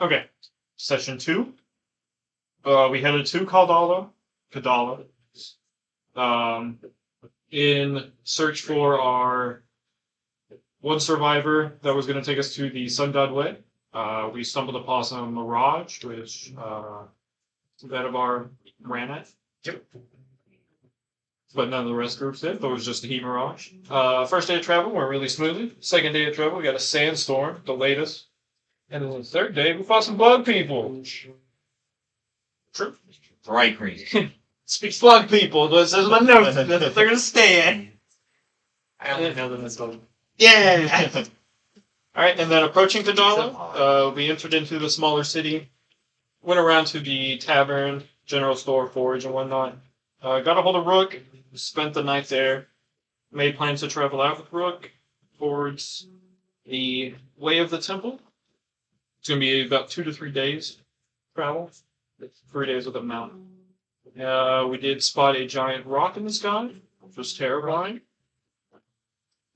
Okay. Session 2. We headed to Kadala, in search for our one survivor that was going to take us to the Sun God Way. We stumbled upon some Mirage, which that of our ran at. Yep. But none of the rest groups did. But it was just a heat Mirage. First day of travel went really smoothly. Second day of travel, we got a sandstorm, the latest. And then the third day, we fought some bug people. True. Right, Green. Speaks slug people. This is my notes. That's what they're gonna stay at. I only know them as well. Yeah. All right, and then approaching Kadala, we entered into the smaller city. Went around to the tavern, general store, forage, and whatnot. Got a hold of Rook. Spent the night there. Made plans to travel out with Rook towards the Way of the Temple. It's gonna be about 2 to 3 days travel. 3 days with a mountain. We did spot a giant rock in the sky, which was terrifying.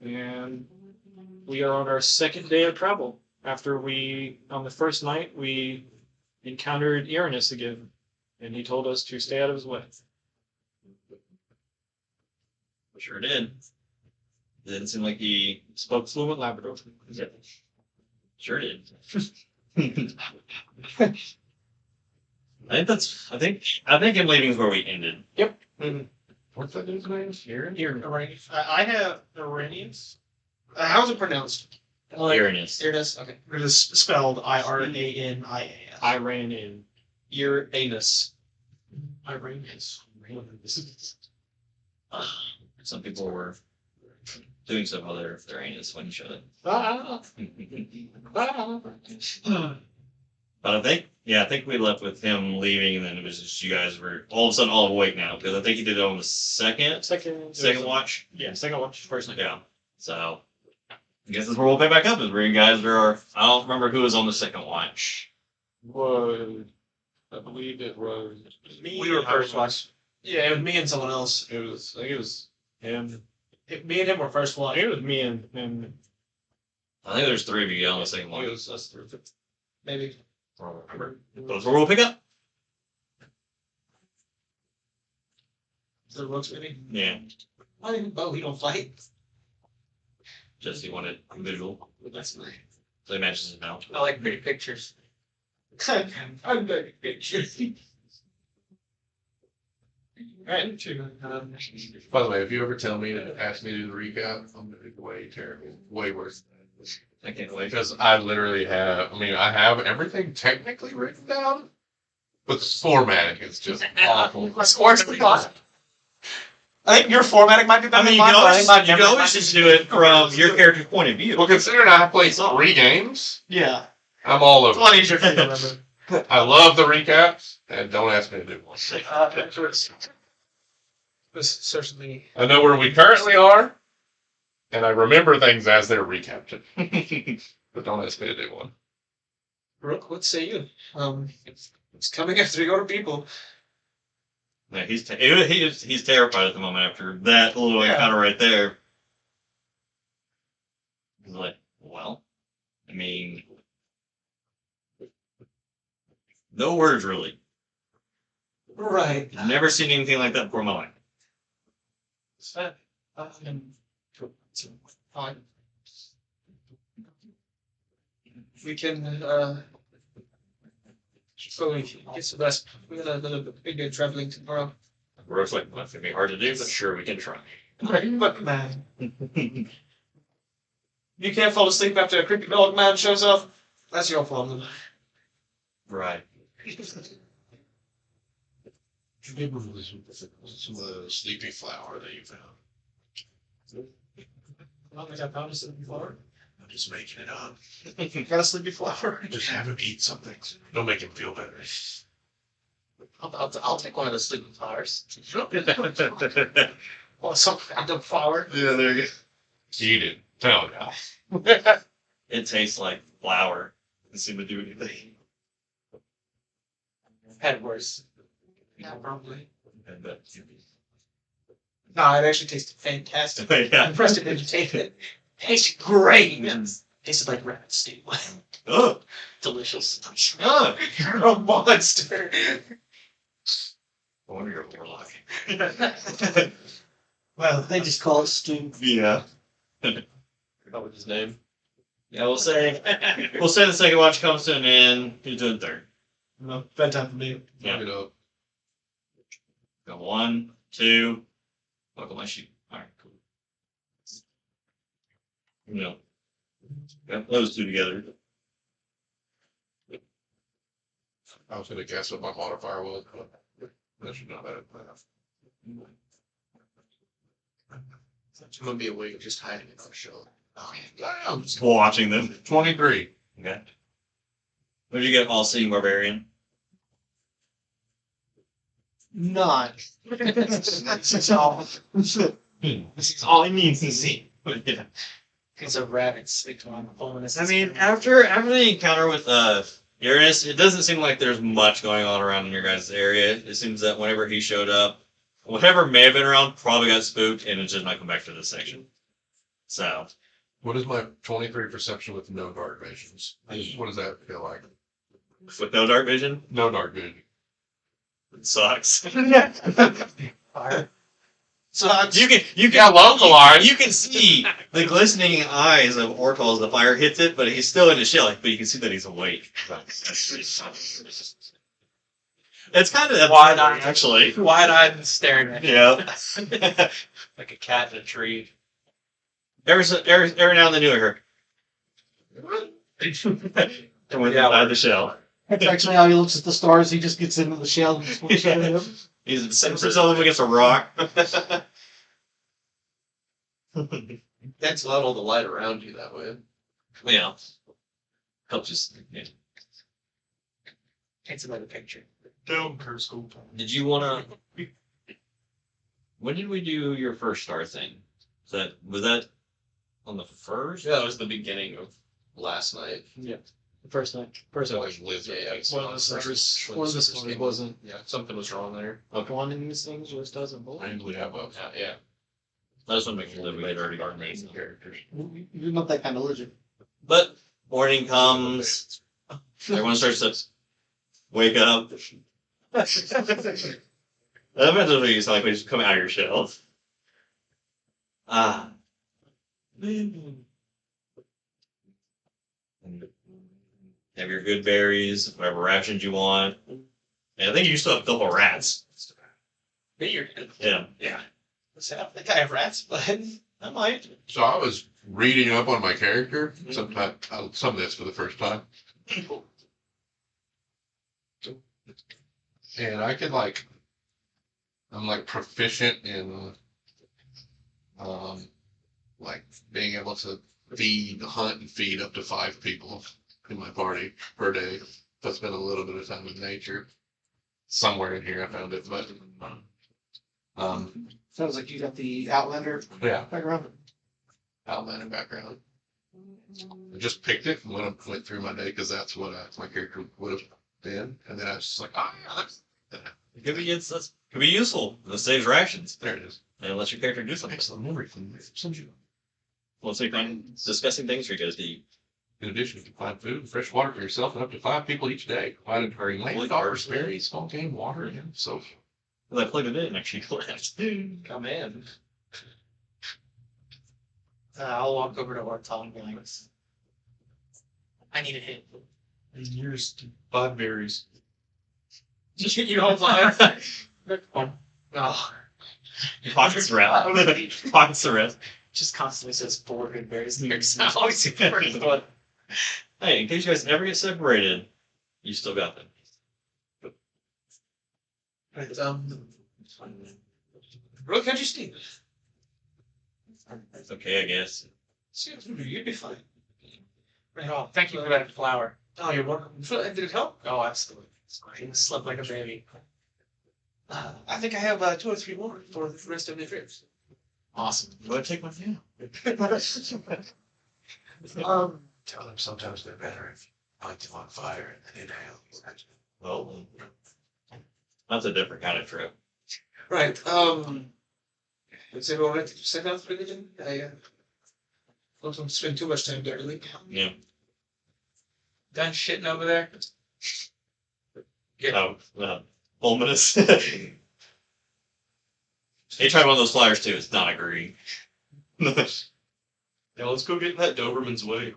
And we are on our second day of travel. After on the first night, we encountered Uranus again. And he told us to stay out of his way. Sure did. Didn't seem like he Spoke fluent Labrador. Yep. Sure did. I think him leaving is where we ended. Yep. What's that dude's name? Uranus. I have Iranians. How's it pronounced? Uranus. Uranus. Okay. It is spelled Iranias. I ran in. Uranus. Iranians. Some people were doing stuff while they're anus when you showed it. But I think we left with him leaving, and then it was just you guys were all of a sudden all awake now, because I think he did it on the second watch. Yeah, second watch. First night. Yeah. So I guess that's where we'll pick back up, is where you guys are. I don't remember who was on the second watch. I believe it was me. We were first watch. Yeah, it was me and someone else. I think it was him. Me and him were first I watch. think it was me and him. I think there's 3 of you on the second It watch. was us three. Maybe. I don't remember. But that's where we'll pick up. So looks maybe. Yeah. Why didn't he don't fight? Jesse wanted a visual. That's nice. So he matches his mouth. I like pretty pictures. I'm very pictures. Alright. By the way, if you ever tell me to ask me to do the recap, I'm gonna be way terrible, way worse than that. I can't wait. Because I literally have, I have everything technically written down, but the formatting is just awful. Of course we got. I think your formatting might be better. I mean, you can always just do it from your character's point of view. Well, considering I played 3 games, Yeah. I'm all It's a over. lot easier for you to remember. I love the recaps, and don't ask me to do one. This certainly. I know where we currently are, and I remember things as they're recapped. But don't ask me to do one. Rook, what say you? It's coming after your people. Yeah, he's terrified at the moment after that little encounter right there. He's like, well, no words really. Right. I've never seen anything like that before in my life. Fine. We can so we get some rest. We're gonna be traveling tomorrow. Rook's like, well, that's gonna be hard to do, but sure, we can try. But man, you can't fall asleep after a creepy dog man shows up. That's your problem. Right. Give me some of the sleepy flower that you found. I don't think I found a sleepy flower. I'm just making it up. Got a sleepy flower? Just have him eat something. Don't make him feel better. I'll take one of the sleepy flowers. Or some random flower. Yeah, there you go. Eat it. Tell ya. It tastes like flour. Doesn't seem to do anything. Had worse. Yeah, probably. And that, No, it actually tasted fantastic. yeah. I'm impressed it didn't taste it. Tastes great. Tasted like rabbit stew. Oh, Delicious. oh. You're a monster. I wonder you're a warlock. Well, they just call it stew. Yeah. What was his name? Yeah, we'll say the second watch comes to an end. Who's doing third? No, bedtime for me. Yeah. You know, Got 1, 2. Buckle my shoe. Alright, cool. No. Got those two together. I was gonna guess what my modifier was, but that should not matter. I'm gonna be awake just hiding in the show. Damn, Just watching them. 23. Okay. What did you get? All seeing barbarian. None. This is all he needs to see. It's a rabbit sleep on Fulminus. I mean, after the encounter with Uranus, it doesn't seem like there's much going on around in your guys' area. It seems that whenever he showed up, whatever may have been around probably got spooked and it just not come back to this section. So, What is my 23 perception with no dark visions? What does that feel like? with no dark vision, No dark vision. it sucks. Fire. So You can Yeah, localized. You can see the glistening eyes of Ortall as the fire hits it, but he's still in his shell. But you can see that he's awake. It's kind of Wide-eyed. actually. wide-eyed and staring at you Yeah. like a cat in a tree. every now and then you hear. And when Yeah, inside the shell, That's actually how he looks at the stars. He just gets into the shell and just looks at them. he's himself against a rock. That's not all the light around you that way. Yeah. Helps just. Yeah. It's another picture. Doom curse school. Did you want to? When did we do your first star thing? Was that on the first? Yeah, that was the beginning of last night. The first night. First So night. like lizard. Yeah, One of the stars. One of the stars wasn't. Yeah, something was wrong there. One of these things just doesn't I belong. usually have a Yeah. I just want to make sure that we had already gotten these. characters. You're not that kind of lizard. But morning comes, everyone starts to wake up. That imagine what you sound like when you just come out of your shell. Ah. Have your good berries, whatever rations you want. And I think you still have a couple of rats. But you're good. Yeah. Yeah. I don't think I have rats, but I might. So I was reading up on my character, some of this for the first time. And I could I'm like proficient in like being able to hunt and feed up to 5 people in my party per day. If I spend a little bit of time with nature. Somewhere in here I found it, but Sounds like you got the Outlander yeah, background. Outlander background. I just picked it and went through my day because that's what my character would have been, and then I was just like, It could be useful. It saves rations. there it is. And lets your character do something. Excellent everything. Send you. Well, so discussing things for you guys to eat. In addition, you can find food and fresh water for yourself and up to 5 people each day. Provided for land, dollars, berries, small game, water, and so. Well, I plugged it in and actually collapsed. Come in. I'll walk over to Ortall and be like, I need a hit. And yours 5 berries. You don't mind? No. Pockets the rest. Pockets the rest. Just constantly says 4 good berries there, so I always see the first one. Hey, in case you guys ever get separated, you still got them. Right, Brooke, how'd you sleep? It's okay, I guess. You'd be fine. Right on. Thank you for that flower. Oh, you're welcome. Did it help? Oh, absolutely. I slept like a baby. I think I have 2 or 3 more for the rest of the trips. Awesome. Go ahead and take one now. Tell them sometimes they're better if you light them on fire and then inhale. Well, that's a different kind of trip. Right. Is everyone ready to set out for religion? Don't spend too much time there, really. Yeah. Done shitting over there. Fulminus. He tried one of those flyers too. It's not agreeing. Yeah, let's go get in that Doberman's way.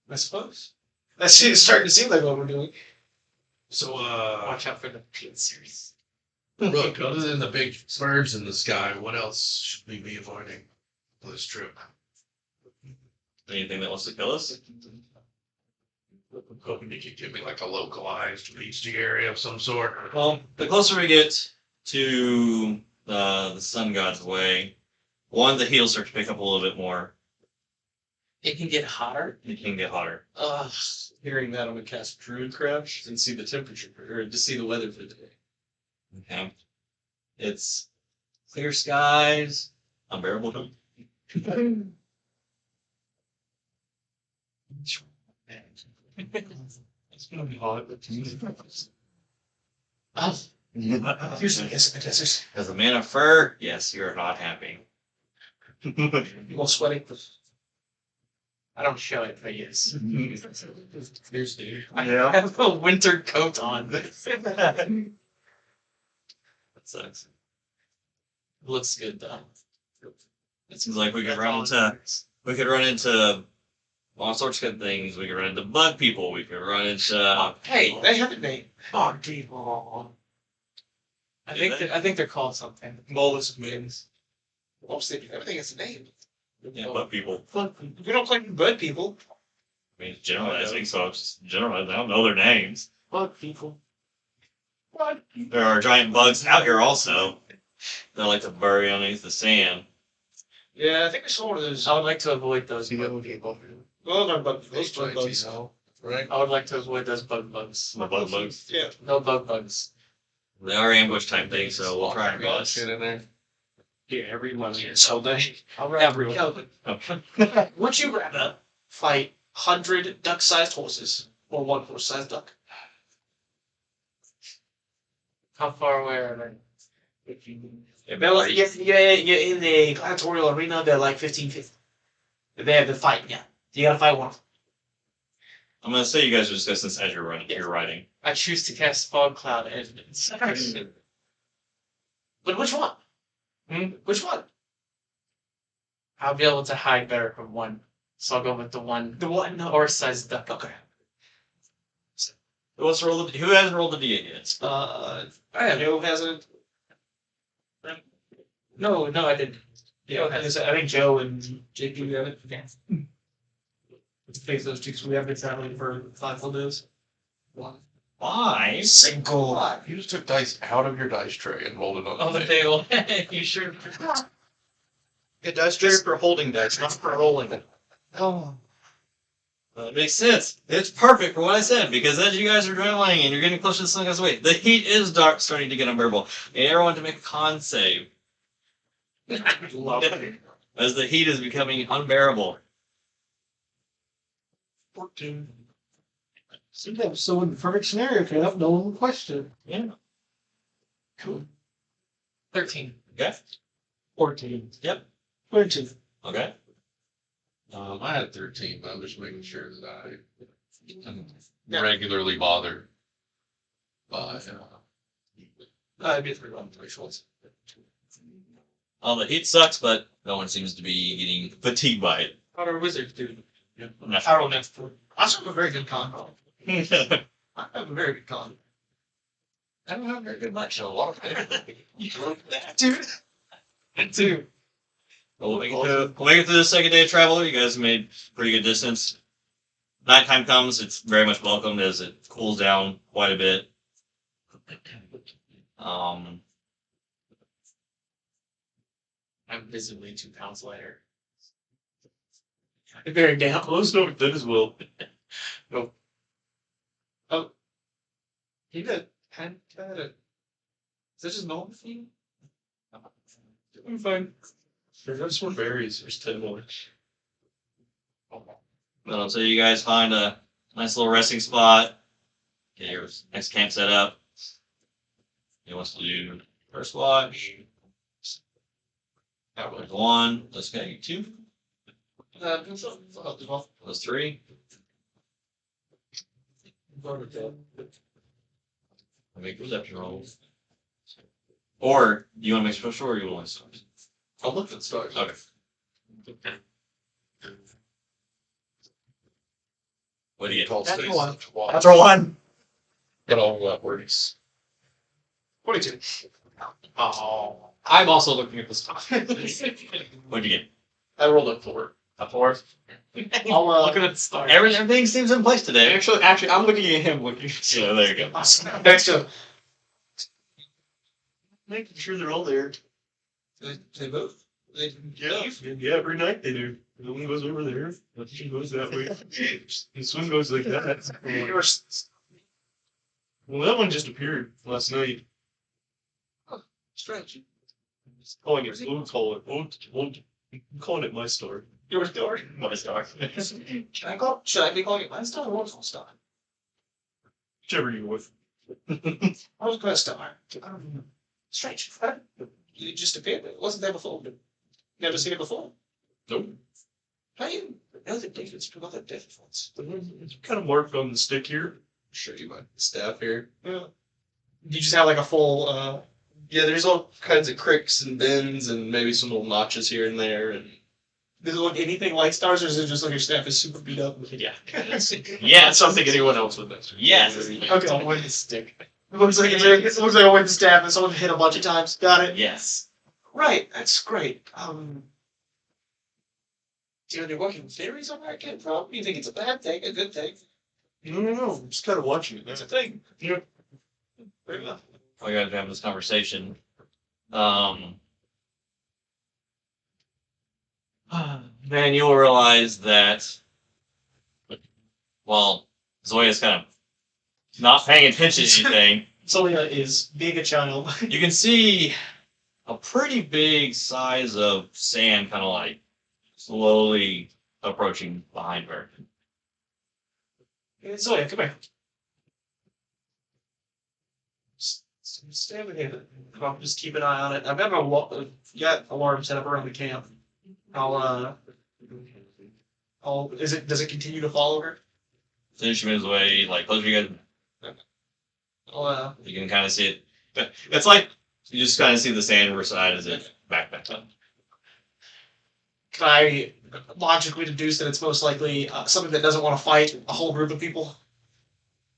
I suppose. That's starting to seem like what we're doing. So, Watch out for the Pin series. look, other than the big birds in the sky, what else should we be avoiding for this trip? Anything that wants to kill us? I'm hoping you could give me like a localized beachy area of some sort. Well, the closer we get to the sun god's way, one, the heat will start to pick up a little bit more. It can get hotter. It can get hotter. Ugh. Hearing that, I'm gonna cast Druid Crash and see the temperature, or to see the weather for the day. Okay. It's clear skies, unbearable heat. It's gonna be hot. Usually yes, it is. As a man of fur, yes, you're not happy. More sweating. I don't show it, but yes. Here's Dave. I have a winter coat on. That sucks. Looks good though. It seems like we could run into all sorts of good things. We could run into bug people. We could run into Hey, they have a name. Bog people. I think they're called something. Molus wings. Mostly everything has a name. bug people. We don't claim bird people. I mean, it's generalizing, so it's just generalizing. I don't know their names. Bug people. There are giant bugs out here also. They like to bury underneath the sand. Yeah, I think we saw one of those. I would like to avoid those bug people. Well, not bug. Those bug bugs. Right? I would like to avoid those bug bugs. The bug bugs. Yeah, no bug bugs. They are ambush type things, so we'll try and bust. Shit in there. Yeah, everyone is. So they. Everyone. Kelvin, would you rather fight 100 duck-sized horses or one horse-sized duck? How far away are they? They're like, you're in the gladiatorial arena. They're like 15 feet. They have to fight. Yeah, you gotta fight one. I'm gonna say you guys are discussing this as you're running. You're riding. I choose to cast fog cloud evidence. But which one? Which one? I'll be able to hide better from one, so I'll go with the one. The one horse-sized duck. Okay. Who hasn't rolled the D8 yet? I have. Joe hasn't. No, I didn't. Yeah, I think Joe and JP have it. Yeah. Let's face those two, so we have been traveling for 5 full days. Why? Single. You just took dice out of your dice tray and rolled it on On the table. table. You sure? Yeah, dice tray for holding dice, not for rolling it. Oh. That makes sense. It's perfect for what I said, because as you guys are traveling and you're getting closer to the sun god's way, the heat is starting to get unbearable. And everyone to make a con save. As the heat is becoming unbearable. 14. So in the perfect scenario, if you have no one would question. Yeah. Cool. 13. Okay. 14. Yep. 22. Okay. I had 13, but I'm just making sure that I'm regularly bothered by. I'd be 3 thresholds. The heat sucks, but no one seems to be getting fatigued by it. How do wizards do? Not I don't know. I have a very good con. I have a very good con. I don't have very good much, so a lot of You like that, dude? Dude. We'll make it through the second day of travel. You guys made pretty good distance. Nighttime comes, it's very much welcomed as it cools down quite a bit. I'm visibly 2 pounds lighter. Very damn close. No, that as well. No. Oh. He did. Is that just normal for you? I'm fine. There's more berries. There's 10 more. Well, so you guys find a nice little resting spot. Get your next camp set up. He wants to do first watch. That was 1. Let's get you 2. Those 3. Make perception rolls. Or do you want to make special, or you want to start? I'll look at stars. Okay. What do you get? Natural one. Natural 1. Get all that words. 22. Oh, I'm also looking at this. What'd you get? I rolled a 4. A 4. I'll looking at the stars. Everything seems in place today. Actually, I'm looking at him looking. So there you go. Next to Making sure they're all there. they both. They Yeah, every night they do. The one goes over there. The other goes that way. This one goes like that. Well, that one just appeared last night. Strange. Calling it, we'll call it. I'm calling it my star. Your story. My star. Should I be calling it my star or Ortall star? Whichever you with. I was going to star. Strange. It just appeared. It wasn't there before. Never seen it before. Nope. How do you know the difference between other difference? It's kind of marked on the stick here. Show you my staff here. Yeah. You just have like a full. Yeah, there's all kinds of cricks and bends and maybe some little notches here and there. And Does it look anything like stars, or is it just like your staff is super beat up? Yeah. that's Yes. something anyone else would know. Yes. Okay, I'll win the stick. It looks like a wooden staff and someone hit a bunch of times. Got it. Yes. Right, that's great. Do you have any working theories on where it came from? You think it's a bad thing, a good thing? No. I'm just kind of watching it. It's a thing. Yeah. Fair enough. We got to have this conversation. Then you'll realize that while Zoya's kind of not paying attention to anything, Zoya is being a child. you can see a pretty big size of sand kind of like slowly approaching behind her. Hey, Zoya, come here. Stay over here. I'll just keep an eye on it. I've got got alarm set up around the camp. Does it continue to follow her? Then she moves away, like closer to you guys. You can kind of see it. But it's like you just kind of see the sand side as it back up. Can I logically deduce that it's most likely something that doesn't want to fight a whole group of people?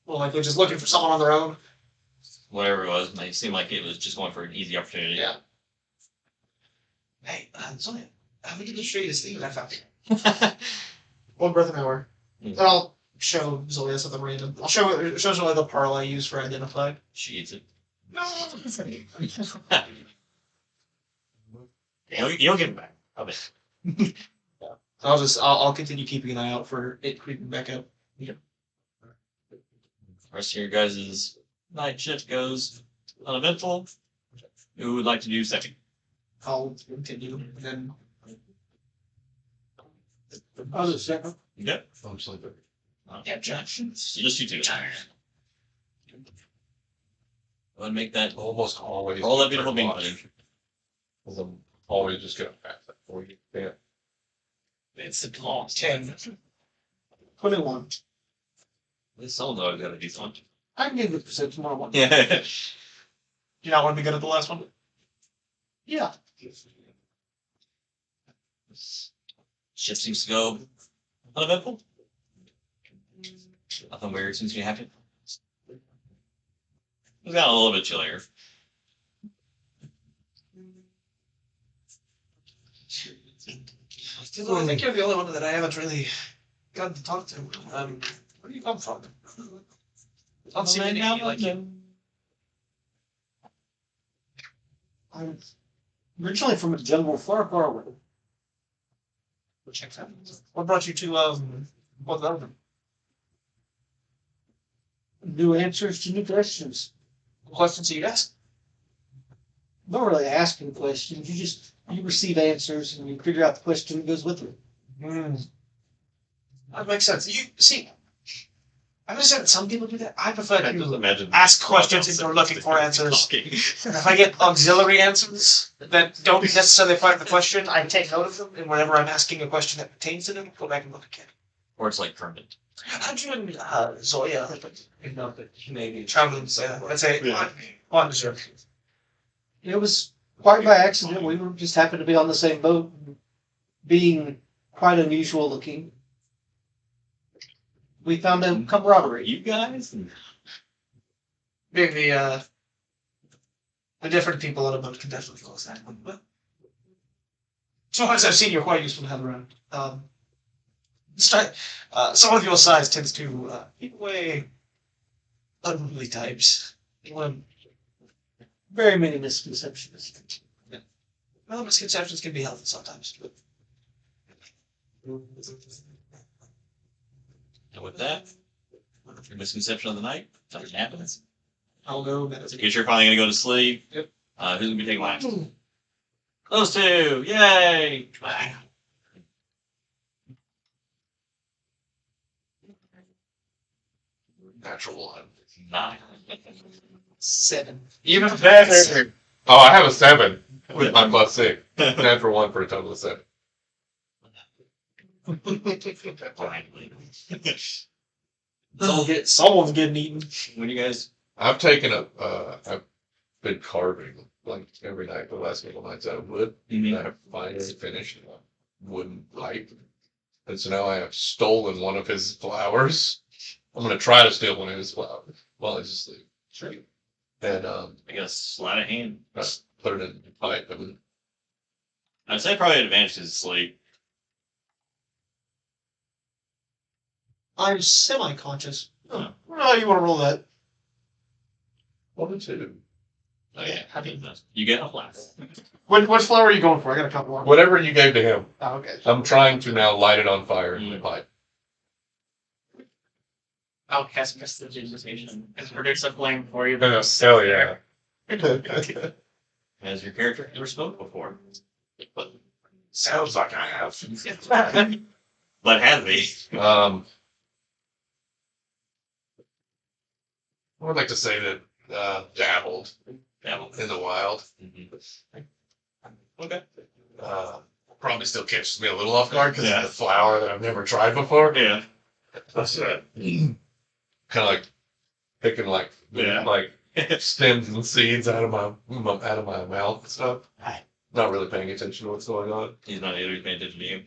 Well, like they're just looking for someone on their own? Whatever it was, it seemed like it was just going for an easy opportunity. Yeah. Hey, Zoya, let me just show you this thing that I found. 1 breath an hour. And I'll show Zoya something random. I'll show Zoya the pearl I use for identify. She eats it. No. You'll get it back. I'll bet. I'll continue keeping an eye out for it creeping back up. The rest of your guys' night shift goes uneventful. Who would like to do second? I'll continue, and then I'll just second. Yep. I'm sleeping. yeah, Josh. Just you two. Go ahead and make that Almost always. roll that beautiful bean watch. footage. Because I'm always just gonna pass that for you. Yeah. It's a long 10. 21. This someone's always got a decent one. I can give it % tomorrow morning. Yeah. Do you not want to be good at the last one? Yeah. Shift seems to go uneventful. Nothing weird seems to be happening. It's got a little bit chillier. I think you're the only one that I haven't really gotten to talk to. Where do you come from? Don't seem anything like you. I'm originally from a jungle far, far away. Check that. What brought you to both of them? New answers to new questions. What questions do you ask? Not really asking questions. You receive answers and you figure out the question that goes with it. That makes sense. You see, I understand that some people do that. I prefer I just to imagine ask questions and you're looking for answers. Talking. And if I get auxiliary answers that don't necessarily apply to the question, I take note of them, and whenever I'm asking a question that pertains to them, go back and look again. Or it's like permanent. Zoya, Maybe traveling, let's say, on the ship. It was quite by accident. We were just happened to be on the same boat, being quite unusual looking. We found a camaraderie. You guys? Being the different people on a boat can definitely cause that. But so as I've seen, you're quite useful to have around. Someone of your size tends to keep away unruly types. Very many misconceptions. Well, misconceptions can be healthy sometimes. And with that, your misconception of the night, something happens. I'll go. So guess you're finally gonna go to sleep. Yep. Who's gonna be taking last? Those two! Yay! Natural one. 9. 7. Even better. Oh, I have a 7 with my +6. Natural 1 for a total of 7. Someone's getting eaten. When you guys I've taken I've been carving like every night for the last couple nights out of wood. And I have finally finished a wooden pipe. And so now I have stolen one of his flowers. I'm gonna try to steal one of his flowers while he's asleep. Sure. And I guess sleight of hand. I put it in the pipe and I'd say probably an advantage is sleep. I'm semi-conscious. Oh. Oh, you want to roll that? 1 or 2. Oh yeah, you get a blast. What flower are you going for? I got a couple of. Whatever you gave to him. Oh, okay. I'm trying to now light it on fire in the pipe. I'll cast Prestidigitation and produce a flame for you. Hell yeah. Has your character ever smoked before? Sounds like I have. But has he? I would like to say that dabbled in the wild. Okay. Probably still catches me a little off guard because Yeah. it's a flower that I've never tried before. Yeah. That's kind of like picking like Yeah. stems and seeds out of my mouth and stuff. Not really paying attention to what's going on. He's not either. He's paying attention to you.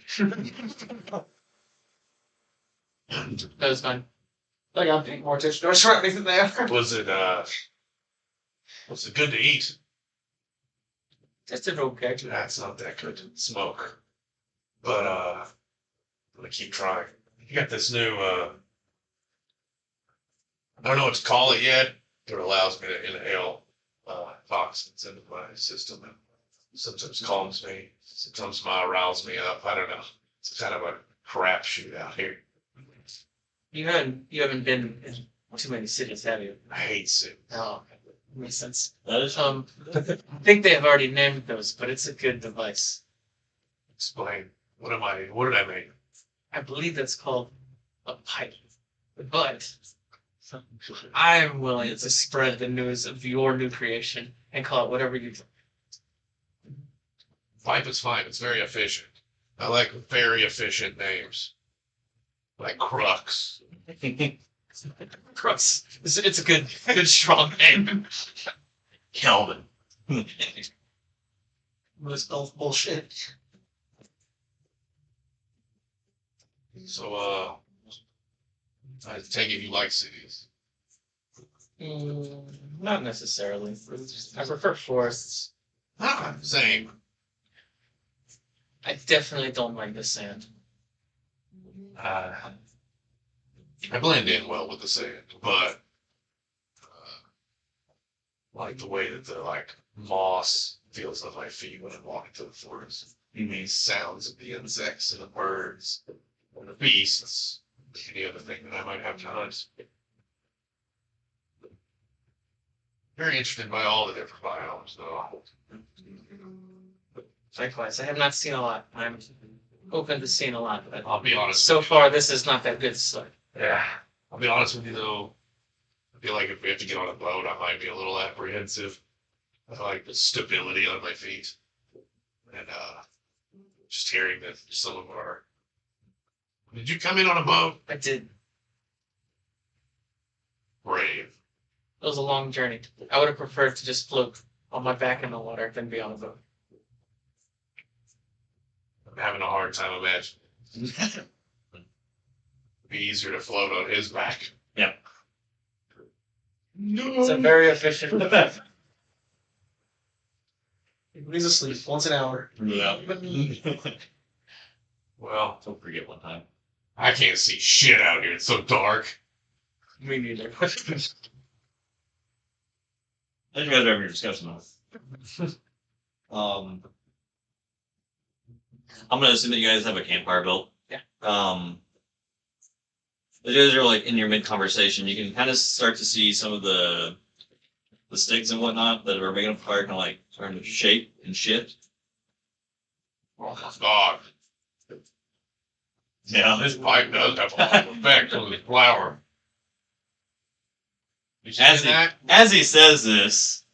That was fine. Like I'm paying more attention. Do I sure anything there? Was it good to eat? Just an okay. That's not that good to smoke. But I'm gonna keep trying. You got this new I don't know what to call it yet. It allows me to inhale toxins into my system. Sometimes calms me, sometimes riles me up. I don't know. It's kind of a crapshoot out here. You haven't been in too many cities, have you? I hate it. Oh, makes sense. That is I think they have already named those, but it's a good device. Explain. What did I make? I believe that's called a pipe. But I'm willing to spread the news of your new creation and call it whatever you. Pipe is fine. It's very efficient. I like very efficient names. Like Qrux. Crux. It's a good strong name. Kelvin. Most elf bullshit. So, I take it you like cities. Not necessarily. I prefer forests. Same. I definitely don't like the sand. I blend in well with the sand, but like the way that the moss feels on my feet when I walk into the forest. These sounds of the insects and the birds and the beasts, any other thing that I might have to hunt. Very interested by all the different biomes, though. Likewise, I have not seen a lot. I'm open to seeing a lot, but I'll be honest. so far this is not that good. So Yeah. I'll be honest with you though. I feel like if we have to get on a boat, I might be a little apprehensive. I like the stability on my feet. And just hearing that some of our. Did you come in on a boat? I did. Brave. It was a long journey. I would have preferred to just float on my back in the water than be on a boat. I'm having a hard time imagining. It'd be easier to float on his back. Yep. It's a very efficient. He's asleep once an hour. Yeah. Well, Don't forget one time. I can't see shit out here. It's so dark. Me neither. As you guys are having your discussion on. I'm gonna assume that you guys have a campfire built. Yeah. As you guys are like in your mid conversation, you can kind of start to see some of the sticks and whatnot that are making a fire kind of like starting to shape and shift. Oh my god. Yeah. This pipe does have a lot of effect on the flower. You see As that? he says this,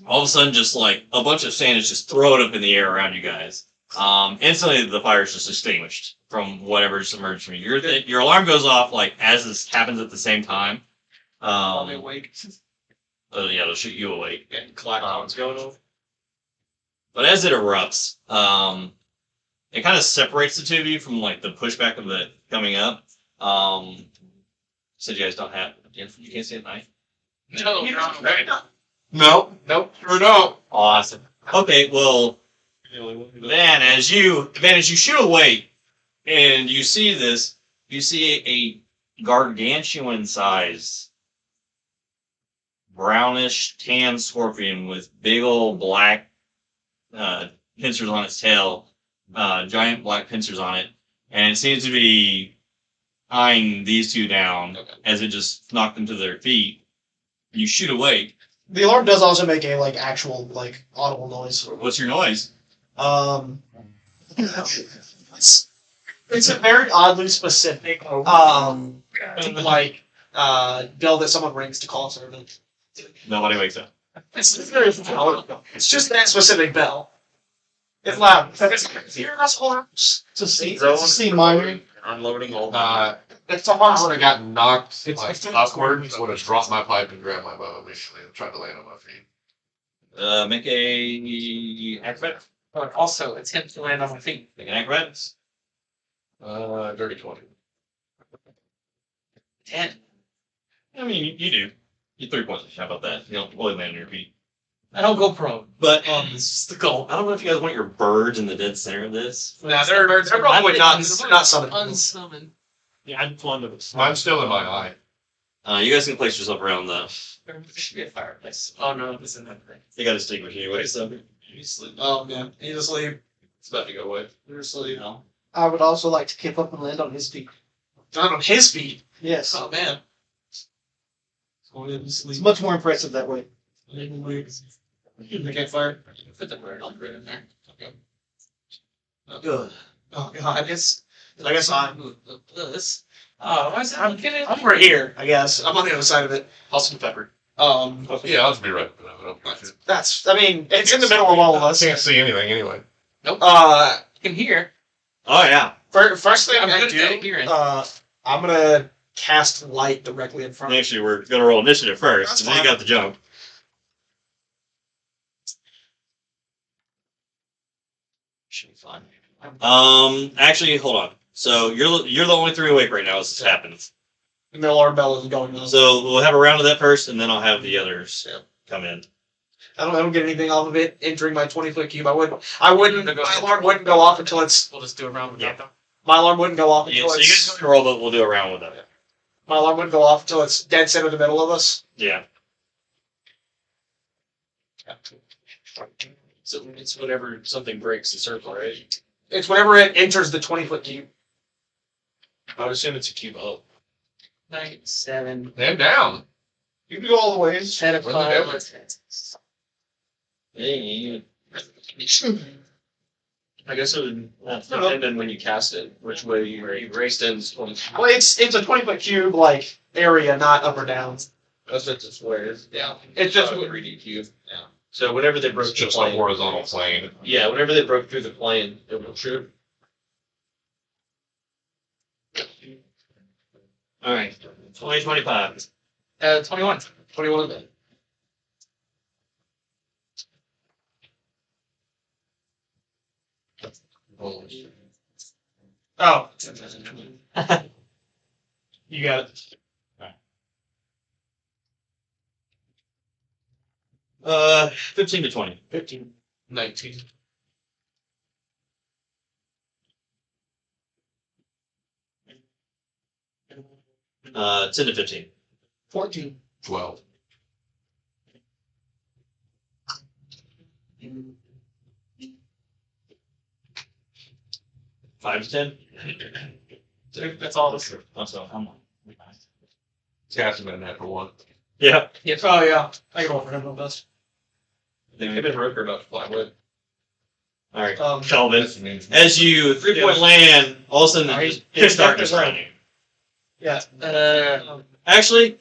all of a sudden, just like a bunch of sand is just thrown up in the air around you guys. Instantly, the fire is just extinguished from whatever's emerged from you. Your alarm goes off like as this happens at the same time. I'll be awake. Yeah, it'll shoot you awake. And clock's going over. But as it erupts, it kind of separates the two of you from like the pushback of it coming up. Said you guys don't have. You can't see at night. No, No. nope. Sure don't. Awesome. Okay, well, then as you shoot away, and you see this, you see a gargantuan size, brownish tan scorpion with big old black pincers on its tail, giant black pincers on it, and it seems to be eyeing these two down as it just knocked them to their feet. You shoot away. The alarm does also make a actual audible noise. What's your noise? It's a very oddly specific bell that someone rings to call a servant. Nobody wakes up. It's just that specific bell. It's loud. Hear us horns. It's a C minor. Unloading all It's a I horn. would have gotten knocked It's upward. I would have dropped my pipe and grabbed my bow immediately and tried to land on my feet. Make a acrobatics. But also, it's him to land on my feet. Make an acrobatics. Dirty 20. 10. I mean, you do. You 3 points. How about that? You don't fully land on your feet. I don't go prone. But It's just the goal. I don't know if you guys want your birds in the dead center of this. Nah, they're probably not summoned. Unsummoned. Yeah, I'd plunder this. Mine's still in my eye. You guys can place yourself around the. There should be a fireplace. Oh no, it's in that thing. You got to extinguish anyway, so. Oh man, he's asleep. It's about to go away. You're asleep. No. I would also like to keep up and land on his feet. Not on his feet. Yes. Oh man. Going to sleep. It's much more impressive that way. The campfire. Put the bird on in there. Okay. Oh god, it's. I guess I'm. This. Oh, why is that? I'm kidding. I'm over here. I guess I'm on the other side of it. Also pepper. Yeah, I'll just be right. That's. I mean, it's in the middle of all of us. Can't see anything anyway. You can hear. Oh, yeah. First thing I'm I good at do, hearing. I'm gonna cast light directly in front of me. Actually, we're going to roll initiative first, That's and then you fine. got the jump. Should be fine. Actually, hold on. So you're the only 3 awake right now as this happens. And the alarm bell is going on. So we'll have a round of that first, and then I'll have the others come in. I don't get anything off of it entering my 20-foot cube. My alarm wouldn't go off until it's. We'll just do a round without them. My alarm wouldn't go off Yeah, until so you guys it's. can roll, but we'll do a round with them. My alarm wouldn't go off until it's dead center in the middle of us. Yeah. So it's whenever something breaks the circle, right? It's whenever it enters the 20-foot cube. I would assume it's a cube up. 9, 7, And down. You can go all the ways. 10 of Where's the 5. devil? Hey. I guess it would depend on when you cast it, which way you extends 20. Well, it's a 20-foot cube like area, not up or down. That's just the squares. Yeah, it's just 3D cube. Yeah. So whenever they broke It's the just a plane, horizontal plane. yeah, whenever they broke through the plane, it will shoot. All right, 2025. 21. 21. Oh, you got it. 15 to 20. 15. 19. 10 to 15. 14. 12. Five to 10. That's all this. Also, come on. Casting a natural one. Yeah. Yes. Oh, yeah. I can roll for him on this. They've been broker about to fly away. All right, Um, Kelvin. That's me. As you 3-point land, all of a sudden, Right. pitch darkness around you. Yeah. Actually,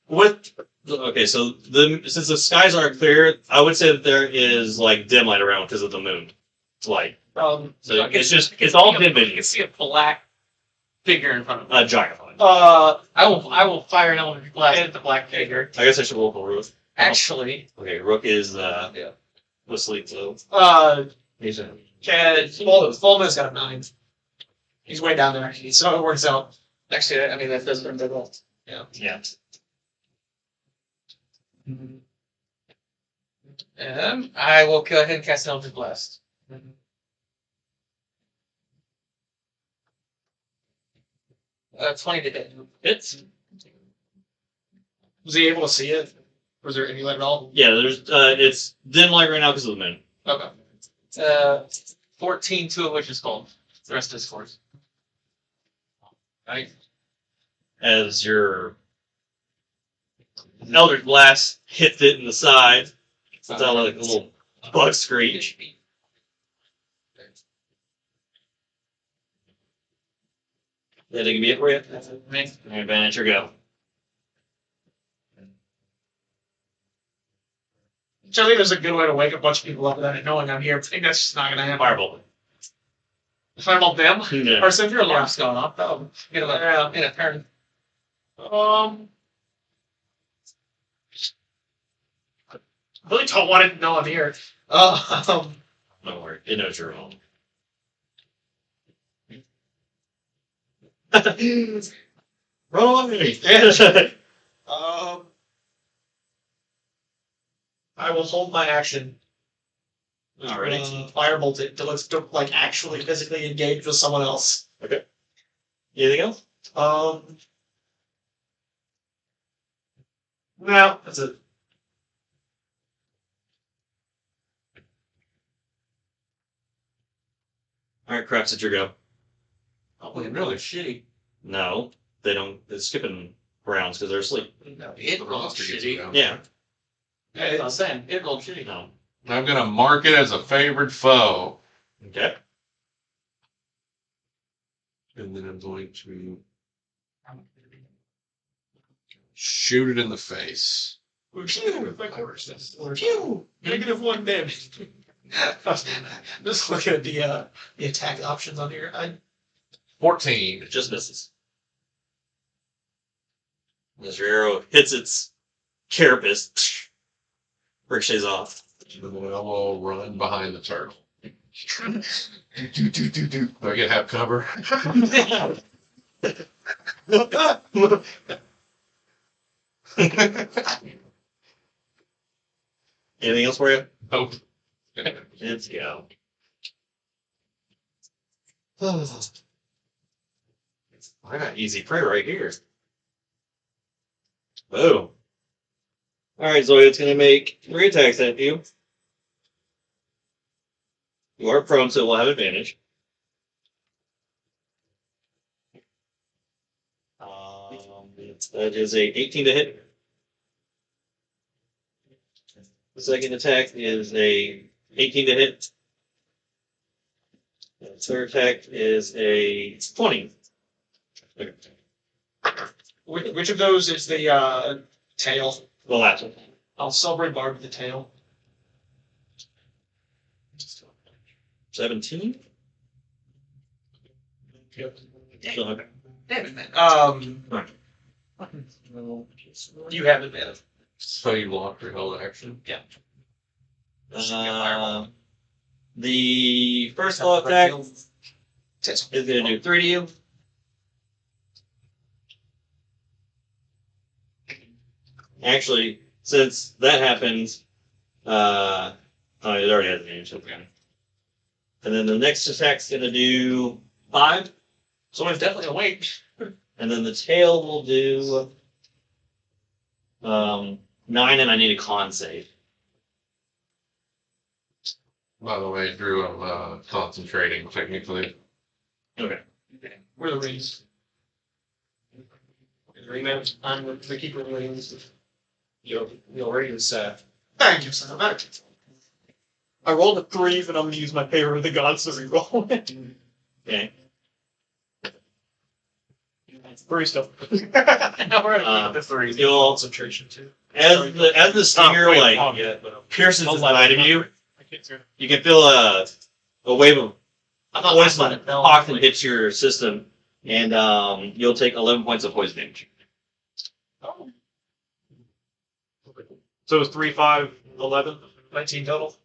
okay, so since the skies aren't clear, I would say that there is like dim light around because of the moon. It's light. So it's all dim You vision. can see a black figure in front of me. A giant one. I will fire an element blast at the black figure. I guess I should roll for Rook. Actually, Okay, Rook is asleep, so He's in. Fulminus got a 9. He's way down there, so it works out. actually, I mean that does bring the roll. yeah. And I will go ahead and cast an element blast. 20 to hit. Hits. Was he able to see it? Was there any light at all? Yeah, there's it's dim light right now because of the moon. Okay. 14, 2 of which is cold. The rest is force. Right. As your Eldritch Blast hits it in the side, it's like a little bug screech. That can be it for you. Alright, Bandit, your go. Which I think there's a good way to wake a bunch of people up without it knowing I'm here. I think that's just not going to happen. Firebolt. Fireball them? Yeah. Or so if your Yeah. alarm's going off, that'll get them In a turn. I really don't want it to know I'm here. Don't worry, it knows you're wrong. Run away! I will hold my action. Alrighty. Firebolt it till it's like actually physically engaged with someone else. Anything else? No, that's it. Alright, Craps, it's your go. Oh, really shitty. No, they don't. They're skipping rounds because they're asleep. No, it The rolled roster gets shitty. down. Yeah. That's what I'm saying. It rolled shitty. No. I'm gonna mark it as a favored foe. Okay. And then I'm going to shoot it in the face. Phew! -1 damage. Just looking at the attack options on here. 14. It just misses. As your arrow hits its carapace, ricochets off. And then I will run behind the turtle. Do I get half cover? Anything else for you? Nope. Let's go. I got easy prey right here. Boom. Alright, Zoya, it's going to make 3 attacks at you. You are prone, so it will have advantage. That is a 18 to hit. The second attack is a 18 to hit. Third attack is a 20. Okay. Which of those is the tail? The last one. I'll celebrate Barb with the tail. 17. Yep. Still okay. Damn it, man. You have it, man. So you locked your held action? The first claw attack is going to do 3 to you. Actually, since that happens, oh, it already has advantage. Okay. And then the next attack's going to do 5. Someone's definitely awake. And then the tail will do 9, and I need a con save. By the way, Drew, I'm concentrating technically. Okay. Where are the rings? Rings. I'm the keeper of the rings. Your rings. Thank you, son of a bitch. I rolled a 3, but I'm gonna use my favor of the gods to reroll it. Okay. 3 still. Now we're at the 3. You'll, Concentration too. as the stinger pierces inside of you, I can't see it. you can feel a wave of I'm not poison letting it know. toxin hits your system, and you'll take 11 points of poison damage. So it was 3, 5, 11. 19 total.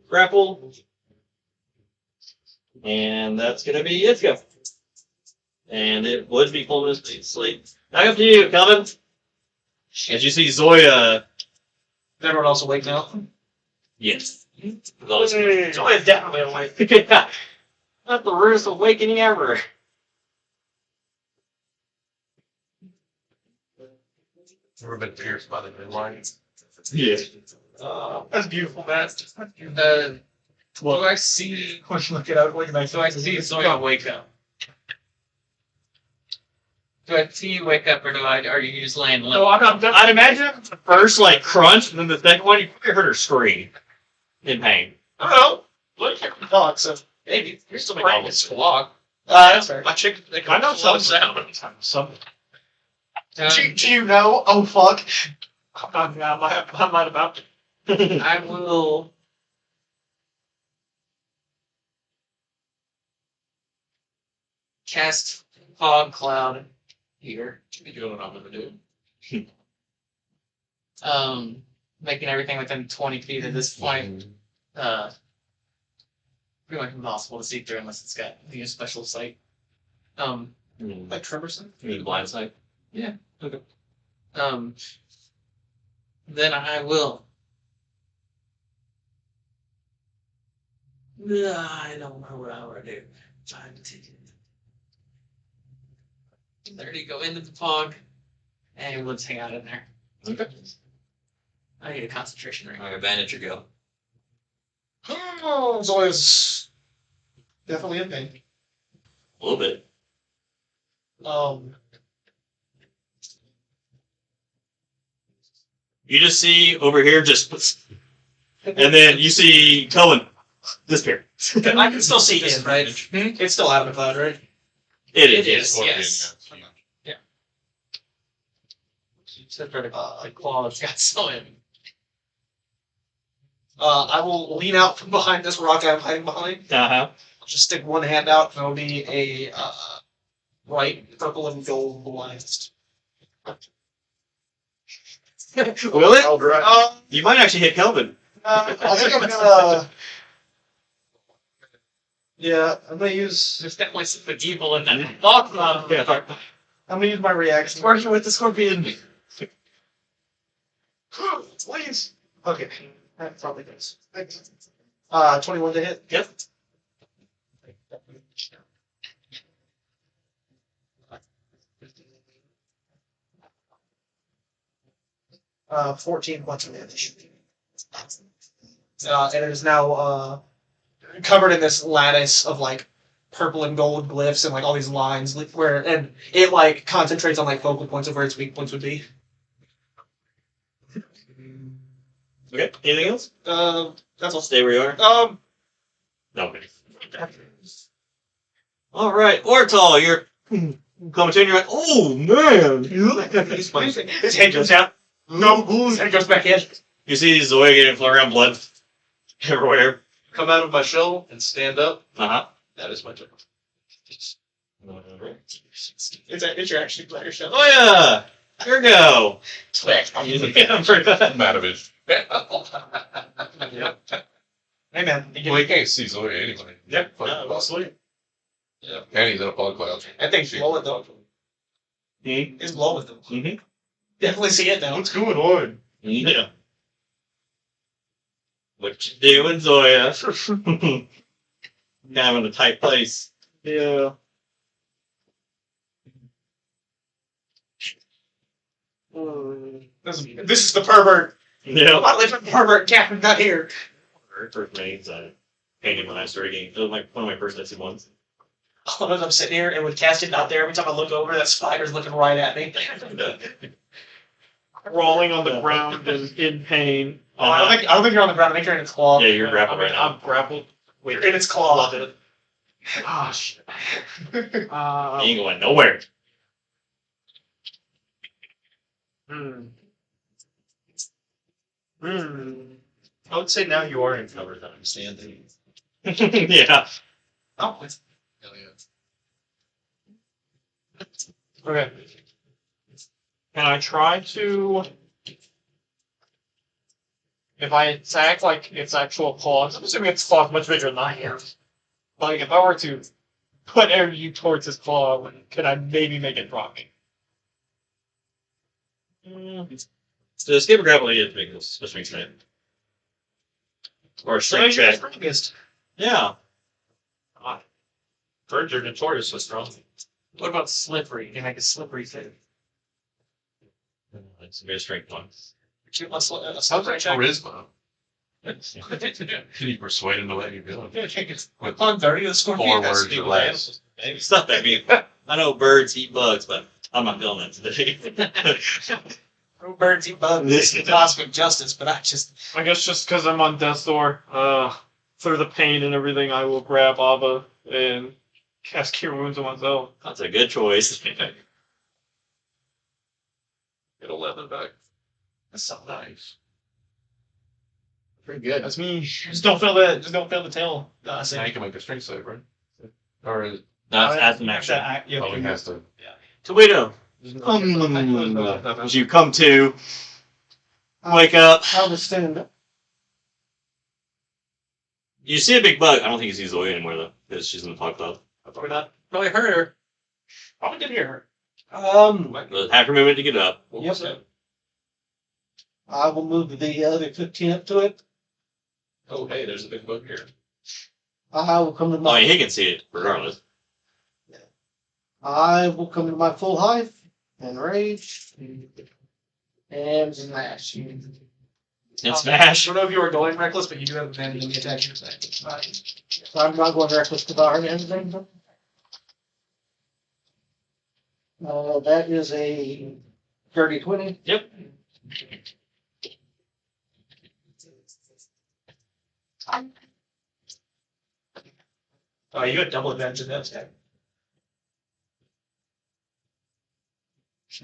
Grapple. And that's going to be it. Go. And it would be Fulminus sleep. Back up to you, Kelvin. As you see Zoya. Is everyone else awake now? Yes. Zoya's definitely awake. Yeah. Not the rudest awakening ever. Never been pierced by the midline. Yeah. That's beautiful, man. Do I see? Look it out. Look at my. Do I see Zoya wake up? Do I see you wake up, or are you just laying low? No, I'm not. I'd imagine the first like crunch, and then the second one, you probably heard her scream in pain. I don't know. Look at the dog, so maybe you're still making a squawk. That's My chicken. I know some sound. Some. Um, Do you know? Oh fuck! I might about. I will. Cast fog cloud here. You know what I'm gonna do? Making everything within 20 feet at this point. Pretty much impossible to see through unless it's got special sight. Like Trevorson? You mean blind sight? Yeah. Okay. Then I will. I don't know what I want to do. 5 to 30 go into the fog, and we'll just hang out in there. Okay. I need a concentration ring. Alright, advantage or go. Oh, Zoya's definitely in pain. A little bit. You just see over here, and then you see Kelvin disappear. I can still see him, right? It's still out of the cloud, right? It It is. is, yes. Yeah. Except for the claw that's got so in. I will lean out from behind this rock I'm hiding behind. Uh-huh. Just stick one hand out, and it'll be a bright purple and gold blast. Will it? You might actually hit Kelvin. I think I'm gonna. Yeah, I'm gonna use. There's definitely something evil in that fog cloud. Yeah, sorry. I'm gonna use my reaction. Working with the scorpion. Please. Okay, that probably does. 21 to hit. Yep. Uh, 14 points of damage. And it is now covered in this lattice of like purple and gold glyphs and like all these lines and it like concentrates on like focal points of where its weak points would be. Okay. Anything else? That's all. Stay where you are. No. Okay. All right, Ortall, you're coming to, and you're like, oh man. His head goes out. No, his head goes back in. You see Zoya getting flung around, blood everywhere. Come out of my shell and stand up. That is my turn. It's your actually player show. Oh yeah, here we go. I'm out of it. Hey man, Well, you can't see Zoya anyway. Yep. Fucking Sweet. yeah. And he's in a fog cloud. That thing's blowing though. It's blowing though. Mm-hmm. Definitely see it now. What's going on? Yeah. What you doing, Zoya? Kind of in a tight place. Yeah. This is the pervert. Yeah. I live in pervert Captain not here. First names I painted when I started getting. It was one of my first SC ones. I'm sitting here and with Caston not there, every time I look over, that spider's looking right at me. Crawling on the ground and in pain. I don't think you're on the ground. I think you're in its claw. Yeah, you're grappled I mean, right now. I'm grappled. You're in its claw. Ah, shit. You ain't going nowhere. I would say now you are in cover that I'm standing. Yeah. Oh, it's Hell yeah. Okay. Can I try to... If I attack, like, its actual claws, I'm assuming its claws much bigger than I am. Like, if I were to put energy towards its claw, could I maybe make it drop me? So escape or grapple, you have to make a strength check. Or a strength check. strongest. Yeah. Birds are notoriously strong. What about slippery? You can make a slippery thing. It's a strength one. A slippery check. Charisma. Yeah, Can you persuade him to let you go? it's on 30, the scorpion 4 has words to be or with less. Maybe stuff that me. I know birds eat bugs, but I'm not feeling that today. birds eat bugs. This is cosmic justice, but I guess just because I'm on death's door, through the pain and everything, I will grab Ava and cast Cure Wounds on myself. That's a good choice. Get 11 back. that's so nice. Pretty good. That's me. Just don't feel the tail. Now you can make a strength save, right? Or is That's an action. oh, he has to. Tawhito, as you come to, wake up, I'll just stand up. you see a big bug. I don't think you see Zoya anymore, though, because she's in the fog cloud. Probably not. Probably heard her. Probably did hear her. Half your movement to get up. What Yep. was that? I will move the other 15 up to it. Oh, hey, there's a big bug here. I will come to I my mean, he can see it, regardless. I will come to my full height and rage and smash. And smash. I don't know if you were going reckless, but you do have advantage in the attack your attack. So I'm not going reckless because I already have anything. That is a dirty 20. Yep. Oh, you had double advantage in that attack.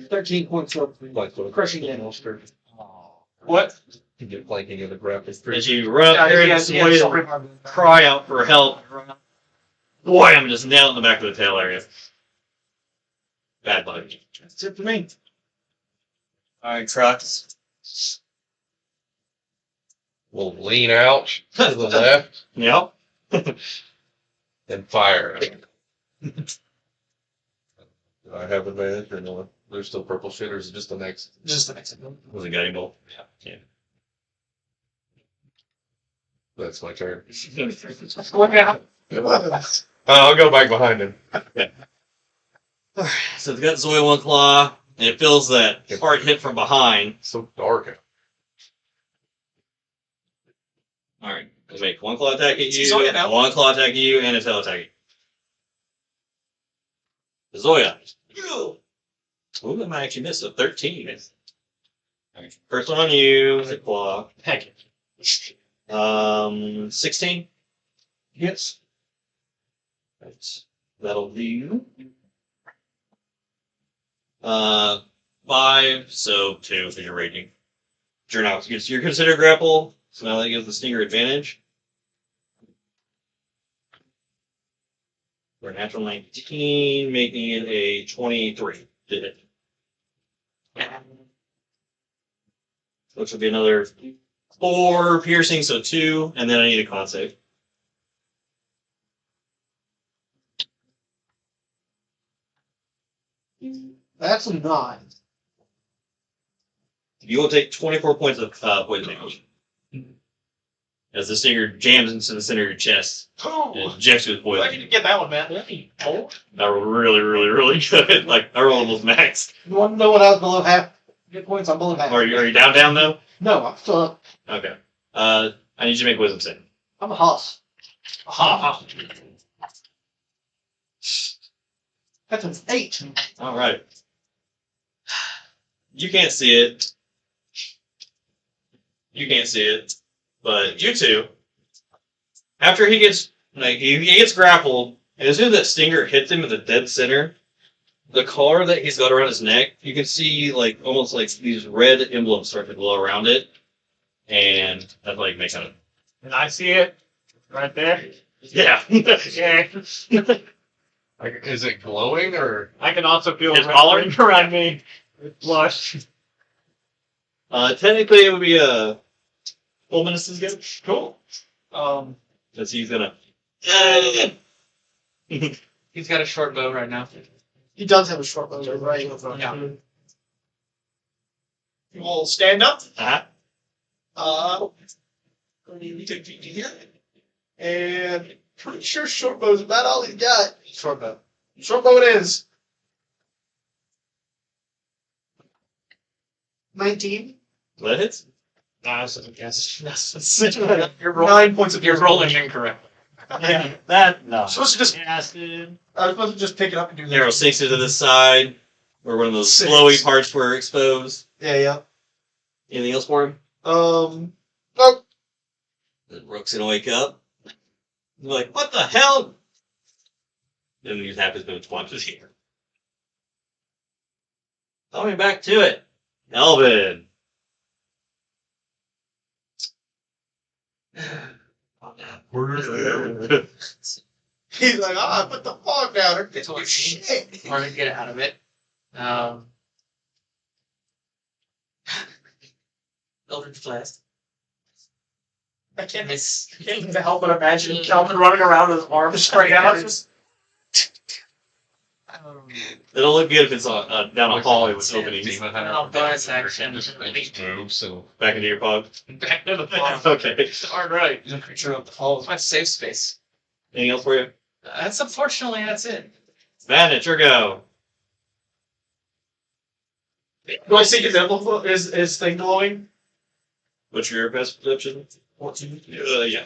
13 points of crushing damage. What? You get flanking in the grapple. As you run up there and Zoya cry out for help. Boy, I'm just nailing the back of the tail area. Bad bug. That's it for me. Alright, Qrux. We'll lean out to the left Yep. and fire. Do I have advantage or no? There's still purple shit, or is it just the next? Just the next one. Was it guiding bolt? Yeah. That's my turn. Look out. I'll go back behind him. So it's got Zoya one claw, and it feels that hard hit from behind. It's so dark out. Alright, let's make one claw attack at you, Zoya now. one claw attack at you, and a tail attack at you. Zoya. Ooh, that might actually miss a 13. Alright, first one on you, the claw. Heck. 16. Yes. Right. That'll do. 5, so 2 for your rating. You're now you're considered grapple, so now that gives the stinger advantage. For a natural 19, making it a 23. Did it. Which will be another 4 piercing, so 2, and then I need a con save. That's a 9. You will take 24 points of poison damage. As the stinger jams into the center of your chest and injects you with Why poison. did you get that one, man? Oh. I rolled really, really, really good. Like, I rolled almost max. You want to know what I was below half? Good points, I'm below half. Are you down, though? No, I'm still up. Okay. I need you to make wisdom save. I'm a hoss. Ha. That's an 8. All right. You can't see it. You can't see it. But you two, after he gets he gets grappled, and as soon as that stinger hits him in the dead center, the collar that he's got around his neck, you can see like almost like these red emblems start to glow around it, and that's like makes it. And I see it right there. Yeah. Yeah. Like, is it glowing or? I can also feel His it collar? ring around me. It's blush. Technically, it would be a Fulminus' go. Cool. Because he's gonna. He's got a short bow right now. He does have a short bow, right? Yeah. You will stand up. Uh-huh. And pretty sure short bow's about all he's got. Short bow. Short bow it is. 19. That hits. Nice, I guess. You're 9 points of You're piercing. rolling incorrectly. Yeah, that no. I'm supposed to just. Yes, dude. I was supposed to just pick it up and do Arrow that. sinks into the side, where one of those 6. flowy parts were exposed. Yeah. Anything else for him? Nope. Then Rook's gonna wake up. He's like, what the hell? And he happens to watch his here. Coming back to it. Kelvin. He's like, I put the fog down. It's what Shit. Or to get out of it. Eldritch Blast. I can't Miss. help but imagine Kelvin running around with his arms spread out. Just It'll look good if it's down a hallway with openings. Demon Oh, Hunter. bonus action. Just moves and Back into your pod. Back to the farm. Okay. All right. He's a creature of the falls. My safe space. Anything else for you? Unfortunately, that's it. Bandit, your go. do I see his emblem? Is thing glowing? What's your best perception? 14. Yeah.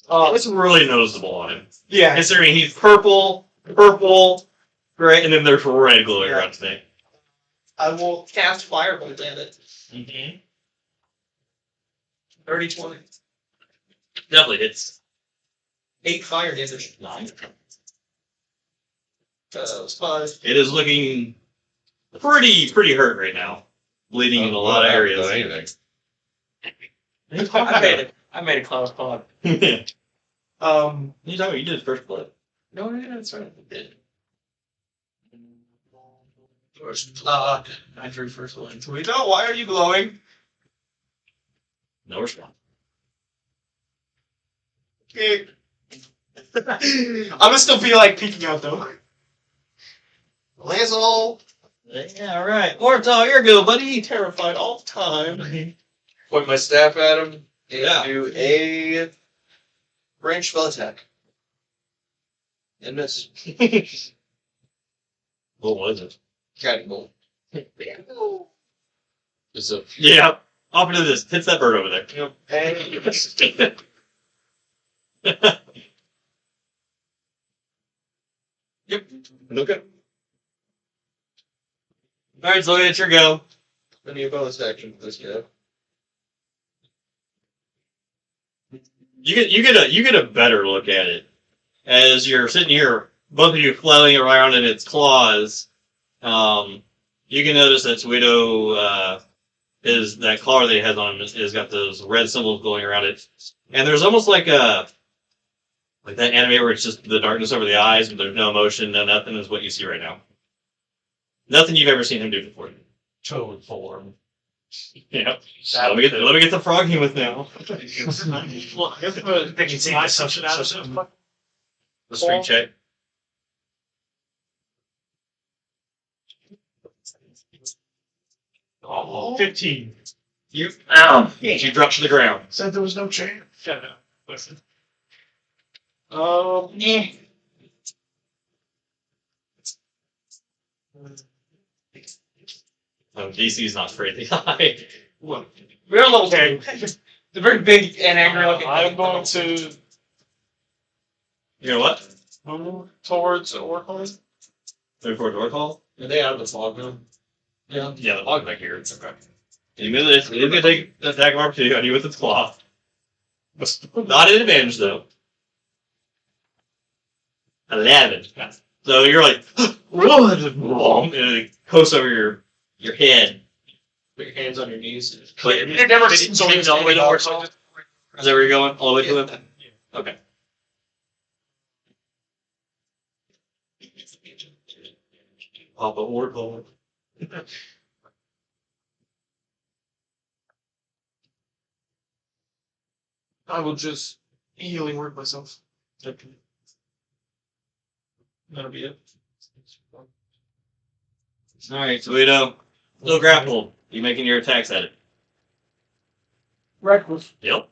It's really noticeable on him. Yeah. Considering he's purple, gray, and then there's red glowing around his neck. I will cast Firebolt at it. Mm-hmm. 30, 20. Definitely hits. 8 fire damage. Nine. It's 5. It is looking pretty hurt right now. Bleeding in a lot of areas. Anything. I made a cloud pod. You talking about? You did his first blood. No, yeah, that's right. I did. First blood. I drew first one. Tawhito, why are you glowing? No response. Okay. I'm gonna still be like peeking out though. Lazzle. Yeah, all right. Ortall, you're good, buddy. Terrified all the time. Point my staff at him and Yeah. do a range spell attack. And miss. What was it? Guiding bolt. It's a Yeah. Off into this. Hits that bird over there. Yep. Okay. All right, Zoya, it's your go. I need a bonus action for this guy. You get a better look at it as you're sitting here, both of you flailing around in its claws. You can notice that Tawhito, is that collar that he has on him has got those red symbols going around it, and there's almost like that anime where it's just the darkness over the eyes, but there's no emotion, no nothing is what you see right now. Nothing you've ever seen him do before. Toad form. Yeah. Let me get the frogging with now. Well, I guess They can see my social. The street check. Oh, 15. You drop to the ground. Said there was no chance. Shut up. Listen. Oh, DC's not crazy high. Well, We're a little big. They're very big and angry looking. I'm going to You know what? move towards Ortall. Move forward to Ortall. Are they out of the fog now? Yeah, the log's back here. It's okay. It's going to take the attack of opportunity on you with its claw. Not an advantage, though. 11. So you're like, and it coasts over your head. Put your hands on your knees. But You've never it seen changes all the way to Ortall. Is that where you're going? All the way to them? Okay. Papa Ortall. I will just healing word myself. Okay. That'll be it. Alright, Tawhito. Little grapple. You making your attacks at it? Reckless. Yep.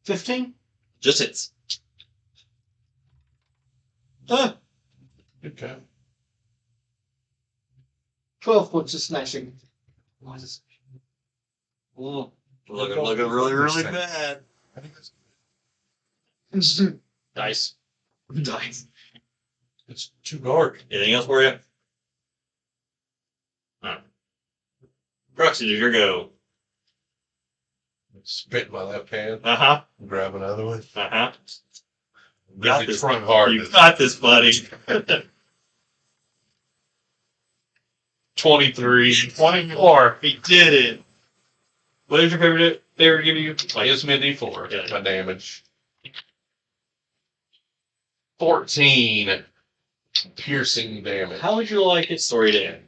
15? Just hits. Good count. 12 points of smashing. Looking really bad. I think that's Dice. Dice. it's too dark. Anything else for you? Alright. Qrux-Jon, your go. Spit in my left hand. Uh-huh. Grab another one. Uh-huh. Got this front hard. You got this, buddy. 23. 24. He did it. What did your favorite give you? I use my D4. Yeah. My damage. 14 piercing damage. How would you like its story to end?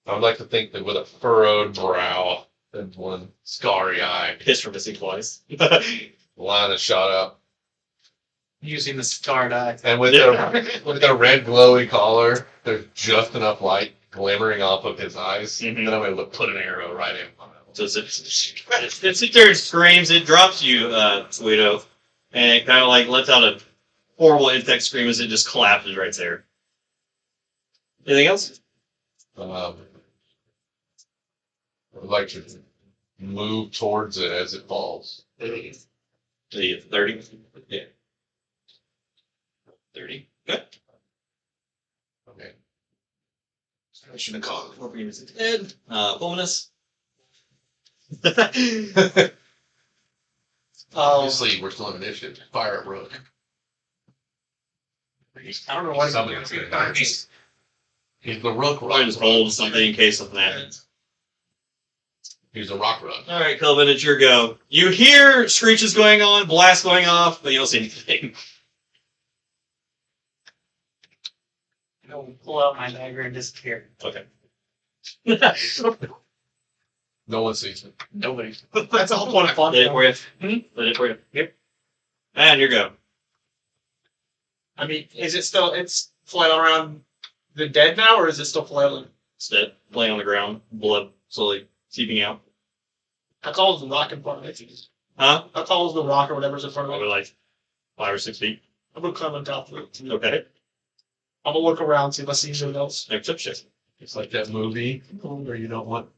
I would like to think that with a furrowed brow and one scarry eye, Piss for missing twice. line of shot up, Using the star die. and with the red glowy collar, there's just enough light glimmering off of his eyes, Mhm. and I'm able to put an arrow right in. So it sits there and screams. It drops you, Tawhito, and it kind of like lets out a horrible insect scream as it just collapses right there. Anything else? I would like to move towards it as it falls. The 30? Yeah. 30. Good. Okay. I should have called it. Before it's dead. Fulminus. Obviously, we're still in initiative. Fire at Rook. I don't know what Somebody's gonna die. He's the Rook. Probably just hold something in case something happens. He's a rock Rook. All right, Kelvin, it's your go. You hear screeches going on, blasts going off, but you don't see anything. I'll pull out my dagger and disappear. Okay. No one sees it. Nobody. That's the whole point of fun. Did it for you? Did it for you? Yep. And your go. I mean, is it still, it's flailing around the dead now, or is it still flailing? It's dead, laying on the ground, blood slowly seeping out. How tall is the rock in front of it? Huh? How tall is the rock or whatever's in front of Probably it? like 5 or 6 feet. I'm gonna climb on top of it. Okay. I'm gonna look around, see if I see anything else. Next up, shit. It's like that movie where you don't want to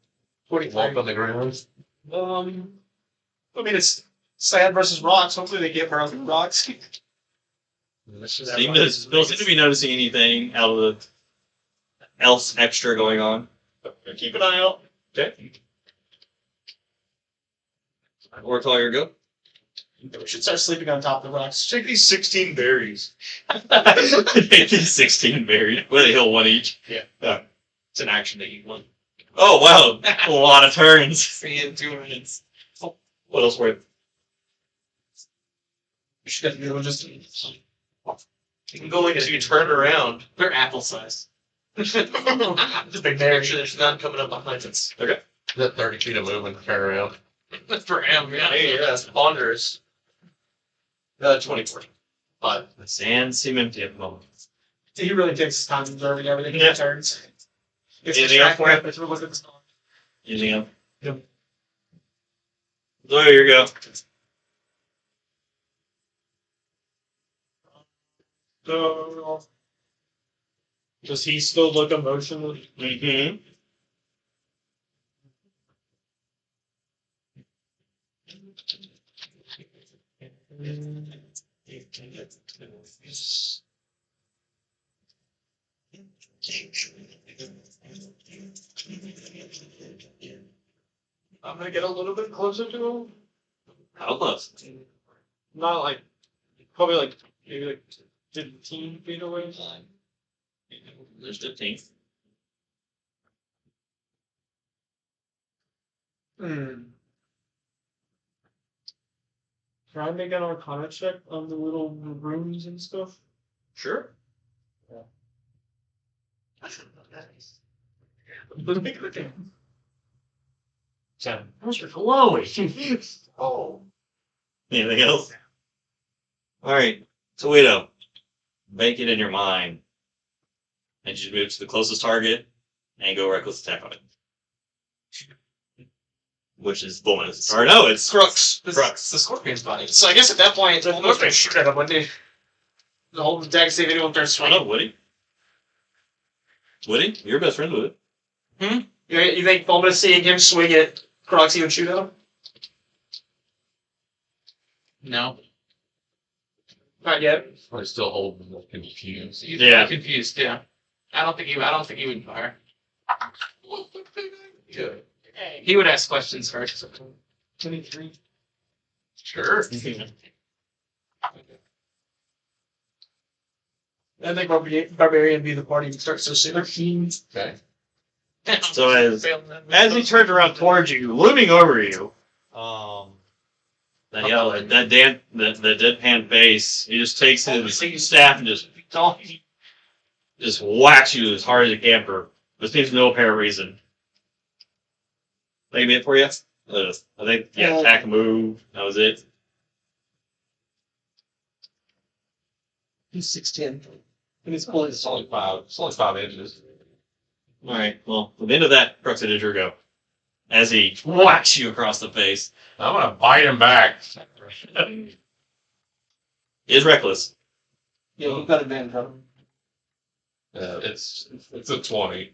45. walk on the ground. I mean, it's sand versus rocks. Hopefully they get around the rocks. Don't seem to be noticing anything out of the else extra going on. Keep an eye out. Okay. Ortall, you're go. We should start sleeping on top of the rocks. Take these 16 berries. Take these 16 berries. Where they heal one each. It's an action that you want. Oh, wow. A lot of turns. 3 in 2 minutes. What else were We should definitely just. You can go like as you turn around. They're apple size. Just big Make berry. sure there's none coming up behind us. Is that 30 feet of movement? Turn around. For him, yeah. Hey, yeah, that's ponderous. 24. 5. the sands seem empty at the moment. He really takes his time observing everything Yeah. he turns. Gets Anything else for distracted you? if we look at the song. Anything else? Yep. Zoya, here you go. So, does he still look emotional? Mm-hmm. I'm gonna get a little bit closer to him. How close? Not like, probably like, maybe like 15 feet away. There's 15. Can I make an Arcana check on the little rooms and stuff? Sure. Those are glowing. Oh. Anything else? Alright. Tawhito. Make it in your mind. And you move to the closest target and go reckless attack on it. Which is Fulminus. Or no, it's Qrux. Qrux. The scorpion's body. So I guess at that point, the scorpion shoot at him, wouldn't he? The whole deck save anyone turns I swinging. know, Woody. Woody, you're best friend with it. You think Fulminus seeing him swing at Qrux, he would shoot at him? No. Not yet. I still hold them confused. He's Yeah. really confused, yeah. I don't think he would fire. Yeah. He would ask questions first. 23. Sure. I think Barbarian be the party and start so soon. Okay. So as he turns around towards you, looming over you, that yellow, that deadpan face, he just takes his staff and just whacks you as hard as he can for what seems no apparent reason. Maybe it for you? I think attack and move. That was it. He's 6'10". And his bullet It's only 5 inches. All right. Well, at the end of that, Qrux did your go. As he whacks you across the face. I'm gonna bite him back. He is reckless. Yeah, you've got advantage on him. It's a 20.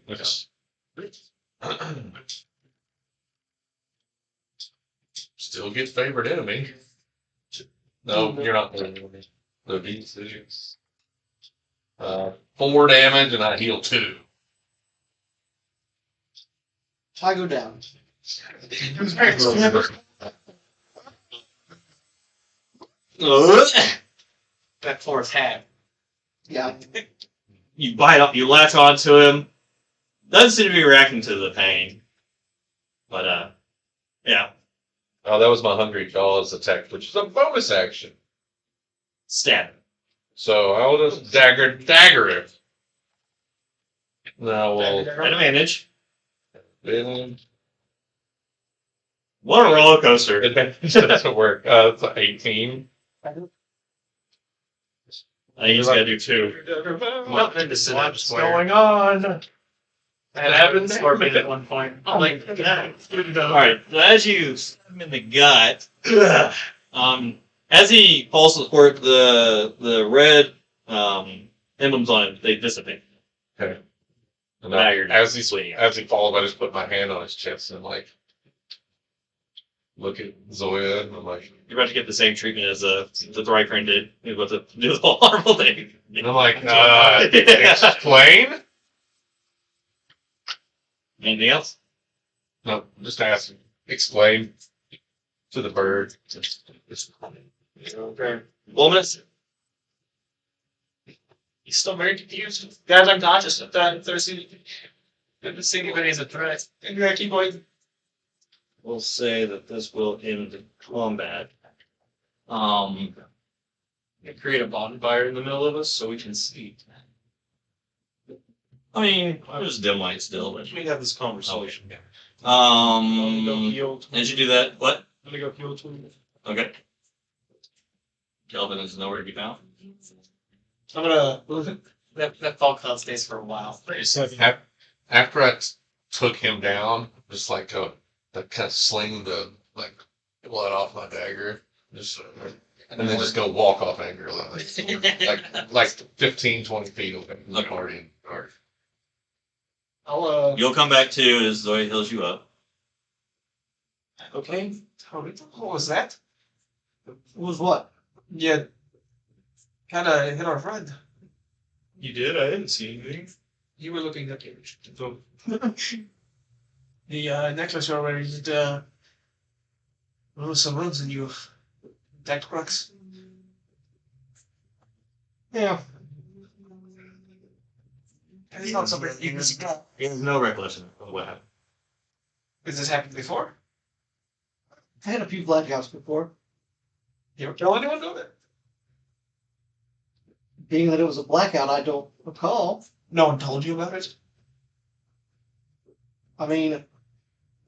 Still get favored enemy. No, you're not the decisions. 4 damage and I heal 2. I go down. That fourth hat. Yeah. You bite up, you latch onto him. Doesn't seem to be reacting to the pain. But, yeah. Oh, that was my Hungry Jaws attack, which is a bonus action. Stab him. So I'll just dagger him. Now we'll. Advantage. Then What a roller coaster. it doesn't work. It's 18. I think you just gotta do 2. Nothing into sit up What's square. going on? That happened Scorpion at one point. I'm like, Alright, so as you stab him in the gut, as he falls to the floor, the red emblems on him, they dissipate. Okay. And Now you're as he bleeding. as he falls, I just put my hand on his chest and like look at Zoya and I'm like, You're about to get the same treatment as the Thrycrane did. You're about to do the whole horrible thing. and I'm like, explain? Anything else? No, just ask. Explain. to the bird. Okay. Fulminus? He's still very confused. Guy's unconscious at that Thursday. Didn't see anybody as a threat. And you're gonna keep going. We'll say that this will end combat. Create a bonfire in the middle of us so we can see. I mean, there's dim light still, but Let me have this conversation. I'm gonna go heal. as you do that, what? I'm gonna go heal 20. Okay. Kelvin is nowhere to be found. I'm gonna that fog cloud stays for a while. After I took him down, just like kind of sling the like blood off my dagger, just and then just go walk off angrily, like 15, 20 feet away from the party. I'll You'll come back to as Zoe heals you up. okay. What was that? Was what? Yeah. Kinda hit our friend. You did? I didn't see anything. You were looking at the So, necklace you already used remove some runes and you attacked Qrux. Yeah. It's not something you can see. He has no recollection of what happened. Has this happened before? I had a few blackouts before. You ever kill anyone doing it? Being that it was a blackout, I don't recall. No one told you about it? I mean,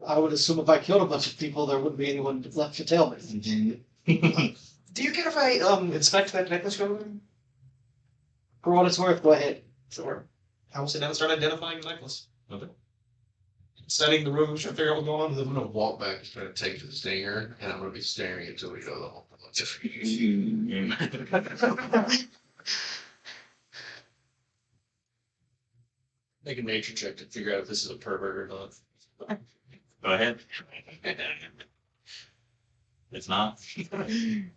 I would assume if I killed a bunch of people, there wouldn't be anyone left to tell me. Do you care if I inspect that necklace you're wearing? For what it's worth, go ahead. Sure. I will sit down and start identifying the necklace. Okay. Studying the rooms, trying to figure out what's going on. I'm gonna walk back and try to take the stinger, and I'm gonna be staring until we go the whole. Make a nature check to figure out if this is a pervert or not. Go ahead. It's not. I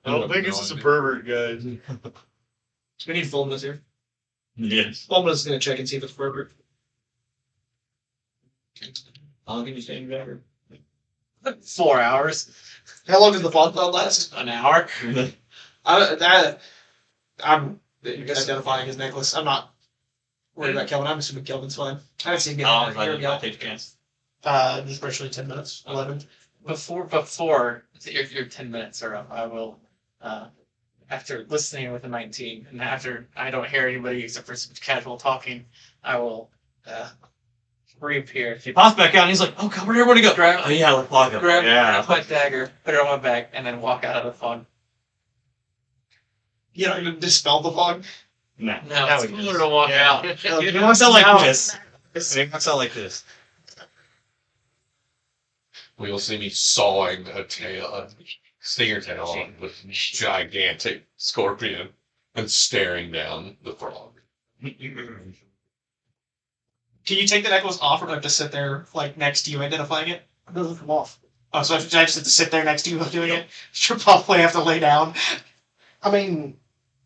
don't think this is a pervert, guys. We need Fulminus here. Yes. Fulminus is going to check and see if it's pervert. How long can you stay in dagger? 4 hours. How long does the fog cloud last? An hour. I'm identifying his necklace. I'm not worried about Kelvin. I'm assuming Kelvin's fine. I haven't seen him get How out long of have I here did yet. not take a chance? Just virtually 10 minutes. 11. Before your 10 minutes are up, I will, after listening with the 19, and after I don't hear anybody except for some casual talking, I will reappear. He pops back out and he's like, "Oh God, where'd everybody go?" Grab- Oh yeah, let's walk up. Grab Yeah. my dagger, put it on my back, and then walk out of the fog. You know, you dispel the fog. No. No, Now it's he cooler does. to walk Yeah. out. It walks out like this. It walks out like this. We will see me sawing a stinger tail on with gigantic scorpion and staring down the frog. Can you take the necklace off, or do I have to sit there, like, next to you identifying it? It doesn't come off. Oh, so I just have to sit there next to you doing it? Should probably have to lay down. I mean,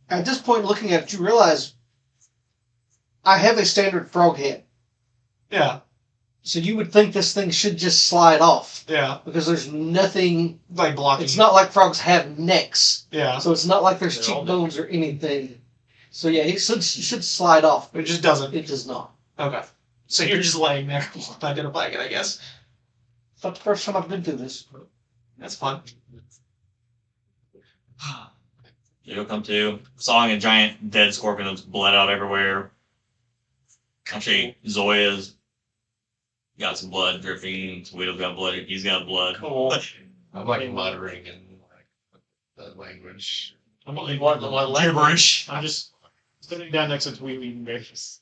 at this point, looking at it, you realize I have a standard frog head. Yeah, So you would think this thing should just slide off yeah. because there's nothing. Like blocking. It's not like frogs have necks, Yeah. so it's not like there's They're all cheekbones or anything. So yeah, it should slide off. It just doesn't. It does not. Okay. So you're just laying there identifying it, I guess. It's not the first time I've been through this. That's fun. You'll come to sawing a giant dead scorpion that's bled out everywhere. Actually, Zoya's got some blood dripping. Tawhito's got blood. He's got blood. Cool. I'm like muttering in like the language. I'm only What Gibberish. I'm just sitting down next to Tweety and Grace.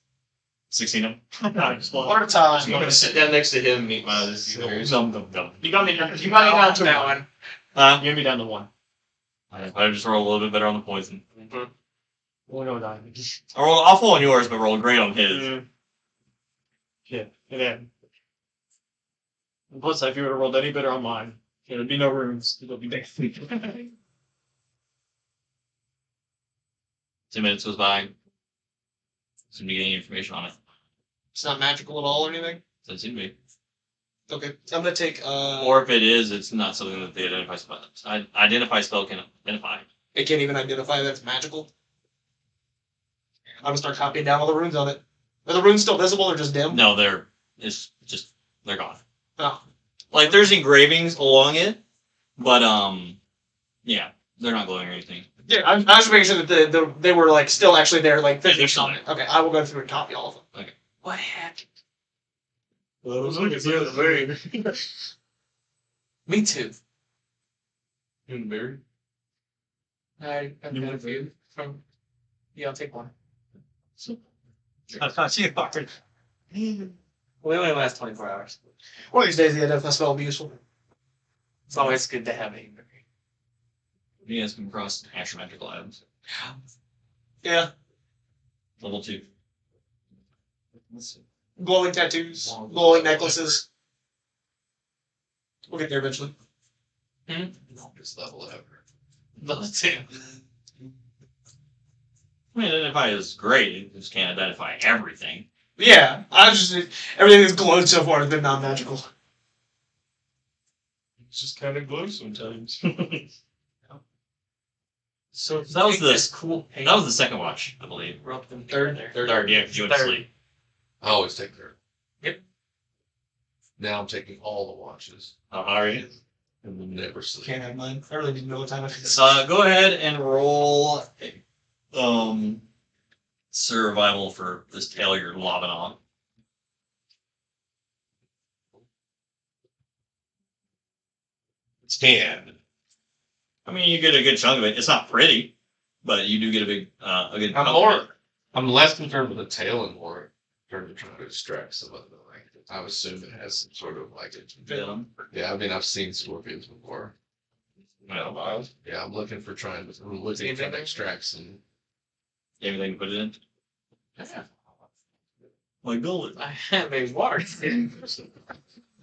16 of them. No, just one. One at a time. I'm gonna sit down next to him and eat my this. Dum dum dum. You got me down. You got me down to that one. one. You got me down to one. I just roll a little bit better on the poison. We'll go down. I rolled awful on yours, but rolled great on his. Yeah, it had. And plus, if you would have rolled any better on mine, there'd be no rooms. It'll be dead. 2 minutes goes by. Seem to get any information on it. It's not magical at all or anything? Doesn't seem to be. Okay, I'm gonna take. Or if it is, it's not something that the identify spell can identify. It can't even identify that it's magical. I'm gonna start copying down all the runes on it. Are the runes still visible or just dim? No, they're gone. Oh. Like there's engravings along it, but yeah, they're not glowing or anything. Yeah, I was just making sure that they were like still actually there, like They're physically still on it. Okay, I will go through and copy all of them. Okay. What happened? Well, I was looking the other way. Me too. You and Barry? I've got a few from. Yeah, I'll take one. That's not too hard. We only last 24 hours. One of these days, the identify spell will be useful. It's always good to have a memory. You guys come across astrometrical items. Yeah, Level 2. glowing tattoos, glowing necklaces. We'll get there eventually. Longest level ever. Level 2. I mean, identify is great. You just can't identify everything. Yeah, everything that's glowed so far has been non-magical. It's just kind of glow sometimes. So that was take the- this cool paint. That was the second watch, I believe. Rub them Third. together. Third, yeah, because you went to Third. sleep. I always take third. Yep. Now I'm taking all the watches. How are you? And will never sleep. Can't have mine. I really didn't know what time it is. Go ahead and roll survival for this tail you're lobbing on. It's 10. I mean, you get a good chunk of it. It's not pretty, but you do get a good chunk I'm of more. it. I'm less concerned with the tail and more concerned with trying to distract some of the like. I assume it has some sort of like. Venom. Yeah, I mean I've seen scorpions before. Well, Yeah, I'm looking for trying to extract some. anything to put it in? Yeah. Like gold. I have a water.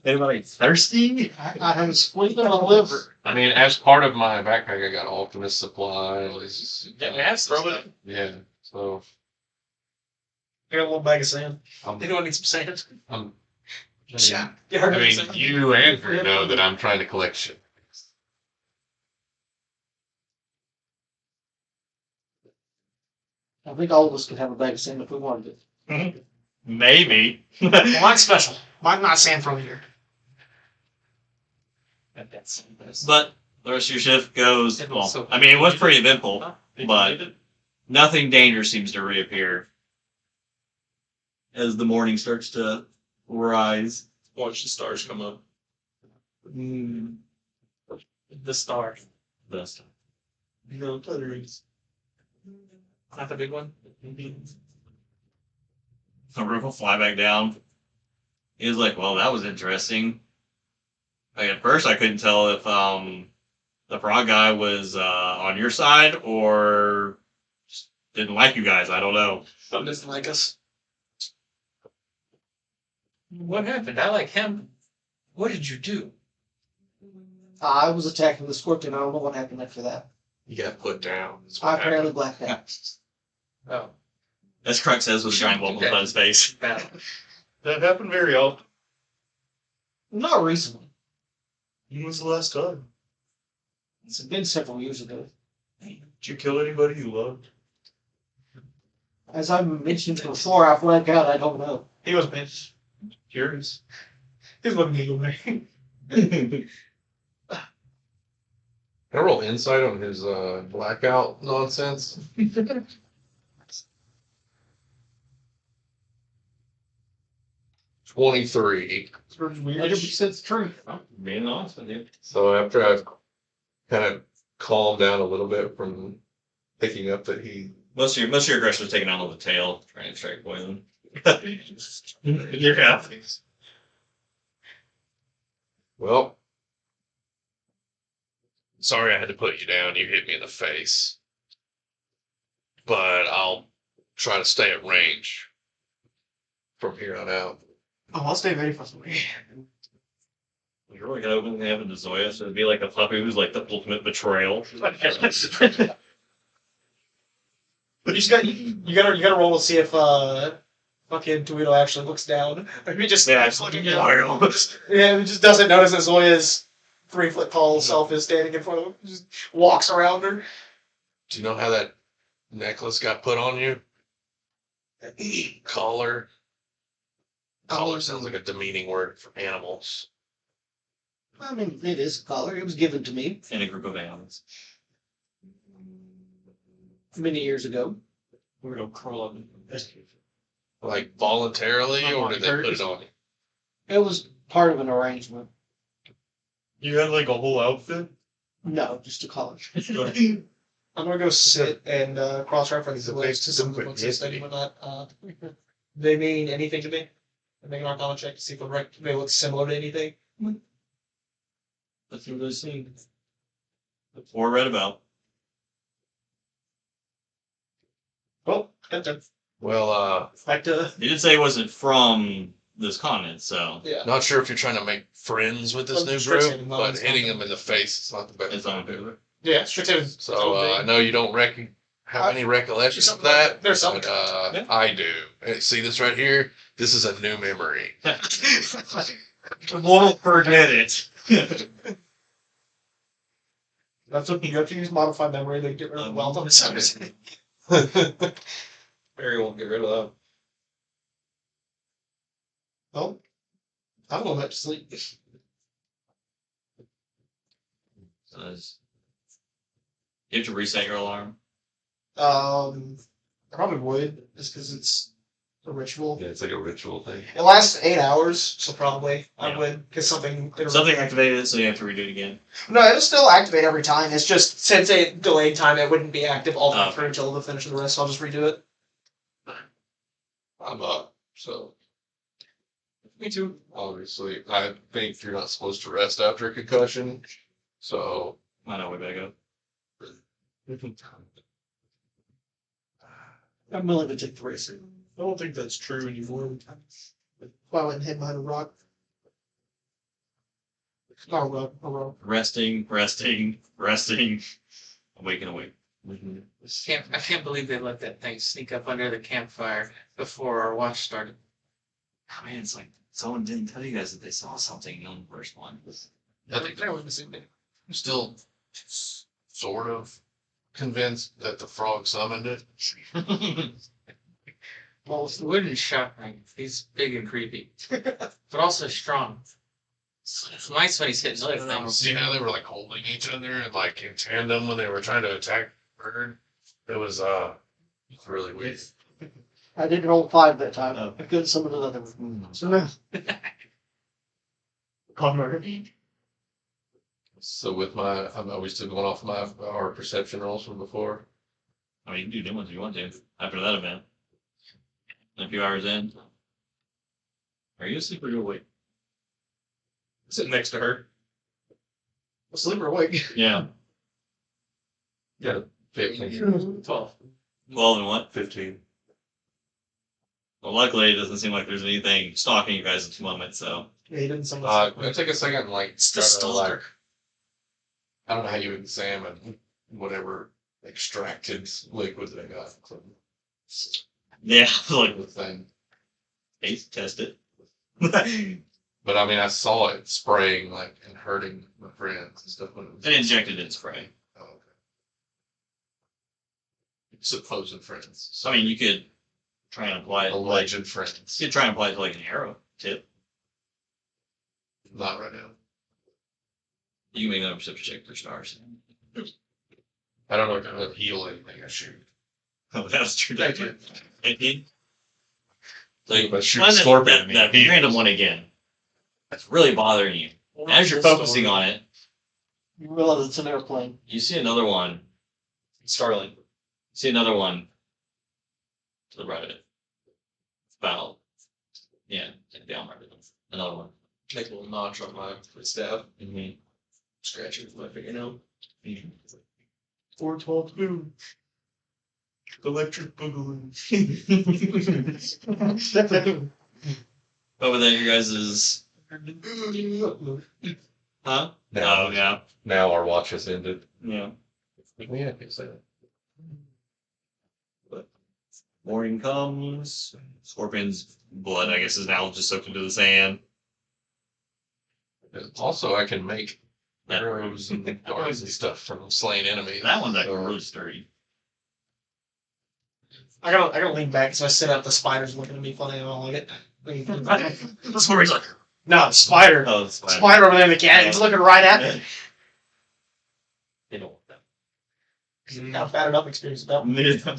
Anybody thirsty? I have a squint on the liver. I mean, as part of my backpack, I got alchemist supplies. Yeah, we have some stuff. Yeah, so I got a little bag of sand. I'm. Anyone need some sand? I'm Yeah. I mean, you and Drew know that I'm trying to collect shit. I think all of us could have a bag of sand if we wanted it. Maybe. Well, mine's special. Mine's not sand from here. But the rest of your shift goes. It was Well, so- I mean, it was pretty eventful, but nothing dangerous seems to reappear as the morning starts to rise. Watch the stars come up. The star. Best. You know, patterns. Not the big one. The roof will fly back down. He was like, "Well, that was interesting." Like at first, I couldn't tell if the frog guy was on your side or just didn't like you guys. I don't know. Some doesn't like us. What happened? I like him. What did you do? I was attacking the scorpion. I don't know what happened after that. You got put down. That's I what apparently happened. blacked out. Oh, As Crux says with a giant bubble on his face. bad. That happened very often. Not recently. When was the last time? It's been several years ago. Did you kill anybody you loved? As I mentioned before, I blacked out. I don't know. He was bitch. Curious. He was looking at me. Can I roll insight on his blackout nonsense? 23. 100% truth. Being honest with you. So after I've kind of calmed down a little bit from picking up that he. Most of your aggression is taken out of the tail, trying to extract poison. Yeah. Well, sorry I had to put you down. You hit me in the face. But I'll try to stay at range from here on out. Oh, I'll stay ready for something. You're really gonna open the heaven to Zoya, so it'd be like a puppy who's like the ultimate betrayal. But you gotta roll to see if fucking Tawhito actually looks down. He just fucking wild. yeah, he just doesn't notice that Zoya's 3 foot tall self is standing in front of him. Just walks around her. Do you know how that necklace got put on you? Collar. Collar sounds like a demeaning word for animals. I mean, it is a collar. It was given to me In a group of animals. many years ago. We're gonna curl up. Like voluntarily, or did they put it on you? It was part of an arrangement. You had like a whole outfit? No, just a collar. I'm gonna go sit and cross-reference the It's a list to some of the books I studied and whatnot. They mean anything to me? I make an Arcana check to see if they look similar to anything. Let's see what those seen. Or read about. Oh, that's Well, back to He did say it wasn't from this continent, so yeah. not sure if you're trying to make friends with this Well, new Strixhaven, group, no, but it's hitting not. them in the face is not the best it's thing on to do. Yeah, Strixhaven. So I know you don't have any recollections of something like that. that. There's something. But, Yeah. I do. Hey, see this right here? This is a new memory. won't forget it. That's what you have to use modify memory to get rid of the wealth of misunderstanding. Barry won't get rid of that. Well, I'm going back to sleep. So you have to reset your alarm. I probably would, just because it's a ritual. Yeah, it's like a ritual thing. It lasts 8 hours, so probably I Yeah. would, because something. Something activated it, so you have to redo it again. No, it'll still activate every time. It's just since it delayed time, it wouldn't be active all the way Oh. through until the finish of the rest. So I'll just redo it. I'm up, so Me too. obviously I think you're not supposed to rest after a concussion. So I know we better go. I'm willing to take the risk. I don't think that's true anymore. Why I went and hid behind a rock. Not a rock, a rock. Resting. Awake and awake. I can't believe they let that thing sneak up under the campfire before our watch started. Oh, man, it's like someone didn't tell you guys that they saw something on the first one. I think That was missing me. I'm still sort of convinced that the frog summoned it. Well, It wouldn't shock me. He's big and creepy, but also strong. It's nice when he's hitting other things. See how they were like holding each other and like in tandem when they were trying to attack the bird? It was really weird. I didn't roll 5 that time. Oh. I couldn't summon another one. So now, Connor. So with my, are we still going off our perception rolls from before? I mean, you can do new ones if you want to. After that event. A few hours in. Are you asleep or you awake? Sitting next to her. Asleep or awake? Yeah. Yeah, 15. 12. 12 and what? 15. Well, luckily, it doesn't seem like there's anything stalking you guys at the moment, so. Yeah, he didn't summon. Let's take a second and like It's the try to, stalker. like, I don't know how you examine whatever extracted liquid they got from Yeah, like, the thing. hey, test it. But I mean, I saw it spraying like and hurting my friends and stuff when it was. And injected in spray. Oh, okay. Supposed friends. So, I mean, you could try and apply it. Alleged friends. You could try and apply it to like an arrow tip. Not right now. You can make another perception check for stars. I don't know if it'll heal anything I shoot. Oh, that's true. Thank you. 18? So Think about shooting find that- scorpion that, at me. that random one again. That's really bothering you. As you're focusing on it, you realize it's an airplane. you see another one. Starling. You see another one to the right of it. About, yeah, down right of it. Another one. Make a little notch on my staff. Mm-hmm. Scratch it with my fingernail. 412 Electric Boogaloo. Over there, you guys is. Huh? Now, Oh, yeah. now our watch has ended. Yeah. Yeah, I can say that. Morning comes. Scorpion's blood, I guess, is now just soaked into the sand. Also, I can make arrows and darts and stuff from slain enemies. That one's actually really sturdy. I gotta lean back because I sit up. The spider's looking at me funny. I don't like it. The Scorpion's like, No, the spider. oh, it's fine. Spider over there in the cat. He's looking right at me. They don't want that. He's got a bad enough experience with that one.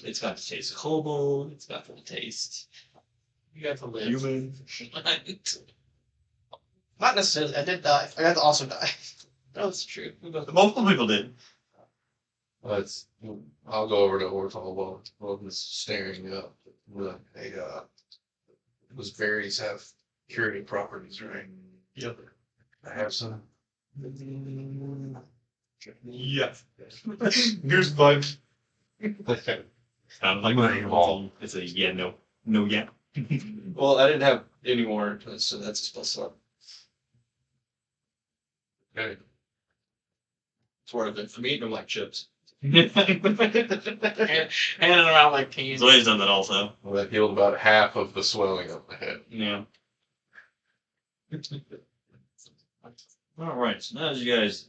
It's got the taste of kobold. It's got the taste. You got to live. Human. Not necessarily. I did die. I got to also die. That's true. Multiple people did. I'll go over to Ortall while he's staring up. Those berries have curative properties, right? Yep. I have some. Yeah. Here's mine. Like it's a yeah, no, yeah. Well, I didn't have any more, so that's a spell slot. Okay. It's worth it. I'm eating them like chips. Handing around like teens. Zoya's done that also. Well, that healed about half of the swelling of my head. Yeah. Alright, so now as you guys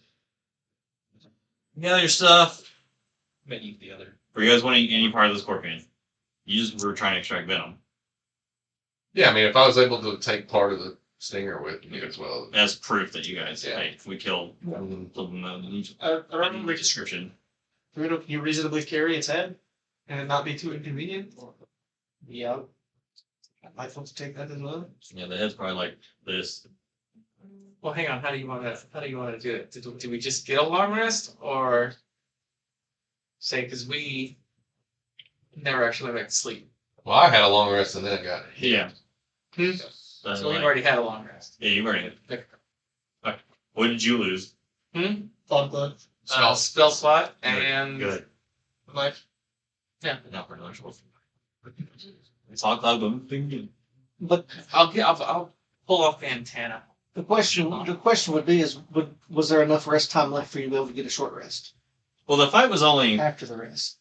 gather your stuff. I bet you the other. Were you guys wanting any part of the scorpion? You just were trying to extract venom. Yeah, I mean, if I was able to take part of the stinger with me as well. As proof that you guys, Yeah. hey, we killed them. I remember Description. can you reasonably carry its head and it not be too inconvenient? Yeah. I might want to take that as well. Yeah, the head's probably like this. Well, hang on. How do you want to do it? Do we just get a long rest, or say because we never actually went back to sleep? Well, I had a long rest and then I got hit. Yeah. So we've already had a long rest. Yeah, you've already hit. Okay. What did you lose? Thought blood. Spell slot and Good. Life. Yeah. Not pretty much. Talk about them. But I'll pull off the antenna. The question would be: was there enough rest time left for you to be able to get a short rest Well, the fight was only after the rest?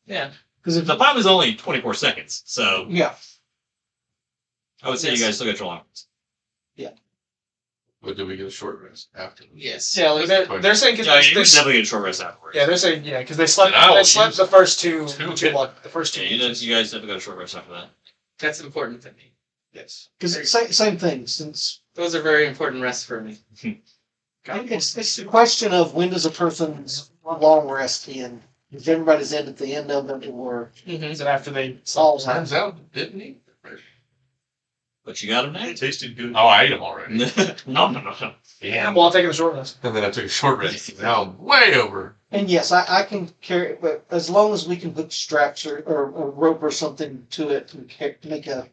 Yeah. Because if the fight was only 24 seconds, so yeah, I would say you guys still got your long. But did we get a short rest after? Yes. yeah, like they're saying because Yeah, you would definitely get a short rest afterwards. they're saying because they slept. And I They will slept use the first two. two. The first two. Yeah, you guys definitely got a short rest after that. That's important to me. Yes. because same thing. Since Those are very important rests for me. it's a question of when does a person's long rest end? If everybody's end at the end of it, or Is it after they all Turns out, didn't he? But you got him now. It tasted good. Oh, I ate them already. No. Yeah. Well, I'm taking the short rest. And then I took a short rest. Now I'm way over. And yes, I can carry it, but as long as we can put straps or a rope or something to it and make a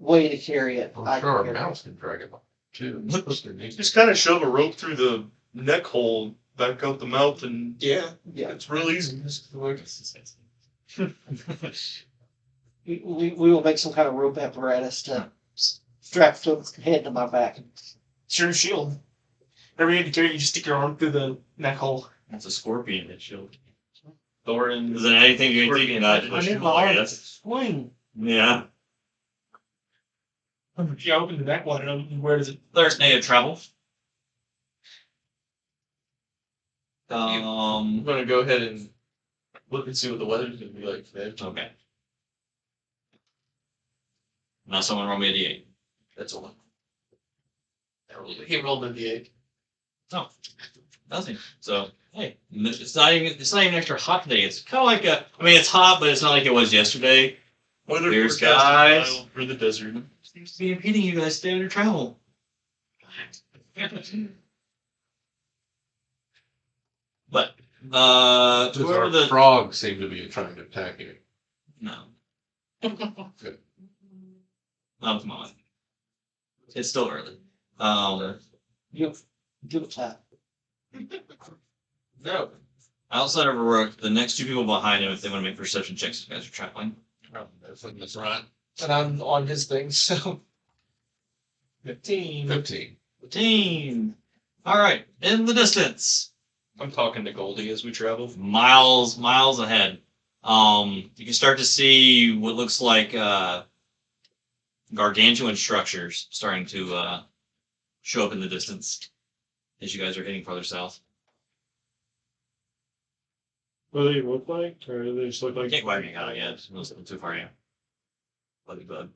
way to carry it, I'm I sure our can carry it. mouse can drag it too. Just kind of shove a rope through the neck hole, back out the mouth, and Yeah. Yeah, it's real easy. we will make some kind of rope apparatus to strap the head to my back. It's your shield. Whenever you need to carry it, you just stick your arm through the neck hole. That's a scorpion that shield. Thorin. Is there anything you think Scorpion. not I push need him my away? arm to Yes. swing. Yeah. If you open the neck wide enough, where does it? There's native travel. I'm gonna go ahead and look and see what the weather's gonna be like today. Okay. Now someone roll me a d8. That's a one. He rolled a d8. Oh, nothing. So hey, it's not even extra hot today. It's kind of like it's hot, but it's not like it was yesterday. Weather Clear forecast skies. mild for the desert. Seems to be impeding you guys stay on your travel. But Does whoever our the frog seem to be trying to attack you? no, Good. not at the moment. It's still early. Give it time. No. Outside of Rook, the next two people behind him, if they want to make perception checks, you guys are traveling. That's in the front. And I'm on his thing, so 15. 15. 15. All right. In the distance, I'm talking to Goldie as we travel. miles ahead. You can start to see what looks like gargantuan structures starting to show up in the distance as you guys are heading farther south. What do they look like? Or do they just look I like... can't quite make out yet. It's a little too far yet. Buggy bug.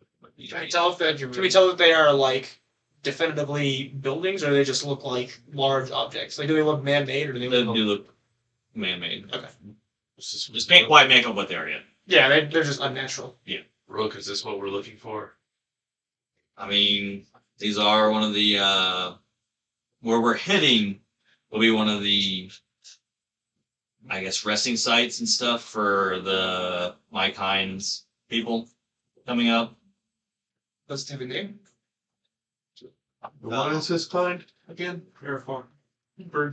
Can we tell that they are like definitively buildings, or they just look like large objects? Like, do they look man-made, or do they They look? do look man-made. Okay. Just can't quite make out what they are yet. Yeah, they're just unnatural. Rook, is this what we're looking for? I mean, these are one of the where we're heading will be one of the, I guess, resting sites and stuff for the my kind's people coming up. Does it have a name? What is his kind again? Airform.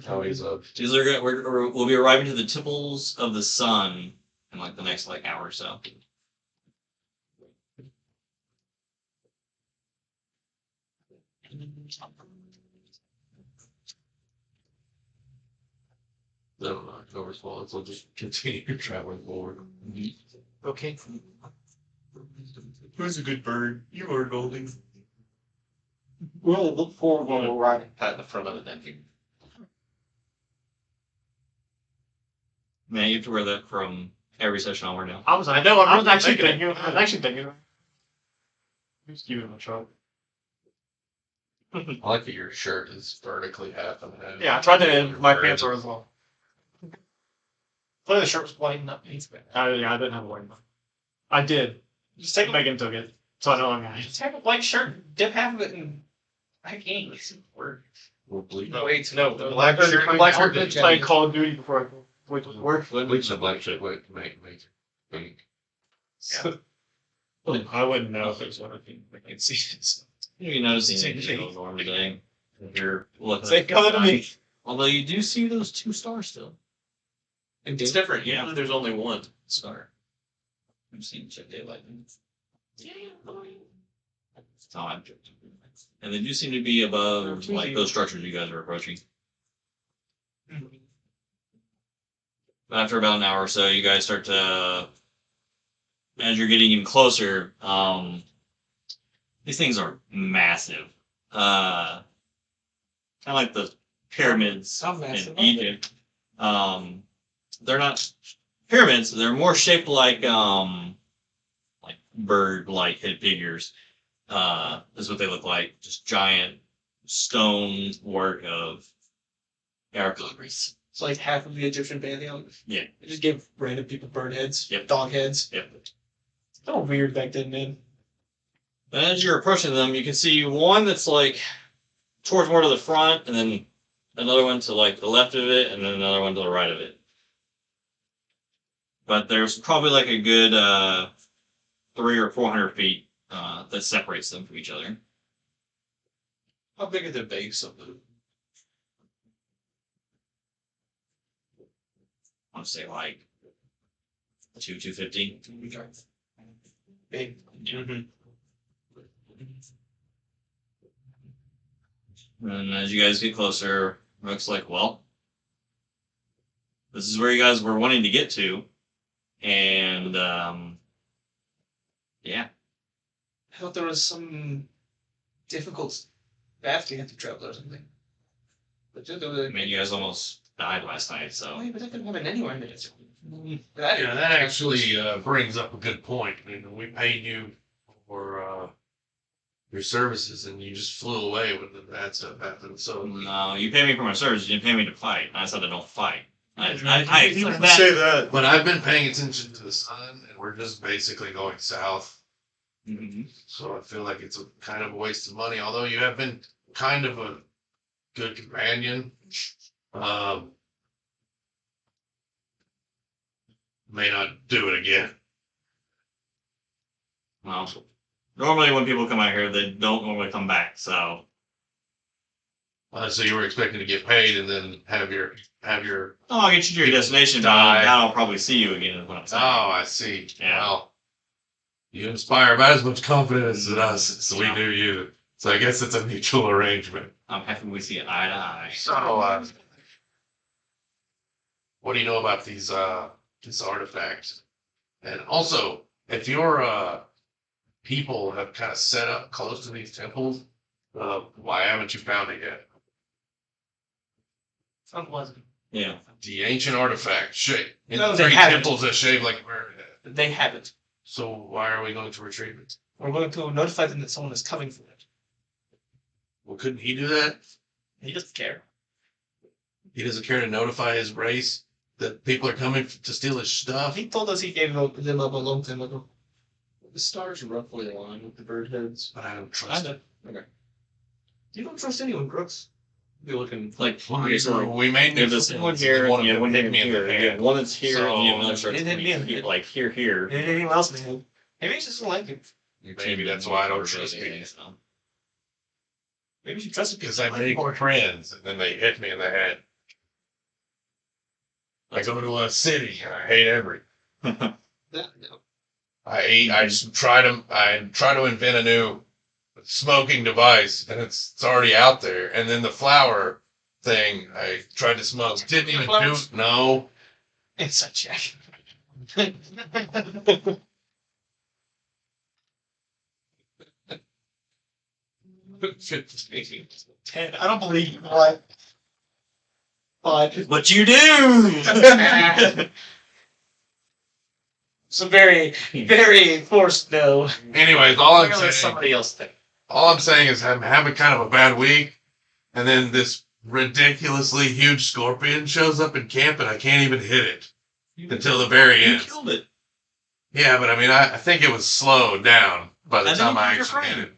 Oh, he's a These are we'll be arriving to the temples of the sun in like the next like hour or so. no response. I'll just continue traveling forward. Okay. Who's a good bird? You are, Goldie. Really look forward when we're riding. Pat the front of the neck. Man, you have to wear that from every session onward now. I was actually thinking. Just give it a try. I like that your shirt is vertically half and half. Yeah, I tried that in my pants are as well. Clearly the shirt was white and not pink. I didn't have a white one. I did. Just take Megan took it, so I know I'm gonna. just have a white shirt, dip half of it in black ink. Or We'll bleach. wait, no, The black shirt. Black shirt did play Call of Duty before I went to work. Bleach the black shirt. Wait, make it pink. I wouldn't know if it's one of them. I can't see it. You notice these things normal today. If you're looking Say at the color to sky. me. Although you do see those 2 stars still. It's different. Yeah. Usually there's only one. Star. I've seen check daylight. It's odd. And they do seem to be above like those structures you guys are approaching. But after about an hour or so, you guys start to, as you're getting even closer, these things are massive. Kind of like the pyramids How massive in are they? Egypt. They're not pyramids. They're more shaped like bird-like head figures. Is what they look like. Just giant stone work of hieroglyphs. it's like half of the Egyptian pantheon. Yeah. They just gave random people bird heads, Yep. dog heads. Yep. It's all weird back then, man. And as you're approaching them, you can see one that's like towards more to the front, and then another one to like the left of it, and then another one to the right of it. But there's probably like a good 300 or 400 feet that separates them from each other. How big are the base of the? I want to say like 250. Big. And as you guys get closer, Rook's like, well, this is where you guys were wanting to get to. And, yeah. I thought there was some difficult path we had to travel or something. But there was I mean, you guys almost died last night, so. but that could happen anywhere in the desert. Yeah, that actually brings up a good point. I mean, we paid you for your services, and you just flew away when the bad stuff happened. So No, you pay me for my service. You didn't pay me to fight. I said I don't fight. I You like can that. say that. but I've been paying attention to the sun, and we're just basically going south. Mhm. So I feel like it's a kind of a waste of money. Although you have been kind of a good companion, may not do it again. Well, normally when people come out here, they don't normally come back. So So you were expecting to get paid and then have your I'll get you to your destination, but Die. I'll probably see you again. Is what I'm saying. Oh, I see. Yeah. Well, you inspire about as much confidence in us as we Yeah. do you. So I guess it's a mutual arrangement. I'm happy we see eye to eye. So, what do you know about these artifacts? And also, if your people have kind of set up close to these temples, why haven't you found it yet? Unpleasant. Yeah. The ancient artifact shape. In No, the they three haven't. temples that shape like a marionette. They haven't. So why are we going to retrieve it? We're going to notify them that someone is coming for it. Well, couldn't he do that? He doesn't care. He doesn't care to notify his race that people are coming to steal his stuff. He told us he gave them up a long time ago. The stars are roughly aligned with the bird heads. But I don't trust him. You don't trust anyone, Qrux. Be looking Like, We made there's this one here, one and you have one hit me in the here, hand. one that's here, So, and you have another starts it hit me in the here, head. like here. Anything else, man? Maybe he just doesn't like it. Maybe that's why I don't trust people. Maybe you should trust it Because I make friends and then they hit me in the head. I go to a city and I hate everything. I just try to invent a new smoking device and it's already out there. And then the flower thing I tried to smoke didn't even do it. No. It's a check. Ted, I don't believe you. What? But But you do! some very, very forced no. Anyways, all I'm Clearly saying somebody else think. is I'm having kind of a bad week, and then this ridiculously huge scorpion shows up in camp, and I can't even hit it until the very You end. killed it. Yeah, but I mean, I think it was slowed down by the And then time you I killed your actually hit friend. it.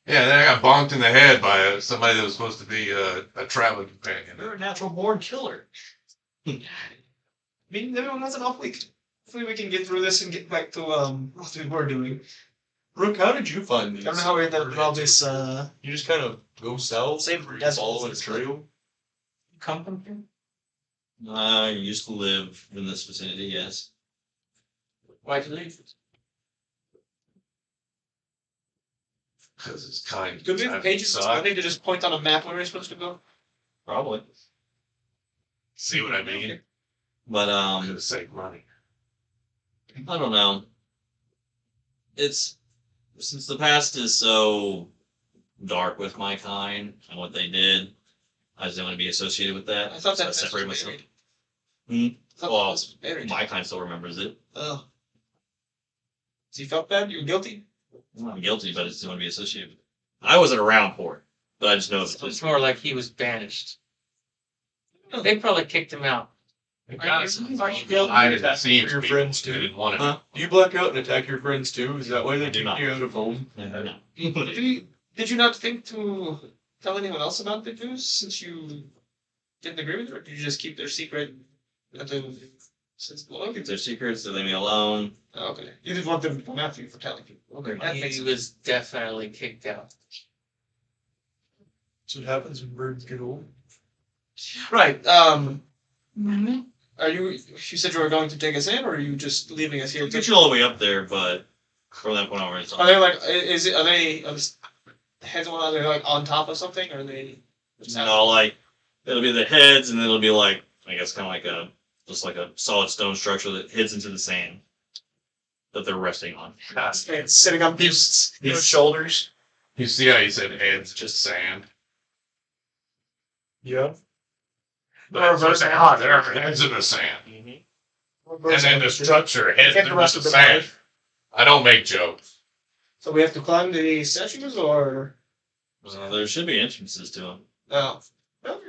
Yeah, then I got bonked in the head by somebody that was supposed to be a traveling companion. You're a natural born killer. I mean, everyone has an off week. Hopefully we can get through this and get back to what we were doing. Brooke, how did you find these? I don't know how we ended up with all this You just kind of go south, Same or you desert. follow a trail. come from here. I used to live in this vicinity, yes. Why'd you leave? Because it's kind Could we have of pages suck. I think to just point on a map where we're supposed to go? Probably. See what I mean? But, I'm going to save money. I don't know. It's, since the past is so dark with my kind and what they did, I just don't want to be associated with that. I thought So that separate was myself. buried. I thought Well, that was buried. My kind still remembers it. Oh. So you felt bad? You were guilty? I'm guilty, but I just don't want to be associated with it. I wasn't around for it, but I just know So it's it's more like he was banished. They probably kicked him out. I didn't see Your people. friends I too. didn't want to. Huh? Do you black out and attack your friends too? Is that why they I do kick not. you out of home? Did you not think to tell anyone else about the Jews since you didn't agree with it, or did you just keep their secret and then since If they're secrets, they leave me alone. Oh, okay. You didn't want them to come after you for telling people. Okay, that makes He sense. was definitely kicked out. That's what happens when birds get old. Right. Are you said you were going to take us in, or are you just leaving us here? I'll get you all the way up there, but from that point onwards, Are they like? Are they the heads one? Are they like on top of something? Or are they? like, it'll be the heads, and then it'll be like, I guess, kind of like just like a solid stone structure that hits into the sand that they're resting on. It's sitting on busts, His shoulders. You see how you said heads, just sand? Yeah. But it's just their heads in the sand. And then the structure heads Get the in rest the of the sand. body. I don't make jokes. So we have to climb the statues, or There should be entrances to them. no? Okay.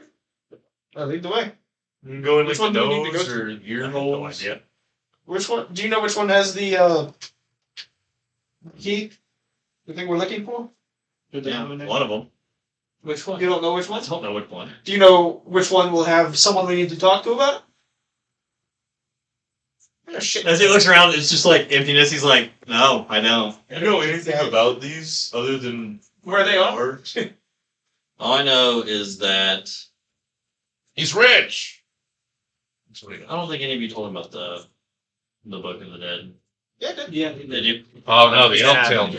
Well, lead the way. You can go in Which like the one do we need to nose go or ear I have no holes. idea. Which one? Do you know which one has the key? The thing we're looking for? Yeah, one of them. Which one? You don't know which I one? don't know which one. Do you know which one will have someone we need to talk to about it? Oh, shit. As he looks around, it's just like emptiness. He's like, no, I don't. Do you know anything about these other than Where they are? art? All I know is that He's rich. That's what he I don't think any of you told him about the Book of the Dead. Yeah, good. Yeah. Did you? Oh no, they don't tell me.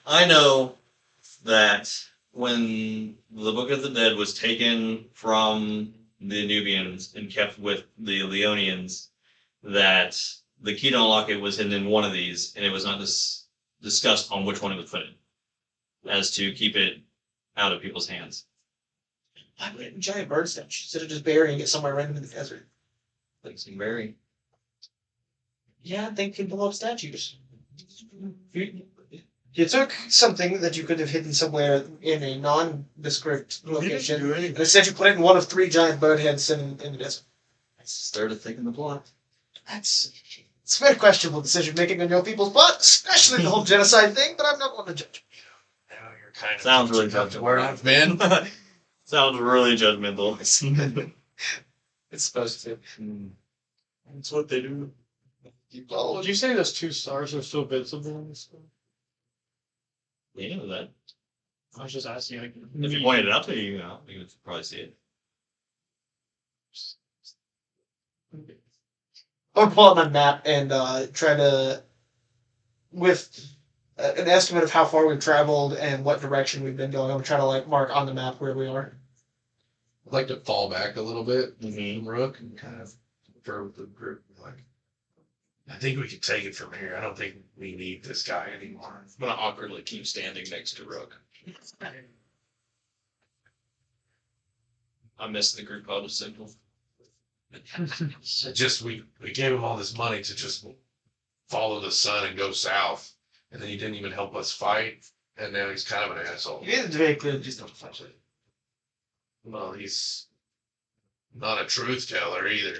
I know that when the Book of the Dead was taken from the Nubians and kept with the Leonians, that the key to unlock it was hidden in one of these, and it was not discussed on which one it was put in, as to keep it out of people's hands. I put it in giant bird stench instead of just burying it somewhere random in the desert. Like some berry. Yeah, they can blow up statues. You took something that you could have hidden somewhere in a nondescript location, and instead you put it in one of 3 giant bird heads in the desert. I started thinking the plot. It's very questionable decision making on your people's part, especially the whole genocide thing, but I'm not one to judge. Now you're kind of Sounds really teaching up to judgmental. where I've been. Sounds really judgmental. It's supposed to. That's what they do. Would you say those 2 stars are still visible in this one? You know that. I was just asking. Like, If you pointed it out to you, you would probably see it. Or pull up my map and try to, with an estimate of how far we've traveled and what direction we've been going, I'm trying to like mark on the map where we are. I'd like to fall back a little bit Mm-hmm. from Rook and kind of confer with the group. Like, I think we can take it from here. I don't think we need this guy anymore. I'm gonna awkwardly keep standing next to Rook. I missed the group auto signal. just we gave him all this money to just follow the sun and go south, and then he didn't even help us fight, and now he's kind of an asshole. You made it very clear, just don't touch it. Well, he's not a truth teller either.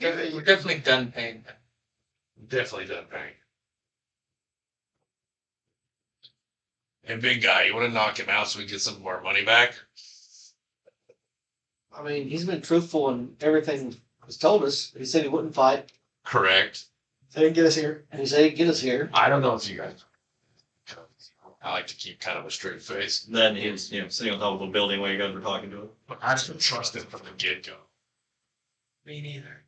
We're definitely done paying them. Definitely done paying. And big guy, you want to knock him out so we get some of our money back? I mean, he's been truthful in everything he's told us. He said he wouldn't fight, Correct. They didn't get us here. and he said he'd get us here. I don't know if you guys. I like to keep kind of a straight face. Then he was, sitting on top of a building while you guys were talking to him. But I just don't trust him from the get go. Me neither.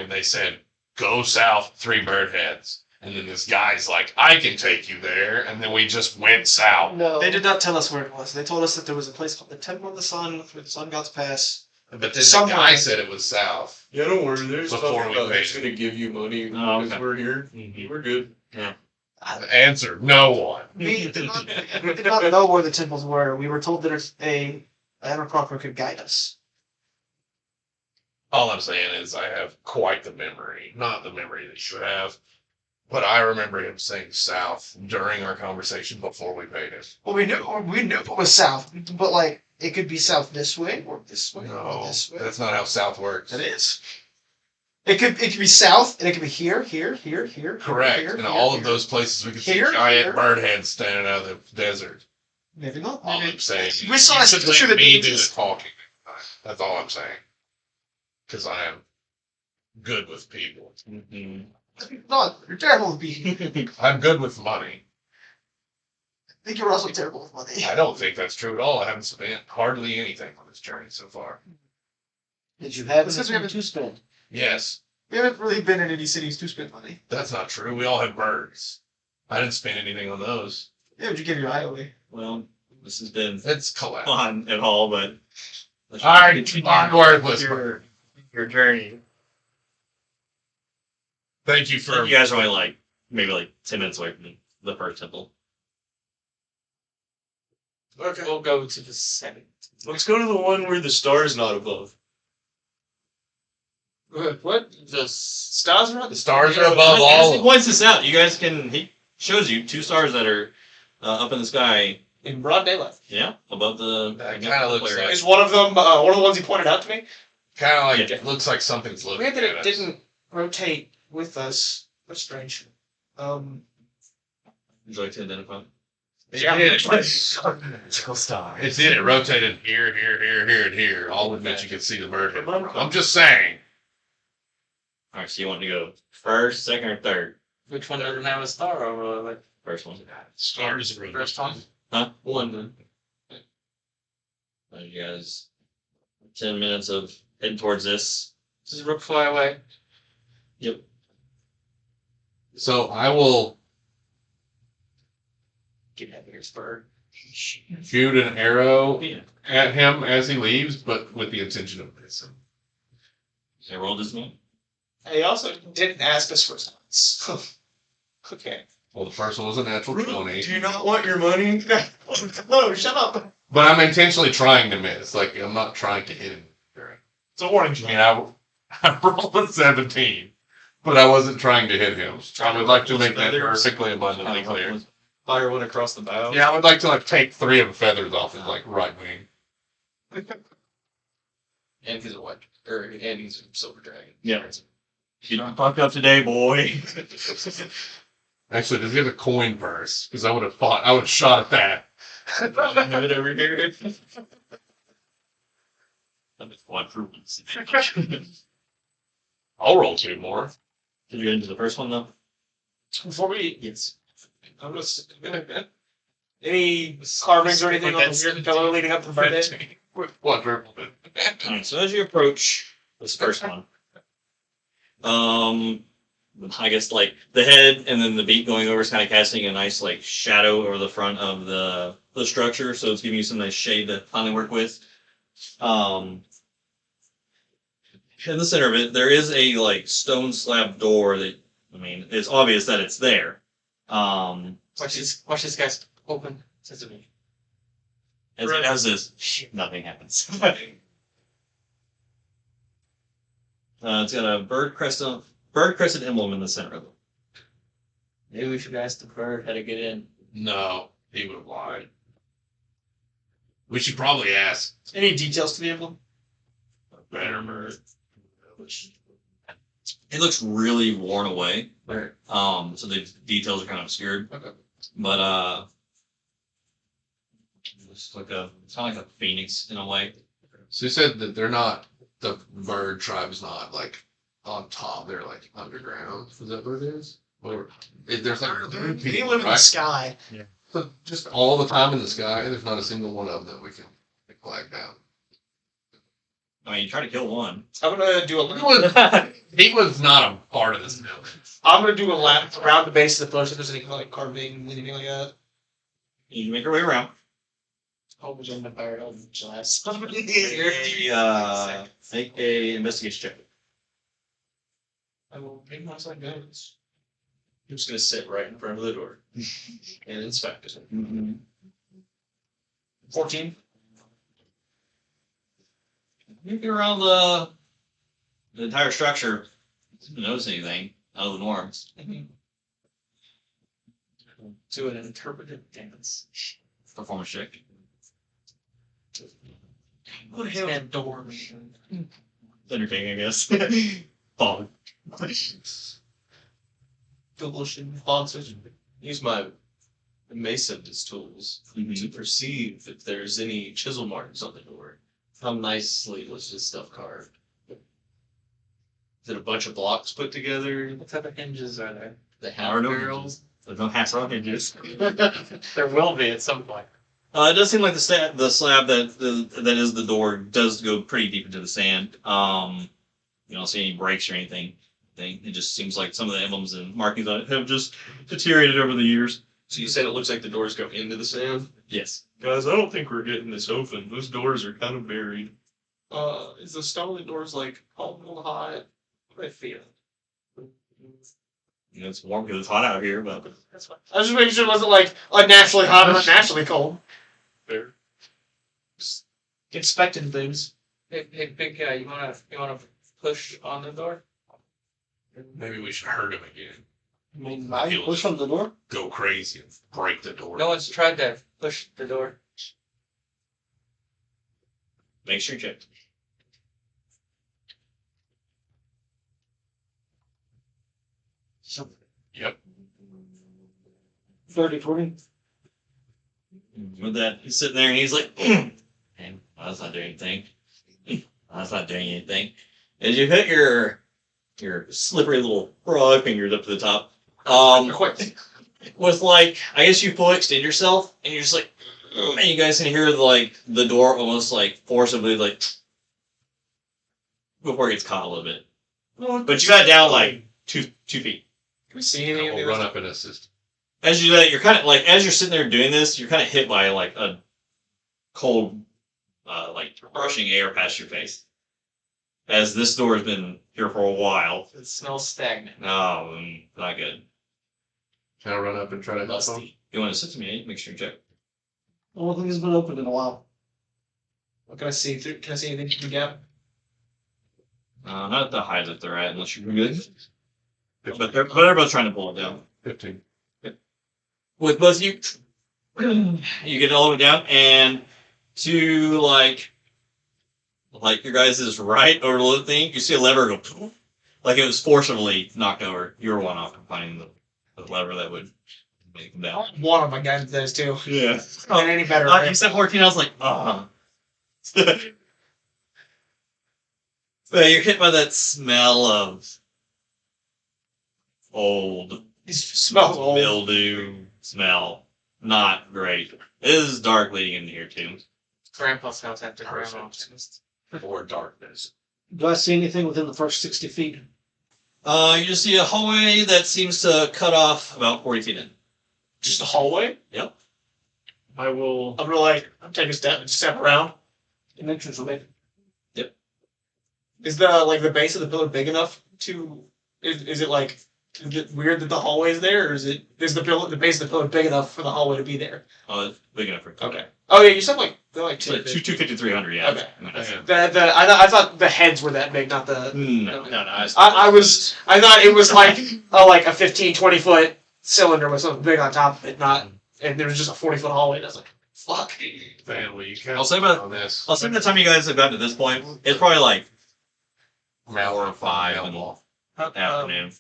They said, go south 3 bird heads. And then this guy's like, I can take you there. And then we just went south. No. They did not tell us where it was. They told us that there was a place called the Temple of the Sun, where the sun gods pass. But then Somewhere. the guy said it was south. Yeah, don't worry. There's Before stuff we about paid who's it. going to give you money Oh, because okay. we're here. Mhm. We're good. The answer, no one. We did not know where the temples were. We were told that a Abercrombie could guide us. All I'm saying is I have quite the memory. Not the memory that you have. But I remember him saying south during our conversation before we paid him. Well, we knew it was south, but like it could be south this way or this way or No, this way. that's not how south works. It is. It could be south, and it could be here. Correct. Here, In here, all of here. those places, we could see Here, giant here. bird heads standing out of the desert. Maybe not. All I'm saying is, We saw you a should picture let that me didn't do the exist. talking. That's all I'm saying. Because I am good with people. Mm-hmm. Not. You're terrible with people. I'm good with money. I think you're also terrible with money. I don't think that's true at all. I haven't spent hardly anything on this journey so far. Did you have Because we anything haven't- to spend? Yes, We haven't really been in any cities to spend money. that's not true. We all have birds. I didn't spend anything on those. Yeah, but you give your eye away. Well, this has been It's collapsed. fun and all, but let's All right, continue onward with your journey. Thank you for. You guys are only maybe 10 minutes away from the first temple. Okay. We'll go to the 7th. Let's go to the one where the star's not above. What? The stars are up? The stars are above all He of points this out. You guys he shows you 2 stars that are up in the sky. In broad daylight. Yeah, above the. That kinda looks player. like- Is one of them one of the ones he pointed out to me? Kind of like Yeah. looks like something's looking Weird that at it us. didn't rotate with us. That's strange. Would you like to identify? It did. It did. It rotated here, and here. All of which you can see the bird head. I'm just saying. All right, so you want to go first, second, or third? Which one doesn't have a star over it? First one. Stars are First one? Huh? London. You guys, 10 minutes of heading towards this. Does Rook fly away? Yep. So I will get out of here, spur. Shoot an arrow at him as he leaves, but with the intention of missing. I rolled his name. He also didn't ask us for signs. Okay. Well, the first one was a natural 20. Do you not want your money? No, shut up. But I'm intentionally trying to miss. Like, I'm not trying to hit him. It's a warning I shot. mean, I rolled a 17, but I wasn't trying to hit him. I would like to make that perfectly abundantly clear. Fire one across the bow. Yeah, I would like to like take 3 of the feathers off his like right wing. And he's a white, and he's a silver dragon. Yeah. You fucked up today, boy. Actually, does he have a coin purse? Because I would have shot at that. Have it over here. That was quadruples. I'll roll 2 more. Did you get into the first one though? Before we Yes. I'm just any carvings or anything on the weird pillow leading up to the birthday? Quadruple. Alright, so as you approach this first one, I guess like the head and then the beak going over is kind of casting a nice like shadow over the front of the structure, so it's giving you some nice shade to finally work with. In the center of it, there is a like stone slab door that, I mean, it's obvious that it's there. Watch this guy's open sesame. As it does this, nothing happens. It's got a bird crescent emblem in the center of it. Maybe we should ask the bird how to get in. No, he would have lied. We should probably ask Any details to the emblem? a better bird. It looks really worn away. Where? So the details are kind of obscured. Okay. But it's kind of like a phoenix in a way. So you said that they're not, the bird tribe's not like on top, they're like underground. Is that what it is? Or there's like They live in the sky. So just all the time in the sky, there's not a single one of them we can flag down. I mean, you try to kill one. I'm gonna do a He was not a part of this village. I'm gonna do a lap around the base of the bush if there's any kind of like carving, anything like that. You can make your way around. Hope we the bird on July. Make a investigation check. I will make myself goes. I'm just gonna sit right in front of the door and inspect it. 14. You get around the entire structure. Didn't notice anything out of the norm. Do an interpretive dance. Performance check. What the hell is a door? Entertaining, I guess. Fog. Delusion, sponsors. Use my mason as tools to perceive if there's any chisel marks on the door. How nicely was this stuff carved? Is it a bunch of blocks put together? What type of hinges are there? The There half are no barrels? hinges. There's no half rock hinges. There will be at some point. It does seem like the slab that is the door does go pretty deep into the sand. You don't see any breaks or anything. It just seems like some of the emblems and markings on it have just deteriorated over the years. So you said it looks like the doors go into the sand? Yes. Guys, I don't think we're getting this open. Those doors are kind of buried. Is the stone doors like all high? What do I feel? You know, it's warm because it's hot out here, but That's fine. I was just making sure it wasn't like unnaturally hot or unnaturally cold. Fair. Just inspecting things. Hey, big guy, you wanna push on the door? Maybe we should hurt him again. I mean, I can push on the door. Go crazy and break the door. No one's tried to push the door. make sure you check. Yep. 30, 40. With that, he's sitting there and he's like, man, that's not doing anything. That's not doing anything. As you hit your slippery little frog fingers up to the top, with like, I guess you full extend yourself and you're just like, and you guys can hear the door almost like forcibly like before it gets caught a little bit. But you got down like two feet. Can we see any of We'll the run up and assist. as you do that, you're kind of like as you're sitting there doing this, you're kind of hit by like a cold, like rushing air past your face. As this door has been here for a while. It smells stagnant. No, not good. Can I run up and try to help him? Musty. You want to sit to me? Make sure you check. I don't think it's been opened in a while. What can I see through? Can I see anything through the gap? Not at the height that they're at, unless you're good. But they're both trying to pull it down. 15. With both you, you get all the way down, and to like your guys' right over the thing, you see a lever go poof, like it was forcibly knocked over. You were one off from finding the lever that would make them down. One of my guys does too. Yeah. And any better. You said 14, I was like, But you're hit by that smell of old It smells old. mildew smell. Not great. It is dark leading into here too. Grandpa smells after grandma. Or darkness. Do I see anything within the first 60 feet? You just see a hallway that seems to cut off about 40 feet in. Just a hallway. Yep. I will. I'm gonna I'm taking a step around. An entrance way. Yep. Is the the base of the pillar big enough to? Is it like? Is it weird that the hallway is there, or is the base of the pillar big enough for the hallway to be there? Oh, it's big enough for Okay. Oh yeah, you said they're like It's two. like 250, 300, yeah. Okay. I mean, that's- I thought the heads were that big, not the. No. I thought it was like a 15, 20 foot cylinder with something big on top of it, not, and there was just a 40-foot hallway. And I was like, fuck. Man, well, you can't I'll say by on this. the time you guys have gotten to this point, it's probably like Mount 4 or 5 in ball. the afternoon.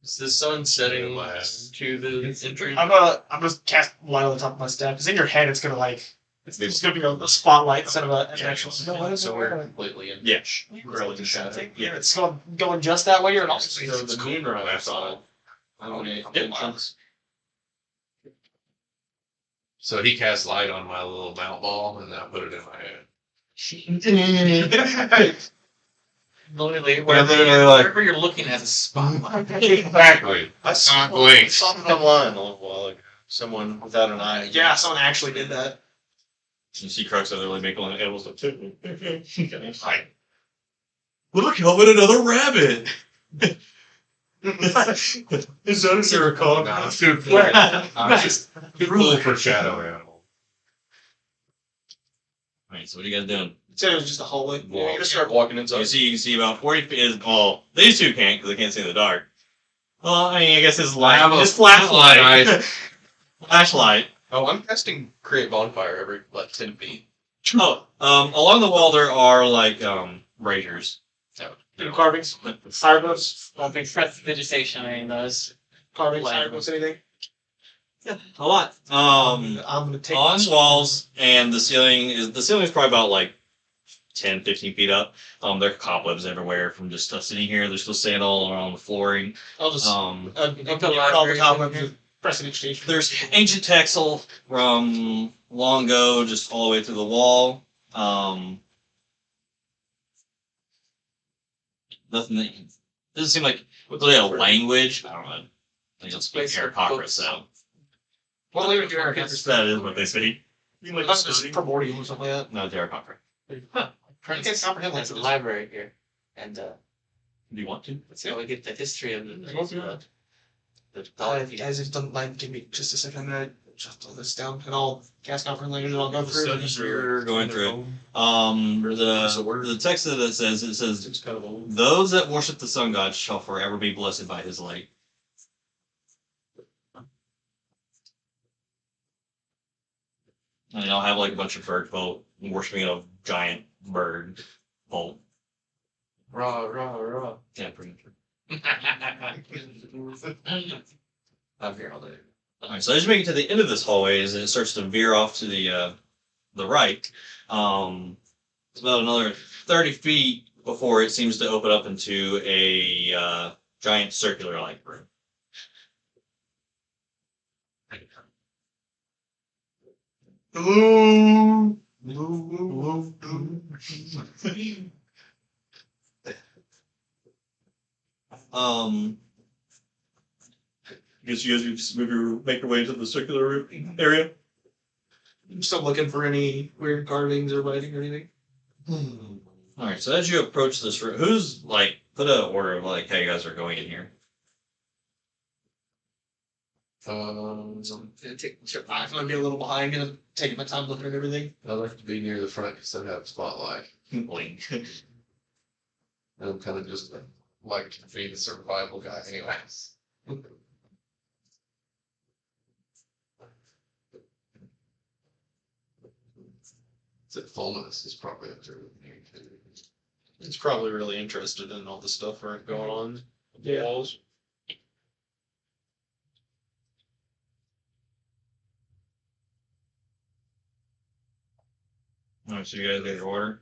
Is the sun setting to the entry? I'm gonna cast light on the top of my staff because in your head it's gonna it's just gonna be a spotlight instead of an actual. So we're completely in. Yeah. We're in shadow. Yeah. It's going just that way, or not? So the moonrise on the entrance. So he cast light on my little mount ball, and I put it in my head. Literally, wherever you're looking at a spotlight. Exactly. I saw blink. something online a little while ago. Someone without an eye. Yeah, someone actually did that. You see Qrux literally making an animal stuff too. Like, look, Kelvin, another rabbit! Is that a recall? No, it's too full. Nice. Too full for shadow animal. Alright, so what are you guys doing? Said it was just a hallway. You're Yeah, gonna start walking inside. You see about 40 feet. Well, these two can't because they can't see in the dark. Well, I mean, I guess his light. have a His flashlight. flashlight. Flashlight. Oh, I'm casting create bonfire every 10 feet. Oh, along the wall there are like braziers. carvings, fireboats, Vegetation, I mean, those. carvings, Light. fireboats, anything. A lot. I'm gonna take On walls and the ceiling is probably about like 10, 15 feet up. There are cobwebs everywhere from just stuff sitting here. They're still staying all around the flooring. I'll just Um, put all the cobwebs with precedent station. There's ancient textile from long ago, just all the way through the wall. Nothing that doesn't seem like really a language. I don't know. They don't speak Aracocra, so What language do you that is what they speak. You mean like That's just primordial or something like that. No, it's Aracocra. I can't comprehend There's a languages. library here, and Do you want to? let's see, we get the history of the As if it doesn't mind, give me just a second. I'm gonna jot all this down and I'll cast comprehend language and I'll go through. You're going through it. The text that it says It's kind of old. those that worship the sun god shall forever be blessed by his light. And I'll have like a bunch of bird folk worshiping a giant bird bolt. Rah, rah, rah. Yeah, pretty much. I'm here all day. Alright, so as you make it to the end of this hallway, as it starts to veer off to the right, it's about another 30 feet before it seems to open up into a giant circular like room. guess you guys just make your way into the circular room area. I'm still looking for any weird carvings or writing or anything. All right. So as you approach this room, who's like put an order of like how you guys are going in here? I'm gonna be a little behind, gonna take my time looking at everything. I like to be near the front because I have a spotlight. Blink. I'm kind of just like to be the survival guy, anyways. So Fulminus is probably up there with me too. It's probably really interested in all the stuff going on. On the walls. All right. So you guys get your order.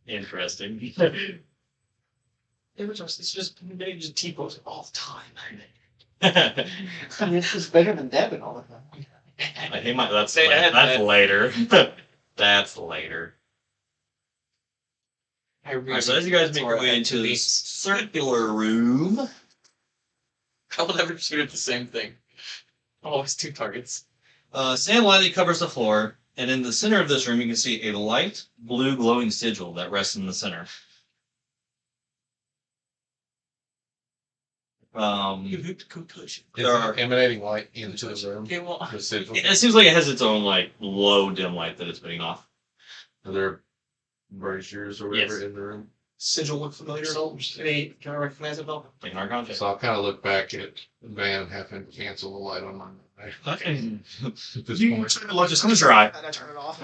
Interesting. It's just they just T-pose all the time. I mean, this is better than dabbing all the time. He might. That's Say that, that's man. later. That's later. I really Alright, so as you guys make your Or way into to this circular room, I will never shoot at the same thing. Always two targets. sand lightly covers the floor, and in the center of this room, you can see a light blue glowing sigil that rests in the center. Is There are- there emanating light into the room? Okay, well, The sigil? It seems like it has its own like low dim light that it's putting off. Are there braziers or whatever Yes. in the room? Sigil look familiar at all? Any can I recognize it at all? Like an arcana check. So I'll kind of look back at Van and have him cancel the light on mine. Okay. At this You point. try to look Just close your eye. and I turn it off.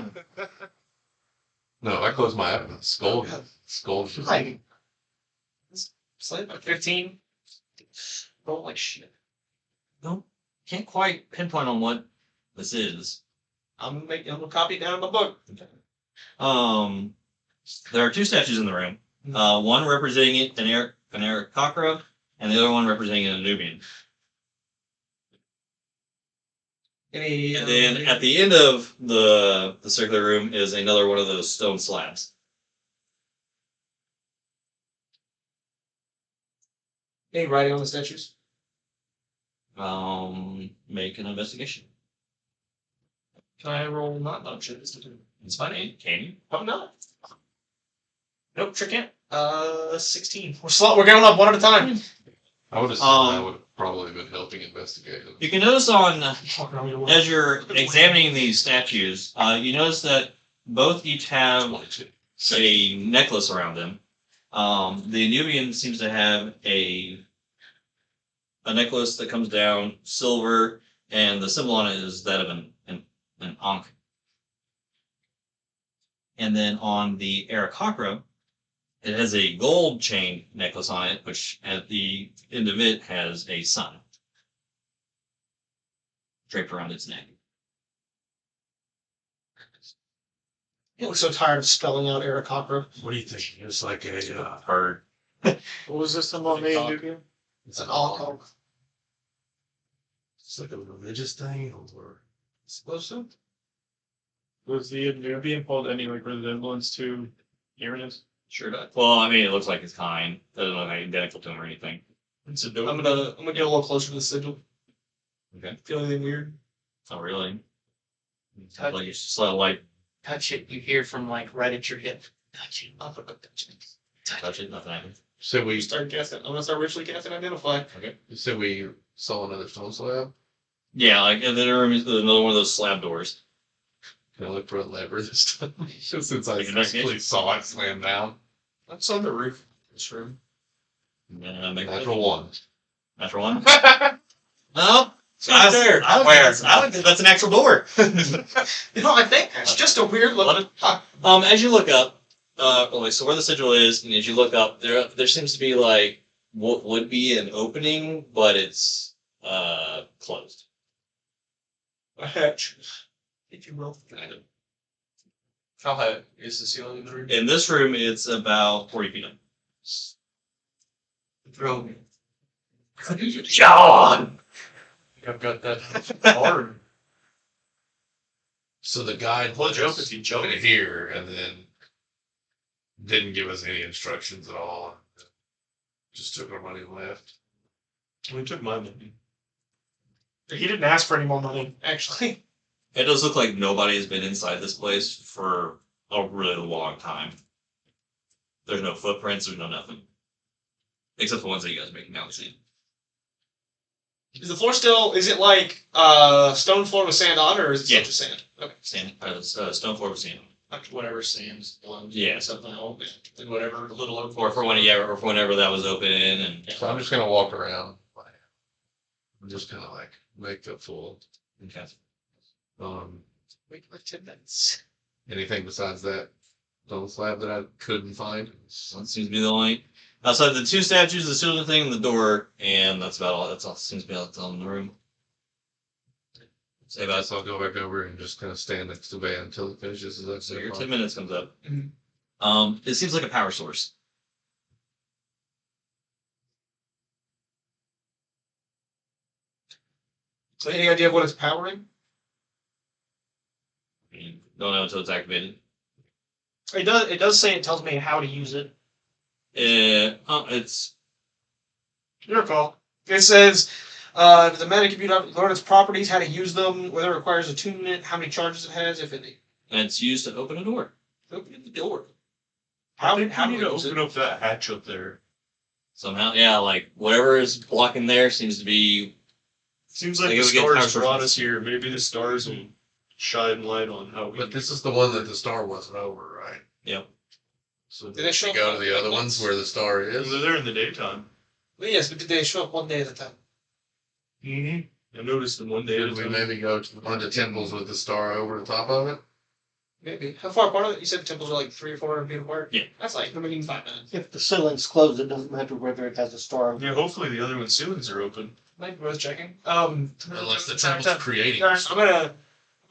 No, I close my eye. Scold. Scold. Hi. Slip 15. Holy shit. No, can't quite pinpoint on what this is. I'm gonna copy it down in my book. There are two statues in the room. One representing an Aarakocra, and the other one representing a Nubian. Any And then at the end of the circular room is another one of those stone slabs. any writing on the statues? Make an investigation. Can I roll not shit? It's funny. Can you? Oh no. Nope, sure can't. 16. We're going up one at a time. I would assume I would have probably been helping investigate them. You can notice on Fucking on your as you're examining these statues, you notice that both each have 22. a necklace around them. The Nubian seems to have a necklace that comes down silver, and the symbol on it is that of an Ankh. And then on the Aarakocra, it has a gold chain necklace on it, which at the end of it has a sun draped around its neck. You look so tired of spelling out Aarakocra. What do you think? It's like a Bird. What was this symbol made, Nubian? It's an all it's like a religious thing, or Suppose so. Was the Nubian hold any like resemblance to Uranus? Sure does. Well, I mean, it looks like it's kind. Doesn't look like identical to him or anything. It's a dope. I'm gonna get a little closer to the sigil. Okay. Feel anything weird? Oh, really? Touch Like it's just like Touch it, you hear from like right at your hip. Touch it. I'll put touch it. touch it, nothing happens. So we Start casting. I'm gonna start ritually casting identify. we saw another stone slab. Yeah, like and then there is another one of those slab doors. Can I look for a lever this time? Just since I Like an actually saw it slam down. That's on the roof. This room. Make Natural one. Natural one. No. It's not there. I would think that's an actual door. You know, I think it's just a weird looking. As you look up, so where the sigil is, and as you look up, there seems to be like what would be an opening, but it's closed. A hatch, if you will. Kind of. How high is the ceiling in the room? In this room, it's about 40 feet up. Throw me. John. I've got that hard. So the guide Well, led joke us is he joking. over here and then didn't give us any instructions at all. Just took our money and left. We took my money. He didn't ask for any more money, actually. It does look like nobody has been inside this place for a really long time. There's no footprints, there's no nothing. Except for ones that you guys are making now see. Is the floor still, is it like stone floor with sand on, or is it still just sand? Okay. Stone floor with sand. Whatever Sam's belongs to. Yeah. Something else. And whatever little open. Or for whenever that was open and So I'm just gonna walk around. I'm just gonna like make the full. okay. Wait for 10 minutes. Anything besides that stone slab that I couldn't find? That seems to be the only outside the two statues, the silver thing, and the door, and that's about all. That's all seems to be all that's all in the room. Say about So I'll go back over and just kind of stand next to Van until it finishes. Is that so your 10 minutes comes up. Mhm. It seems like a power source. So any idea of what it's powering? I mean, don't know until it's activated. It does say it tells me how to use it. It's Your call. It says the meta computer learn its properties, how to use them, whether it requires attunement, how many charges it has, if it it's used to open a door. open the door. I How think how we do need to we use open it? up that hatch up there. Somehow, yeah, like whatever is blocking there seems to be. Seems like Like the if we get power stars brought sources. us here. Maybe the stars will shine light on how we. But this is the one that the star wasn't over, right? Yep. So Did it show we go up to the other like ones once? where the star is. They're there in the daytime. Well, yes, but did they show up one day at a time? Mm-hmm. I noticed them one day at a Should we time. maybe go to one of the temples with the star over the top of it? Maybe. How far apart are they? You said the temples are like 300 or 400 feet apart? Yeah. That's like 5 minutes. If the ceiling's closed, it doesn't matter whether it has a star. Yeah, hopefully the other one's ceilings are open. Might be worth checking. Unless the temple's creating. I'm gonna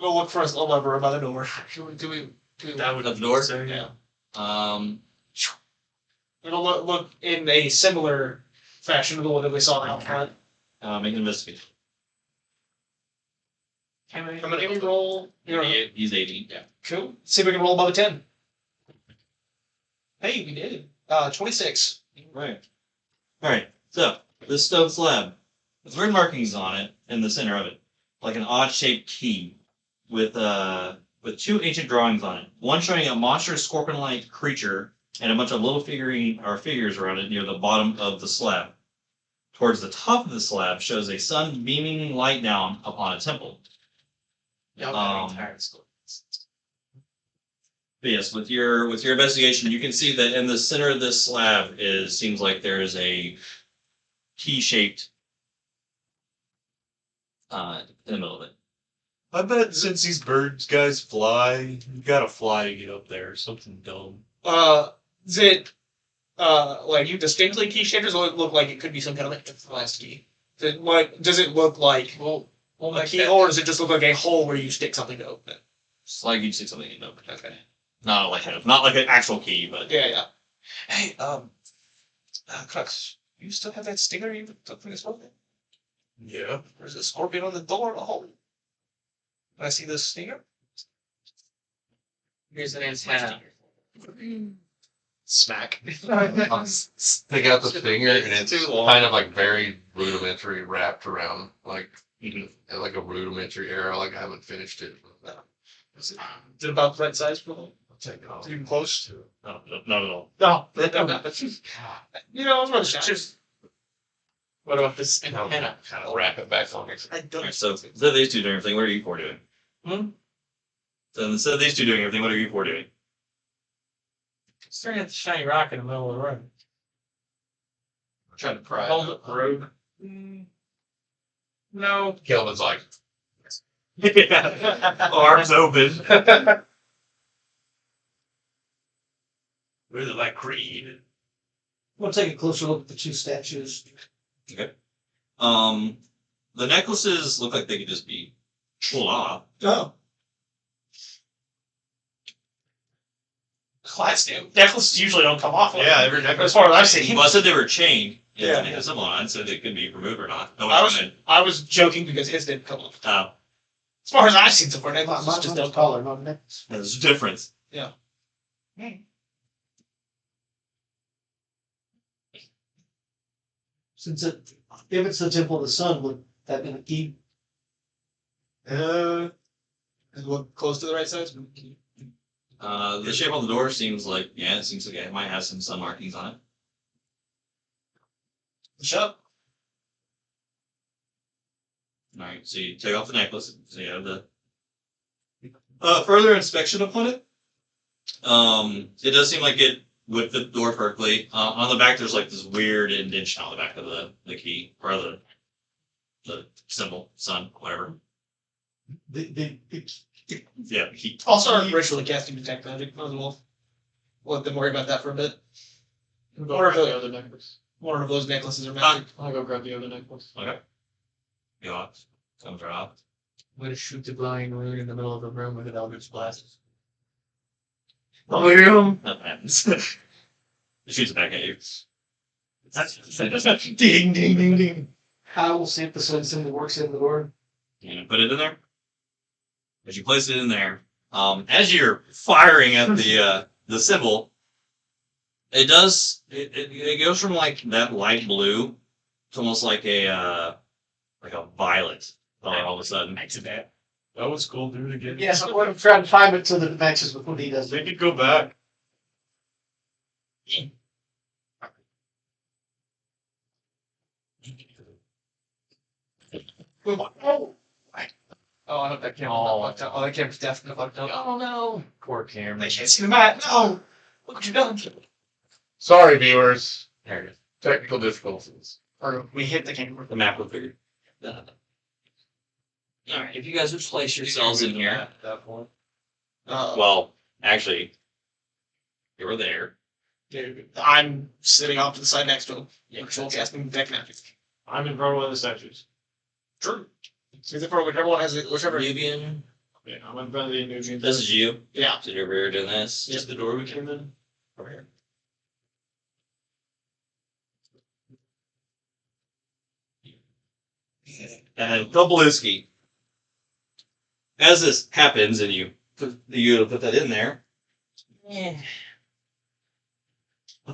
go look for a lever by the door. Do we That would At the door? say, yeah. Um, It'll look in a similar fashion to the one that we saw out front. make an investigation. Can we roll? He's 80. Yeah. Cool. See if we can roll above a 10. Hey, we did. 26. Right. All right. So this stone slab, there's weird markings on it in the center of it, like an odd-shaped key with two ancient drawings on it. One showing a monstrous scorpion-like creature and a bunch of little figures around it near the bottom of the slab. Towards the top of the slab shows a sun beaming light down upon a temple. But yes, with your investigation, you can see that in the center of this slab seems like there is a key-shaped in the middle of it. I bet since these birds guys fly, you gotta fly to get up there. Something dumb. Is it like you distinctly key shaped, or does it look like it could be some kind of like last key? Does it look like a keyhole, or does it just look like a hole where you stick something to open it? It's like you'd stick something in it. Okay. Not like an actual key, but Yeah. Hey, Qrux, you still have that stinger you took from this morning? Yeah. There's a scorpion on the door in a hole. Can I see this stinger? Here's an antenna. Smack. Take out the stinger and it's too long. kind of like very rudimentary wrapped around like like a rudimentary arrow. Like I haven't finished it. Is it about the right size for them? Take it off. Is it even close? no, not at all. No. You know, I was running shots. What about this antenna? Kind of wrap it back on it. I All don't. right, so instead of these two doing everything, what are you four doing? So instead of these two doing everything, what are you four doing? Staring at the shiny rock in the middle of the road. Trying to pry. Hold it, road. No. Kelvin's like, Arms open. Really like Creed. We'll take a closer look at the two statues. Okay. The necklaces look like they could just be pulled off. Oh. Class necklaces usually don't come off. Yeah, every As necklace. far as I've seen. Well, I said they were chained. Yeah. Yeah. Some on, so they could be removed or not. No I one's was trying. I was joking because his didn't come off. Oh, As far as I've seen so far, Mine necklaces was just just don't come taller, off. not neck. there's a difference. Yeah. if it's the Temple of the Sun, would that be the key? Is it look close to the right size? The shape of the door seems like it seems like it might have some sun markings on it. Shut up. Alright, so you take off the necklace, so you have the further inspection upon it. It does seem like it would fit the door perfectly. On the back there's like this weird indentation on the back of the key, or the symbol, sun, whatever. Yeah, the key. I'll start ritually casting detect magic. Might as well let them worry about that for a bit. Go grab the other necklace. One of those necklaces are magic. I'll go grab the other necklace. Okay. Go on. Comes right off. I'm gonna shoot the glowing rune in the middle of the room with an Eldritch Blast. Nothing happens. It shoots back at you. Ding, ding, ding, ding. I will see if the sun symbol works in the door. You put it in there. As you place it in there, as you're firing at the symbol, it goes from like that light blue to almost like a violet all of a sudden. That was cool. Do it again. Yes, I'm going to try to time it so that it matches with what he does. Make it go back. Oh, I hope that camera's not fucked up. Oh, that camera's definitely fucked up. Oh no! Poor camera. They can't see the mat. No! Look what you've done. Sorry, viewers. There it is. Technical difficulties. Or we hit the camera. The map will figure. Alright, if you guys would place yourselves in here. At that point. Well, actually, you were there. Dude, I'm sitting off to the side next to him. Ritual casting detect magic. I'm in front of one of the statues. True. So for whichever one has it, whichever. Nubian, Yeah, I'm in front of the Nubian. this is you. Yeah. So you're over here doing this. Just the door we came in. Over here. And Dobleski. As this happens, and you put that in there, the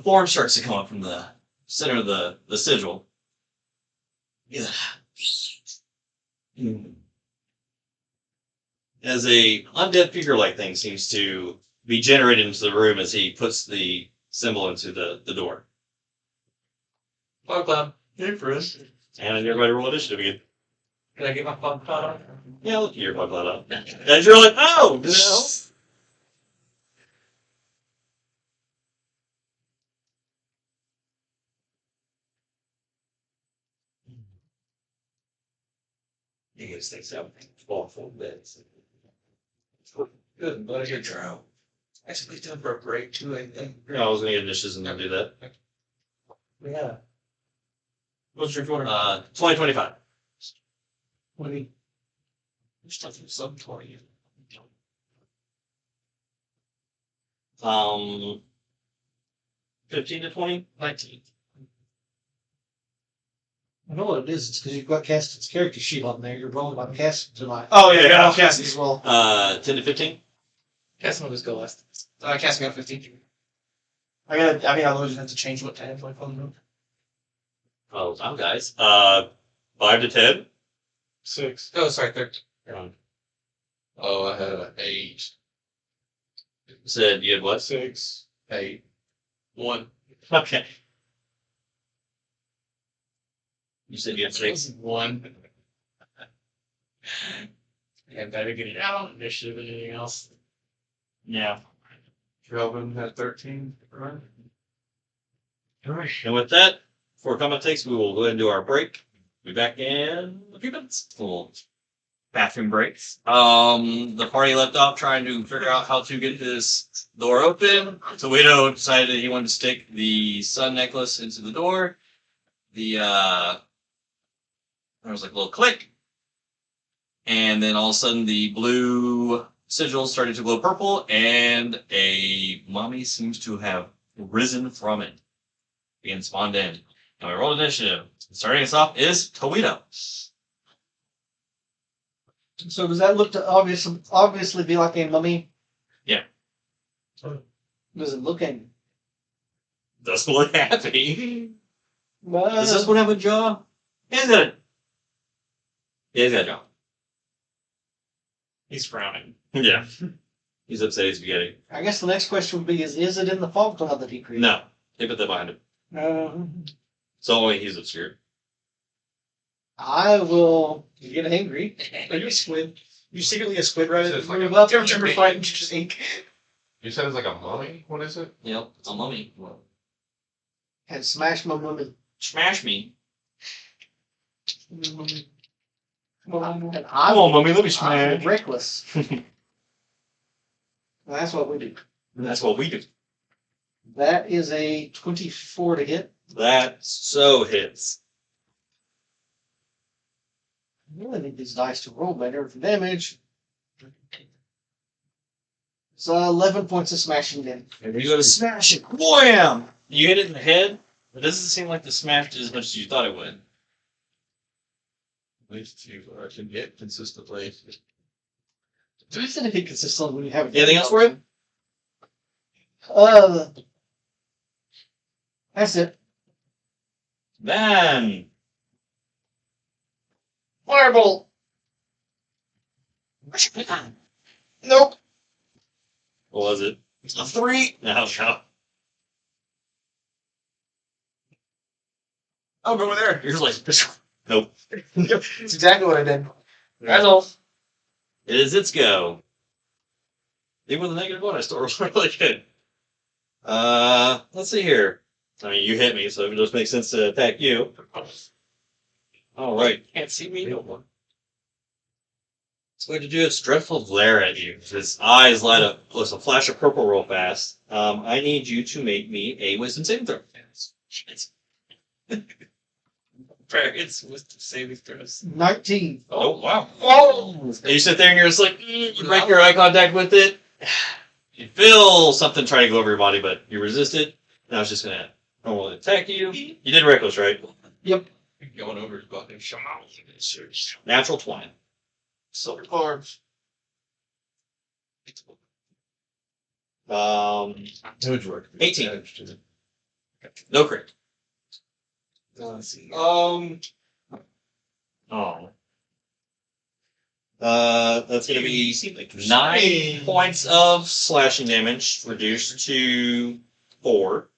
form starts to come up from the center of the sigil. Yeah. As a undead figure-like thing seems to be generated into the room as he puts the symbol into the door. Fog cloud. Hey, Chris. And then everybody roll initiative again. Can I get my fog cloud on? Yeah, look at your bug cloud up. And you're like, oh, no. You guys think so? Awful bits. Good, but you're drow. Actually, time for a break too, I think. I was gonna get dishes and then do that. Yeah. What's your quarter? 2025. 20. There's nothing sub 20. 15 to 20? 19. I know what it is. It's because you've got Caston's character sheet on there. You're rolling by Caston tonight. Oh, yeah, Yeah. I'll cast as well. 10 to 15? Casting will just go last. Casting out 15. I always have to change what tab my phone number. Oh, time, guys. 5 to 10? 6. Oh, sorry, 13. Oh, I had an 8. Said you had what? 6. 8. 1. Okay. You said you had 6? 1. Yeah, better get it out. Initiative and anything else. Yeah. Kelvin had 13. Right. Alright. And with that, before combat takes, we will go ahead and do our break. Be back in a few minutes. Little bathroom breaks. The party left off trying to figure out how to get this door open. Tawhito decided he wanted to stick the sun necklace into the door. There was like a little click. And then all of a sudden the blue sigil started to glow purple and a mummy seems to have risen from it. Being spawned in. And we rolled initiative. Starting us off is Tawhito. So does that look to obviously be like a mummy? Yeah. Does it look any? Doesn't look happy. Does this one have a jaw? He's got it. Yeah, he's got a jaw. He's frowning. Yeah. He's upset he's spaghetti. I guess the next question would be: Is it in the fog cloud that he created? No. They put that behind him. So only he's obscured. I will get angry. Are you a squid? You secretly a squid, right? It's like You a- remember fighting just ink? You said it's like a mummy? What is it? Yep. A mummy. And smash my woman. Smash me. And Come on, mummy, let me I'm smash. reckless. That's what we do. And that's what we do. That is a 24 to hit. That so hits. I really need these dice to roll better for damage. It's 11 points of smashing damage. If you go to smash it, wham! You hit it in the head. It doesn't seem like the smash did as much as you thought it would. At least you can hit consistently. Do I said hit consistently when you have it? Anything else for you? That's it. Man! Firebolt! Nope. What was it? A 3. No, no. I'll go over there. You're like, nope. That's exactly what I did. That's all. It is its go. Even with a -1, I still rolled really good. Let's see here. I mean, you hit me, so it just makes sense to attack you. All right. Can't see me no more. It's going to do its dreadful glare at you. His eyes light up with a flash of purple real fast. I need you to make me a wisdom saving throw. Shit. It's wisdom saving throws. 19. Oh, wow. Whoa! And you sit there and you're just like, you break your eye contact with it. You feel something trying to go over your body, but you resist it. Now it's just going to normally attack you. You did reckless, right? Yep. Going over his body. Natural 20. Silver carbs. 18. No crit. Oh. That's going to be 9 points of slashing damage, reduced to 4.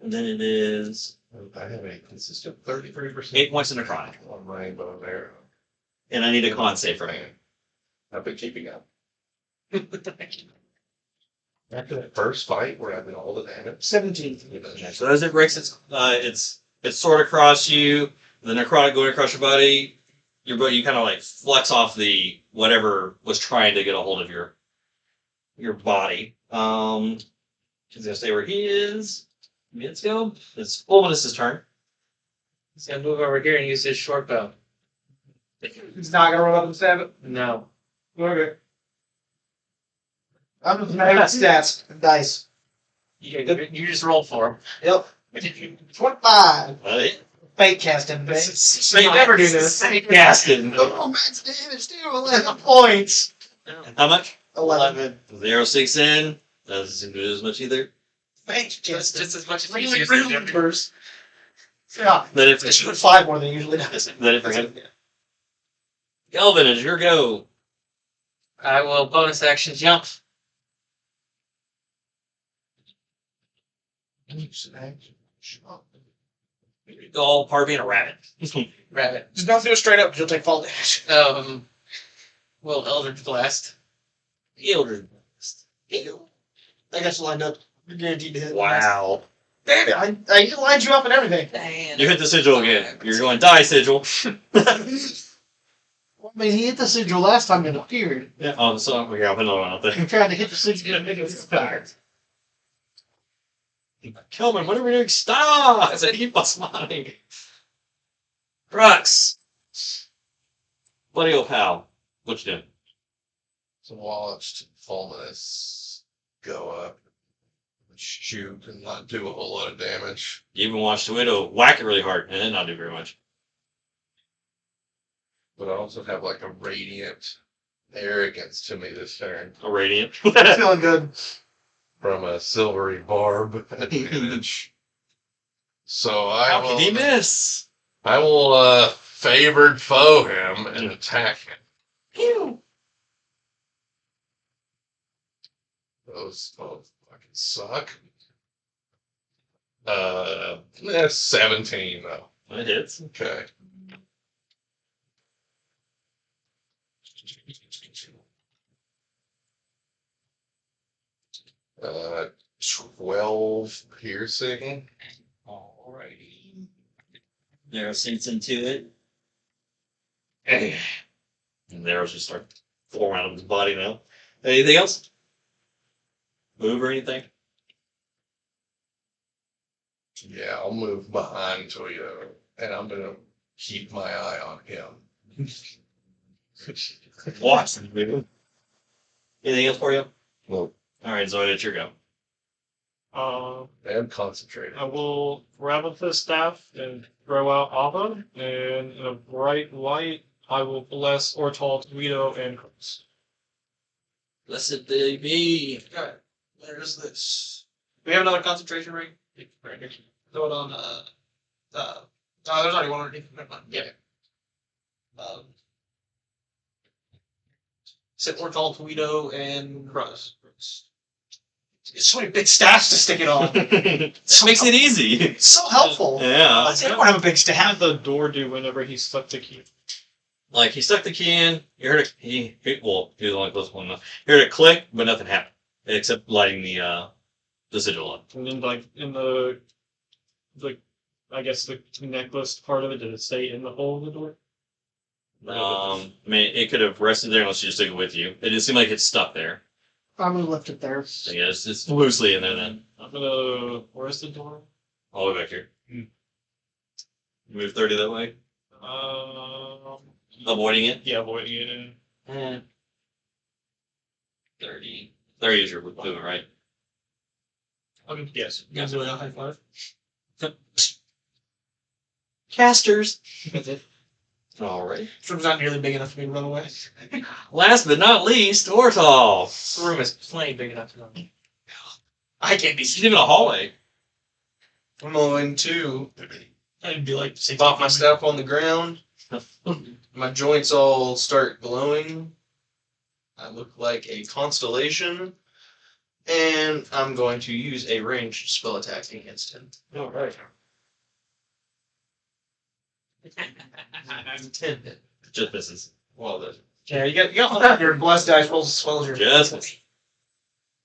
And then it is I have a consistent 33% 8 points of necrotic. on rainbow there. And I need a con save from you. I've been keeping up. After that first fight where I did all the damage. 17. So as it breaks its sword across you, the necrotic going across your body, you kind of like flex off the whatever was trying to get a hold of your body. He's gonna stay where he is. Let's go. It's Fulminus' turn. He's gonna move over here and use his short bow. He's not gonna run up and stab it. No. Okay. I'm just mad at stats. Dice. You just roll for Yep. 25. Fake casting. him. You never do this. Gaston. Oh, max damage, still 11 points. How much? 11. The arrow sinks in. Doesn't seem to do as much either. Thanks, Just Justin. as much as Really, he's used really to. numbers. Yeah. Then it It should 5 more than it usually does. then it for him. Kelvin, it's your go. I will bonus action jump. All part of being a rabbit. Rabbit. Just don't do it straight up because you'll take fall damage. Will Eldritch Blast. Eldritch. I got you lined up. You're guaranteed to hit. Wow. Damn it, I lined you up and everything. You hit the sigil again. You're going to die, sigil. Well, I mean, he hit the sigil last time it appeared. Yeah. Oh, so okay, I'll put another one out there. I'm trying to hit the sigil and make it fire. Kelvin, what are we doing? Stop! I said keep us smiling. Qrux. Buddy old pal. What you doing? So watched Fulminus go up, shoot, and not do a whole lot of damage. You even watched Tawhito whack it really hard and then not do very much. But I also have like a radiant arrogance to me this turn A radiant. Feeling good. from a silvery barb advantage. So How can he miss? I will favored foe him and attack him. Pew! Those both fucking suck. 17 though. It hits. Okay. Uh, 12 piercing. Alrighty. Arrow sinks into it. And the arrows just start flowing out of his body now. Anything else? Move or anything? Yeah, I'll move behind Toyo, and I'm gonna keep my eye on him. Watch. Anything else for you? Well, Alright, Zoya, it's your go. and concentrated. I will grab up the staff and throw out Ava, and in a bright light, I will bless Ortall, Tawhito, and Qrux. Blessed they be. Alright, there's this. We have another concentration ring. Right here. Throw it on. There's already one underneath. Never mind. Yeah. Set Ortall, Tawhito, and Qrux. It's so many big staffs to stick it on. This makes it easy. It's so helpful. Yeah. I don't have a big How staff. did the door do whenever he stuck the key? Like, he stuck the key in, you heard it, he was the only close one enough. You heard it click, but nothing happened. Except lighting the sigil up. And then, like, in the I guess the necklace part of it, did it stay in the hole of the door? I mean, it could have rested there unless you just took it with you. It didn't seem like it's stuck there. I'm gonna left it there. So yeah, it's loosely in there then. I'm gonna. Where's the door? All the way back here. Move 30 that way. Avoiding it. Yeah, avoiding it. 30. 30 is your movement, right? Okay, yes. You guys doing a high five? Casters. Alright. This room's not nearly big enough for me to run away. Last but not least, Ortall. This room is plenty big enough to run. I can't be He's even a hallway. I'm going to I'd be like 60 pop my feet. staff on the ground. My joints all start glowing. I look like a constellation. And I'm going to use a ranged spell attack against him. Alright. I'm 10 hit. Just misses. Well, the Yeah, you got your blessed dice rolls as well as your. Just miss.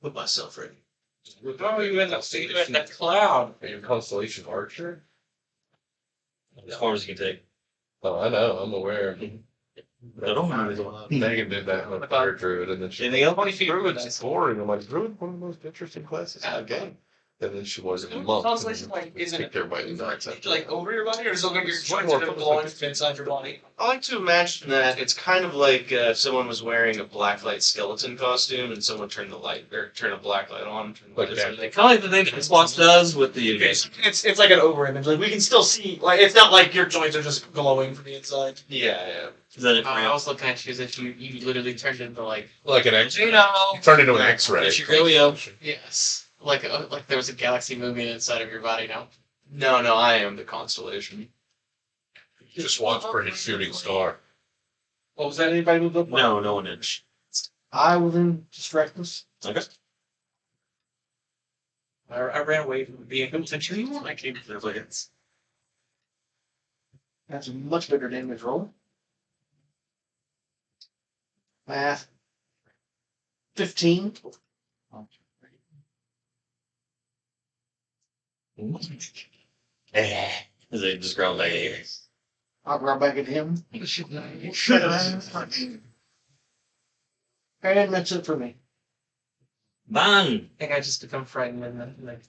Put myself ready. Oh, you end up seeing that cloud. Are you a constellation archer? As far as you can take. Oh, I know. I'm aware. Anything Megan did that with Fire Druid, and then she. else? 20 feet. Druid's boring. I'm like, Druid, one of the most interesting classes in the game. And then she wasn't a monk. Constellation, like, isn't Kicked everybody in the nuts. like over your body, or is it like your It's way joints more are fun. glowing from inside your body? I like to imagine that it's kind of like if someone was wearing a blacklight skeleton costume and someone turned the light or turn a black light on. Turn the Like light that. on, they Kind of like the thing that Xbox does with the. Okay, so it's like an over image. Like we can still see. Like it's not like your joints are just glowing from the inside. Yeah. Is that it for I you? was looking at you as if you literally turned into like Like an X. you know. Turned into an X-ray. That's your go. Yes. Like there was a galaxy moving inside of your body now. No, I am the constellation. Just watch for his shooting star. What was that? Anybody move up? No, no one did. I will then distract us. Okay. I ran away from being potentially I came to the It's That's a much bigger damage roll. Math. 15. Is it just ground back here? I'll grab back at him. And that's it for me. Ban! I think I just become frightened and then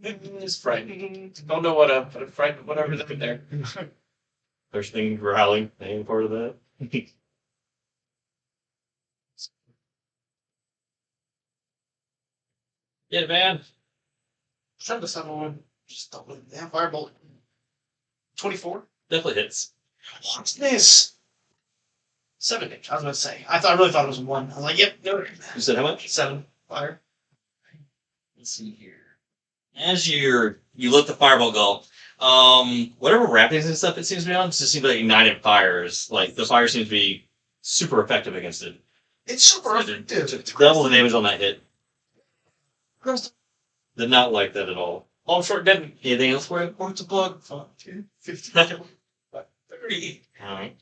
it's frightening. Don't know what but I'm frightened whatever's up in there. First thing growling, any part of that? Get it, man. Trying to someone just don't let that firebolt. 24. Definitely hits. What's this? 7 damage. I was gonna say. I really thought it was 1. I was like, yep, no. You said how much? 7 fire. Let's see here. As you let the fireball go, whatever wrappings and stuff it seems to be on, just seems like ignited fires. Like the fire seems to be super effective against it. It's super effective. Double the damage on that hit. Did not like that at all. Long short didn't. Anything else for it? Points of blood. 15, 30. Alright.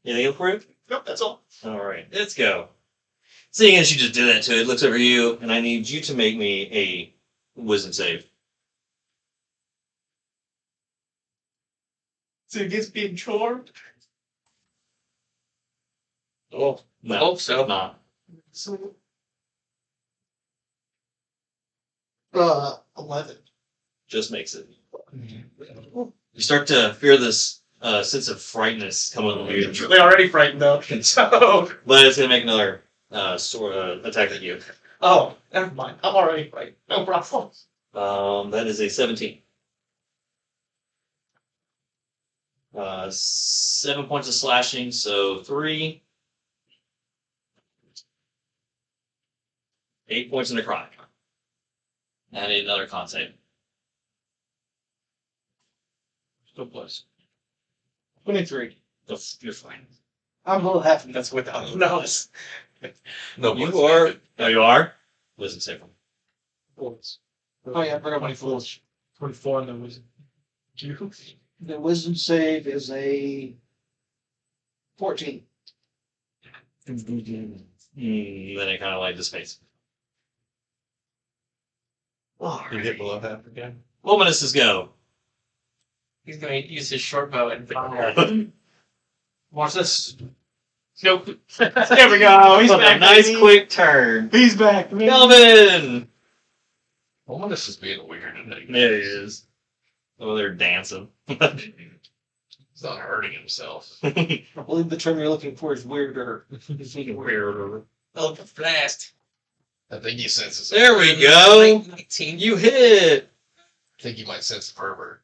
Anything else for it? Nope, that's all. Alright, let's go. Seeing as you just did that to it, looks over you, and I need you to make me a wisdom save. So it gets being charmed. Oh, no. Hope so. Not. So, 11. Just makes it. You start to fear this sense of frightness coming over you. They already frightened though. So. But it's going to make another sort of attack at you. Oh, never mind. I'm already frightened. No problem. That is a 17. 7 points of slashing, so 3. 8 points of necrotic. And I need another con save. Still plus. 23. You're fine. I'm a little happy. That's without notice. No, You are. Oh, you are? Wisdom save him. Fools. Oh yeah, I forgot my 24. 24 and then was you. The wisdom save is a 14. Then it kind of like dissipates. You hit below half again. Fulminus' go. He's gonna use his short bow and fire. Watch this. Nope. There we go. He's back. Nice baby. quick turn. He's back. baby. Kelvin! Fulminus is being weird today. There he is. Oh, they're dancing. He's not hurting himself. I believe the term you're looking for is weirder. Weird. Oh, blast. I think he senses. There we go. 19. You hit. I think he might sense a pervert.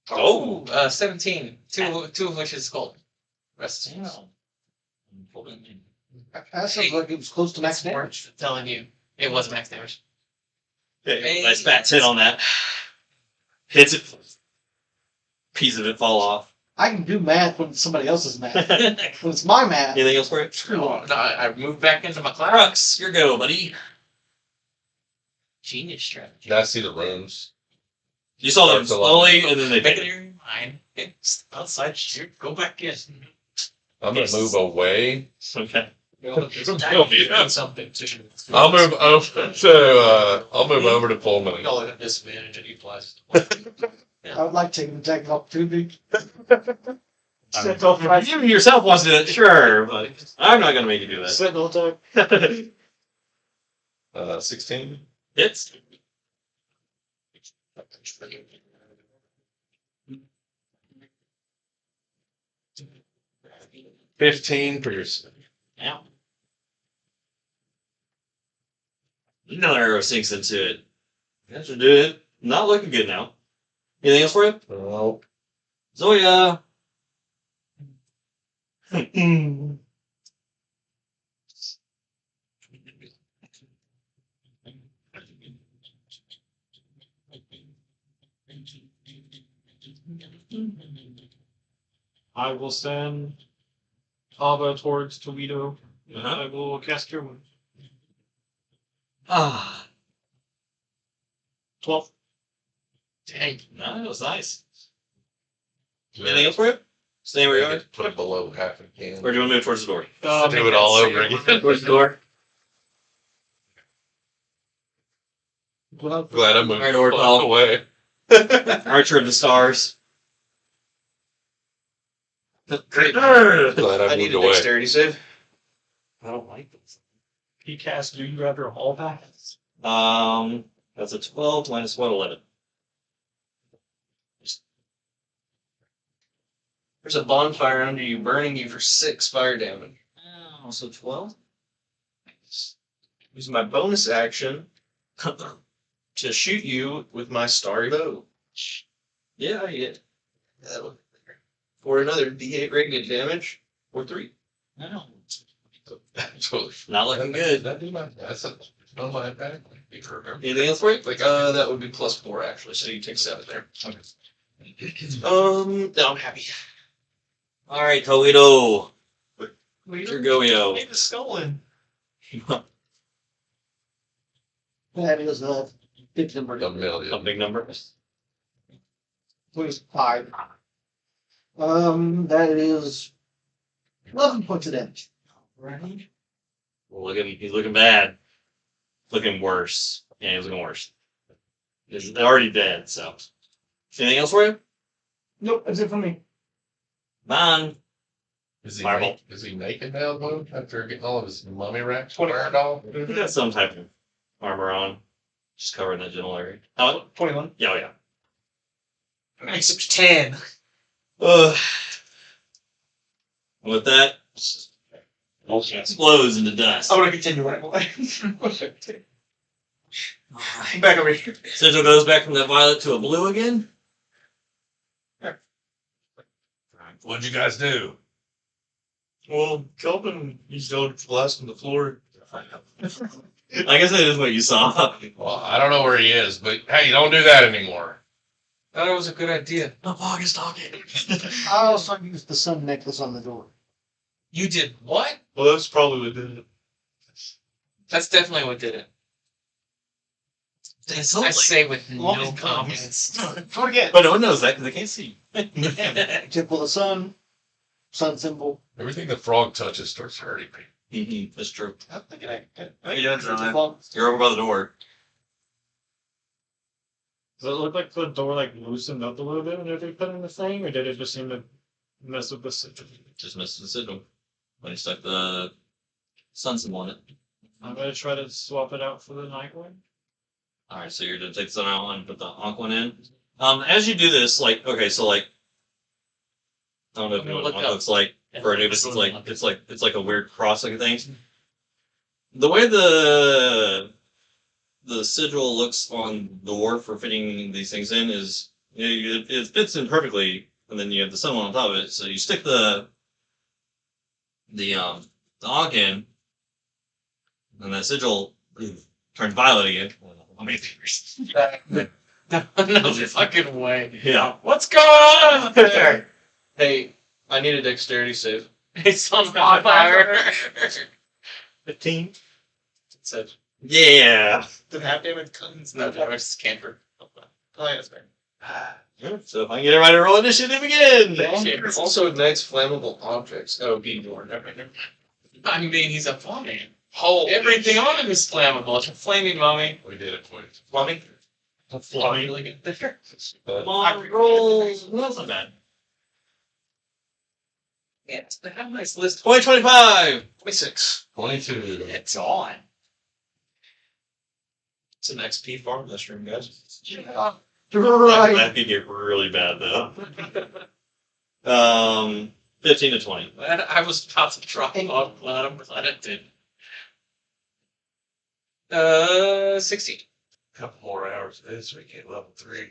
Oh. 17. Two of which is gold. Rest. That sounds like it was close to max damage. I'm telling you, it was max damage. Okay, nice fat hit on that. Hits it. Piece of it fall off. I can do math when it's somebody else's math. When it's my math, Anything else for it? screw Oh, off. no, I moved back into my class. Crux, your go, buddy. Genius strategy. Did I see the rooms? You saw them Starts a lot. slowly, and then they Make it faded. in your mind. It's outside. Shoot, go back in. I'm gonna move away. Okay. Something. I'll move over to Fulminus. Call it a disadvantage and he applies. I would like to take an attack of opportunity. If you yourself wants to do it, sure, but I'm not going to make you do that. Sentinel attack. 16. Hits. $15 for your. Ow. Another arrow sinks into it. That should do it. Not looking good now. Anything else for you? Oh, Zoya! I will send Ava towards Tawhito. And Uh-huh. I will cast Cure Wounds. Ah. 12. Dang. No, that was nice. Anything else for you? Stay where you are? Put it below half again. Or do you want to move towards the door? Do it all over again. Towards the door. Well, Glad I moved Alright, Ortall. away. Archer of the Stars. Great. Glad I I moved need a away. dexterity save. I don't like this. He cast Do You Rather All Back? That's a 12 minus 1, 11. There's a bonfire under you, burning you for 6 fire damage. Oh, so 12? Use my bonus action to shoot you with my starry bow. Yeah, yeah. For another D8 radiant damage, or 3. No. Absolutely. Not looking good. That's on my attack. You can remember. Anything else for you? That would be +4 actually, so you take 7 there. Okay. Then I'm happy. All right, Tawhito. We Your go-yo. Need the skull in. That is a big number. A million. A big number. 5. That is 11 points of damage. Right. He's looking bad. Looking worse. Yeah, he's looking worse. He's already dead, so. Anything else for you? Nope, that's it for me. Mine. Is he, Marble. is he naked now, though, after getting all of his mummy racks 20. fired off? He got some type of armor on. Just covering that general area. How? 21. Yeah, oh, yeah. Makes it 10. With that, explodes into dust. I'm gonna continue right away. Back over here. Sigil goes back from that violet to a blue again. What'd you guys do? Well, Kelvin, he's still blasting the floor. I guess that is what you saw. Well, I don't know where he is, but hey, don't do that anymore. Thought it was a good idea. The fog is talking. I also used the sun necklace on the door. You did what? Well, that's probably what did it. That's definitely what did it. I say with no comments. Do it again. But no one knows that because they can't see. Except for the sun symbol. Everything the frog touches starts hurting me. That's true. I'm thinking I Yeah, It's a fog. you're over by the door. Does it look like the door like loosened up a little bit whenever they put in the thing, or did it just seem to mess with the sigil? Just missed the sigil when he stuck the sun symbol on it. I'm gonna try to swap it out for the night one. All right, so you're gonna take the sun out and put the Ankh one in. As you do this, like, okay, so like, I don't know if you know what Ankh looks like for a novice. It's like a weird cross-looking thing. The way the sigil looks on the door for fitting these things in is, it fits in perfectly, and then you have the sun one on top of it. So you stick the Ankh in, and that sigil turns violet again. How many fingers? No fucking way. Yeah. What's going on up there? Hey, I need a dexterity save. It's on fire. 15. It said, Yeah. Did it have damage? it's no damage, it's camper. Oh, yeah, that's fair. So if I can get everybody to roll initiative again. It also ignites flammable objects. Oh, being born. I mean, he's a flaming. Holy Everything on him is flammable. It's a flaming mummy. We did it quick. Mummy? Flaming. Really good there. Come on, roll. That's not bad. Yeah, they have a nice list. 2025. 26. 22. It's on. It's an XP farm mushroom, guys. Right. That could get really bad though. 15 to 20. I was about to drop off, but I'm glad it did. 16. Couple more hours of this, we get level 3.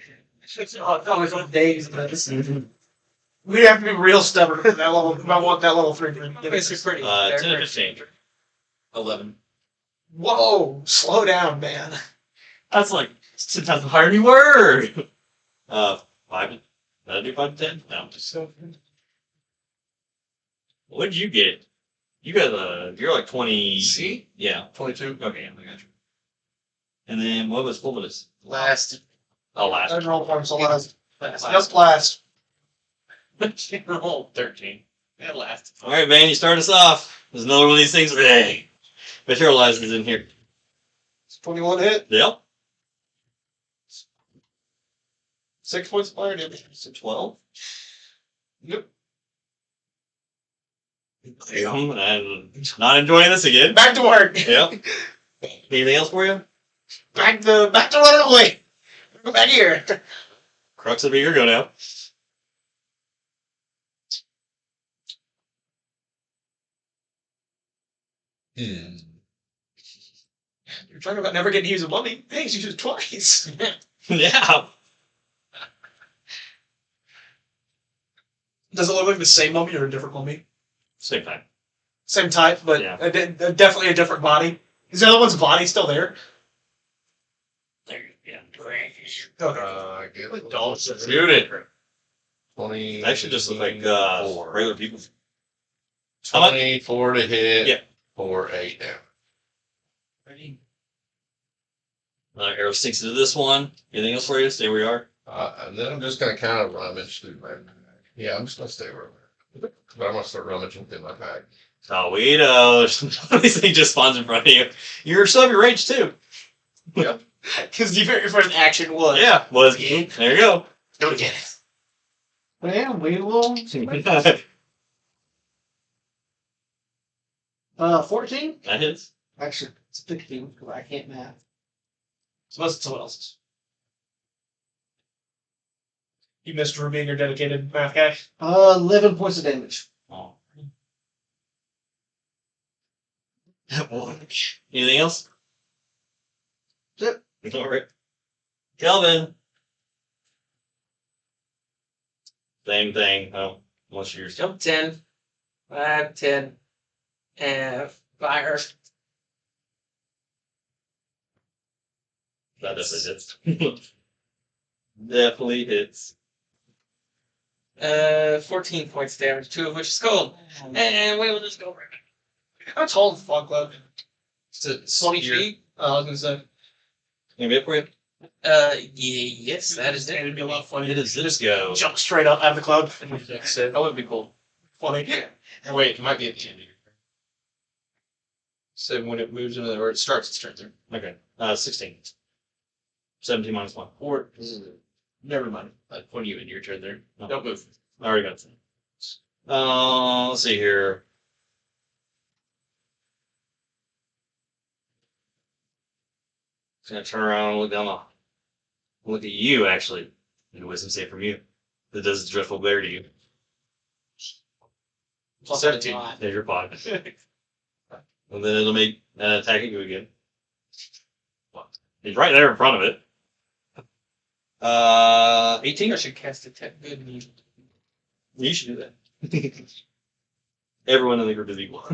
Always on days of this. We have to be real stubborn for that level. I want that level 3. It's pretty. 10 to 15. 11. Whoa! Slow down, man. That's like 10 times higher than you were. 5. Did I do 5 to 10? No. What did you get? You got you're like 20. See? Yeah. 22. Okay, I got you. And then what was Fulminus? Last. Oh, last. Roll for him, so last. Last. Just last. Roll 13. At last. All right, man, you start us off. There's another one of these things. Hey, materializers in here. It's 21 hit. Yep. 6 points of fire damage. So 12. Yep. Damn, I'm not enjoying this again. Back to work. Yep. Anything else for you? Back to running away. Go back here. Crux will be your go now. You're talking about never getting to use a mummy. Hey, you used it twice. Yeah. Does it look like the same mummy or a different mummy? Same time. Same type, but Yeah. definitely a different body. Is the other one's body still there? I get Shoot it. 20. That should just look like regular people. 24 to hit. Yeah. For 8 damage. Arrow sinks into this one. Anything else for you? Stay where you are. And then I'm just gonna kind of rummage through my bag. Yeah, I'm just gonna stay where I'm at. But I'm gonna start rummaging through my bag. Tawhito. This thing just spawns in front of you. You're still have your range too. Yep. Because your first action was. Yeah. Was there you go. Go get it. Well, we will. 14? That hits. Actually, it's 15 because I can't math. So that's someone else's. You missed for being your dedicated math guy. 11 points of damage. Oh. Anything else? Yep. All right. Kelvin. Same thing. Oh, unless you're Jump 10, 5, 10, and fire. that definitely hits. Definitely hits. 14 points damage, 2 of which is cold. And we will just go right back. How tall is the fog cloud? It's a 20 spear. feet? I was gonna say. Maybe up for you. Yes, that is It'd it. be a lot funny. It is this go. Jump straight up out of the cloud. That would be cool. Funny. Wait, it might be at the end of your turn. So when it moves into or it starts its turn there. Okay. 16. 17 minus 1. Or never mind. When you in your turn there. No. Don't move. I already got it. Let's see here. Just gonna turn around and look down the. Look at you, actually. And wisdom save from you. That does dreadful glare to you. 17. There's your pod. And then it'll make an attack at you again. He's right there in front of it. 18? I should cast a tech good need. You should do that. Everyone in the group is equal.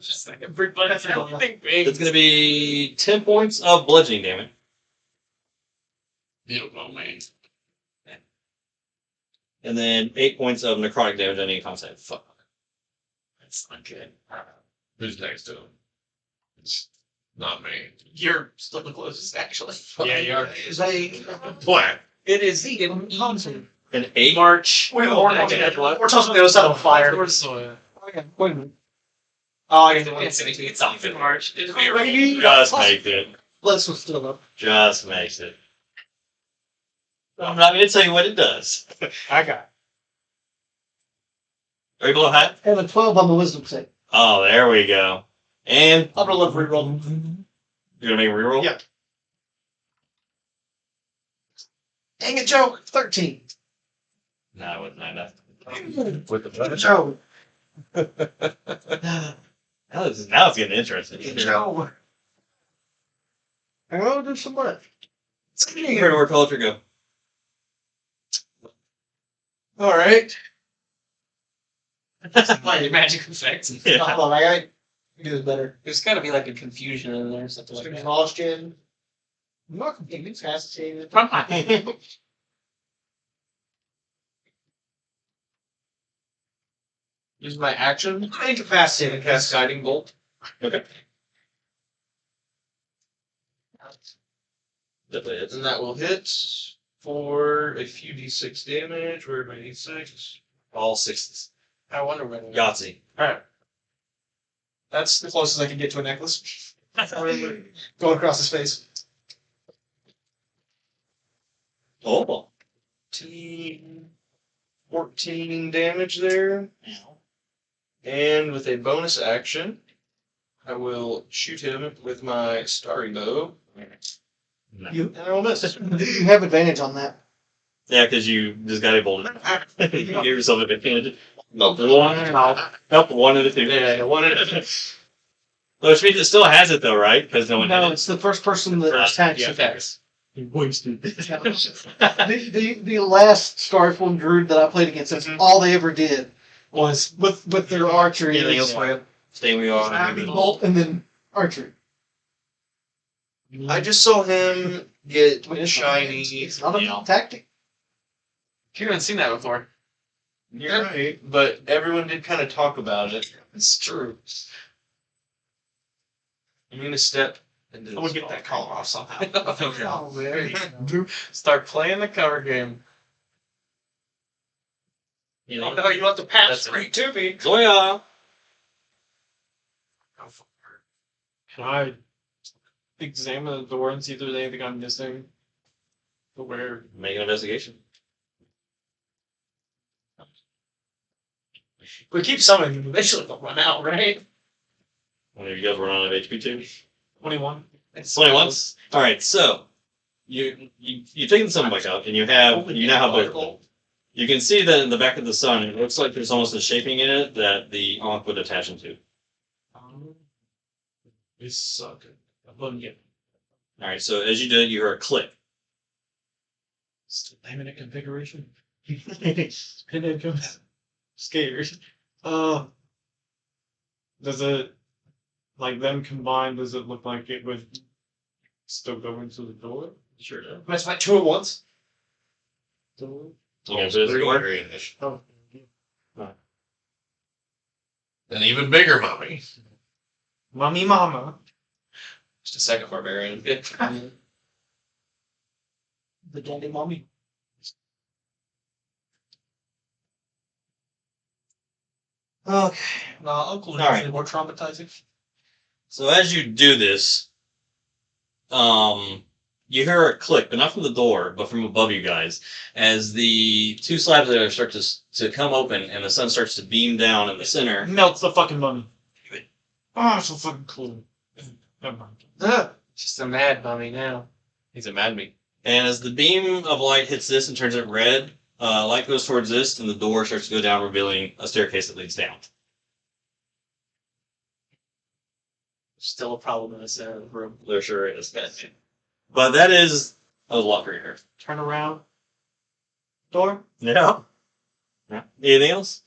Just like everybody's everything big. It's going to be 10 points of bludgeoning damage. You don't know, man. And then 8 points of necrotic damage on any concept. Fuck. That's not good. Who's next to him? It's not me. You're still the closest, actually. Yeah, you are. What? It is An 8? March. Wait, We're talking on the other side of the fire. Where's Zoya? Okay, wait a minute. Oh, I get It's off in March. It's Just makes it. Let's still up. Just makes it. I'm not going to tell you what it does. I got Are you below hat? I have a 12 on the wisdom save. Oh, there we go. And I'm gonna love reroll. you're going to make a reroll? Yeah. Dang it, Joe. 13. No, I wouldn't mind that. With the Joe. Now it's getting interesting. Joe. I'll do some left. You heard Ortall-JP go. All right. Like magic effects. Yeah. Hold on, I gotta do this better. There's got to be like a confusion in there, something like that. Exhaustion. I'm not completely incapacitated. Use my action. Incapacitated. Cast Guiding Bolt. Okay. Definitely hits. And that will hit for a few d6 damage. Where are my d6? All sixes. I wonder when. Yahtzee. Alright. That's the closest I can get to a necklace. Going across his face. Oh. 14 damage there. And with a bonus action, I will shoot him with my starry bow. You, And I will miss. you have advantage on that. Yeah, because you just got able to. You gave yourself an advantage. No, Nope, one of the two. Yeah, one at a time. Which means it still has it though, right? Because no one No, had it. it's the first person that attacks Yeah, it. attacks. You wasted. The last Starform Druid that I played against, that's all they ever did was with their archery. Anything else for you? Stay where you are. Bolt and then archery. I just saw him get shiny. It's not a nail. tactic. You haven't seen that before. You're right, but everyone did kind of talk about it. It's true. I'm gonna step into I'm gonna get that collar off somehow. Oh, there you go. Start playing the cover game. You Oh know? no, you left the patch That's it. straight to me. Zoya! Can I examine the door and see if there's anything I'm missing? Where? Make an investigation. We keep summoning them. Eventually they'll run out, right? One of you guys run out of HP too? 21. 21? Alright, so you've taken some back up and you now have both of them. You can see that in the back of the sun, it looks like there's almost a shaping in it that the Ankh would attach into. This sucker. I'm gonna get Alright, so as you do it, you hear a click. Still aiming at configuration. Pinhead comes scared. Does it, like them combined, does it look like it would still go into the door? Sure does. Let's fight two at once. You gonna do the door? Oh, An even bigger mummy. Mummy Mama. Just a second barbarian. The daddy mommy. Okay. Uncle is All right. usually more traumatizing. So as you do this, you hear a click, but not from the door, but from above you guys, as the two slabs there start to come open and the sun starts to beam down in the center. Melts the fucking mummy. Oh, so fucking cool. Never mind. Just a mad mummy now. He's a mad me. And as the beam of light hits this and turns it red, light goes towards this, and the door starts to go down, revealing a staircase that leads down. Still a problem in this room. There sure is. But that is a lot for here. Turn around. Door. Yeah. Anything else?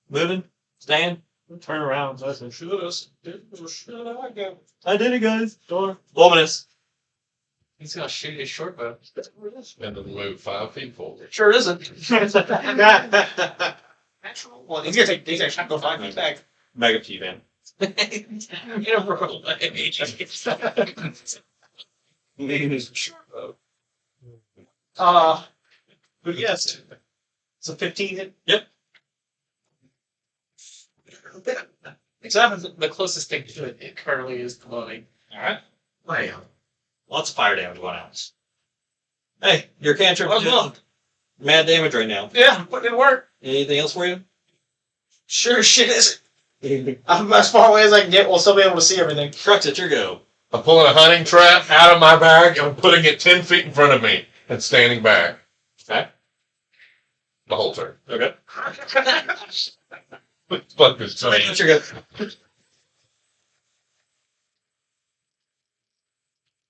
Moving? Staying? Turn around. That's it. Should I go? I did it, guys. Door. Fulminus. He's gonna shoot his short bow. And then move 5 feet forward. Sure isn't. Natural one. He's gonna go 5 feet back. Back up to you, man. In a row. But yes. It's a 15 hit. Yep. The closest thing to it currently is glowing. Alright. Bam. Lots of fire damage going out. Hey, your cantrip Well is done. mad damage right now. Yeah, but it worked. Anything else for you? Sure as shit is it. I'm as far away as I can get while still be able to see everything. Crux, it's your go. I'm pulling a hunting trap out of my bag and putting it 10 feet in front of me and standing back. Okay. The whole turn. Okay. Fuck this turn. It's your go.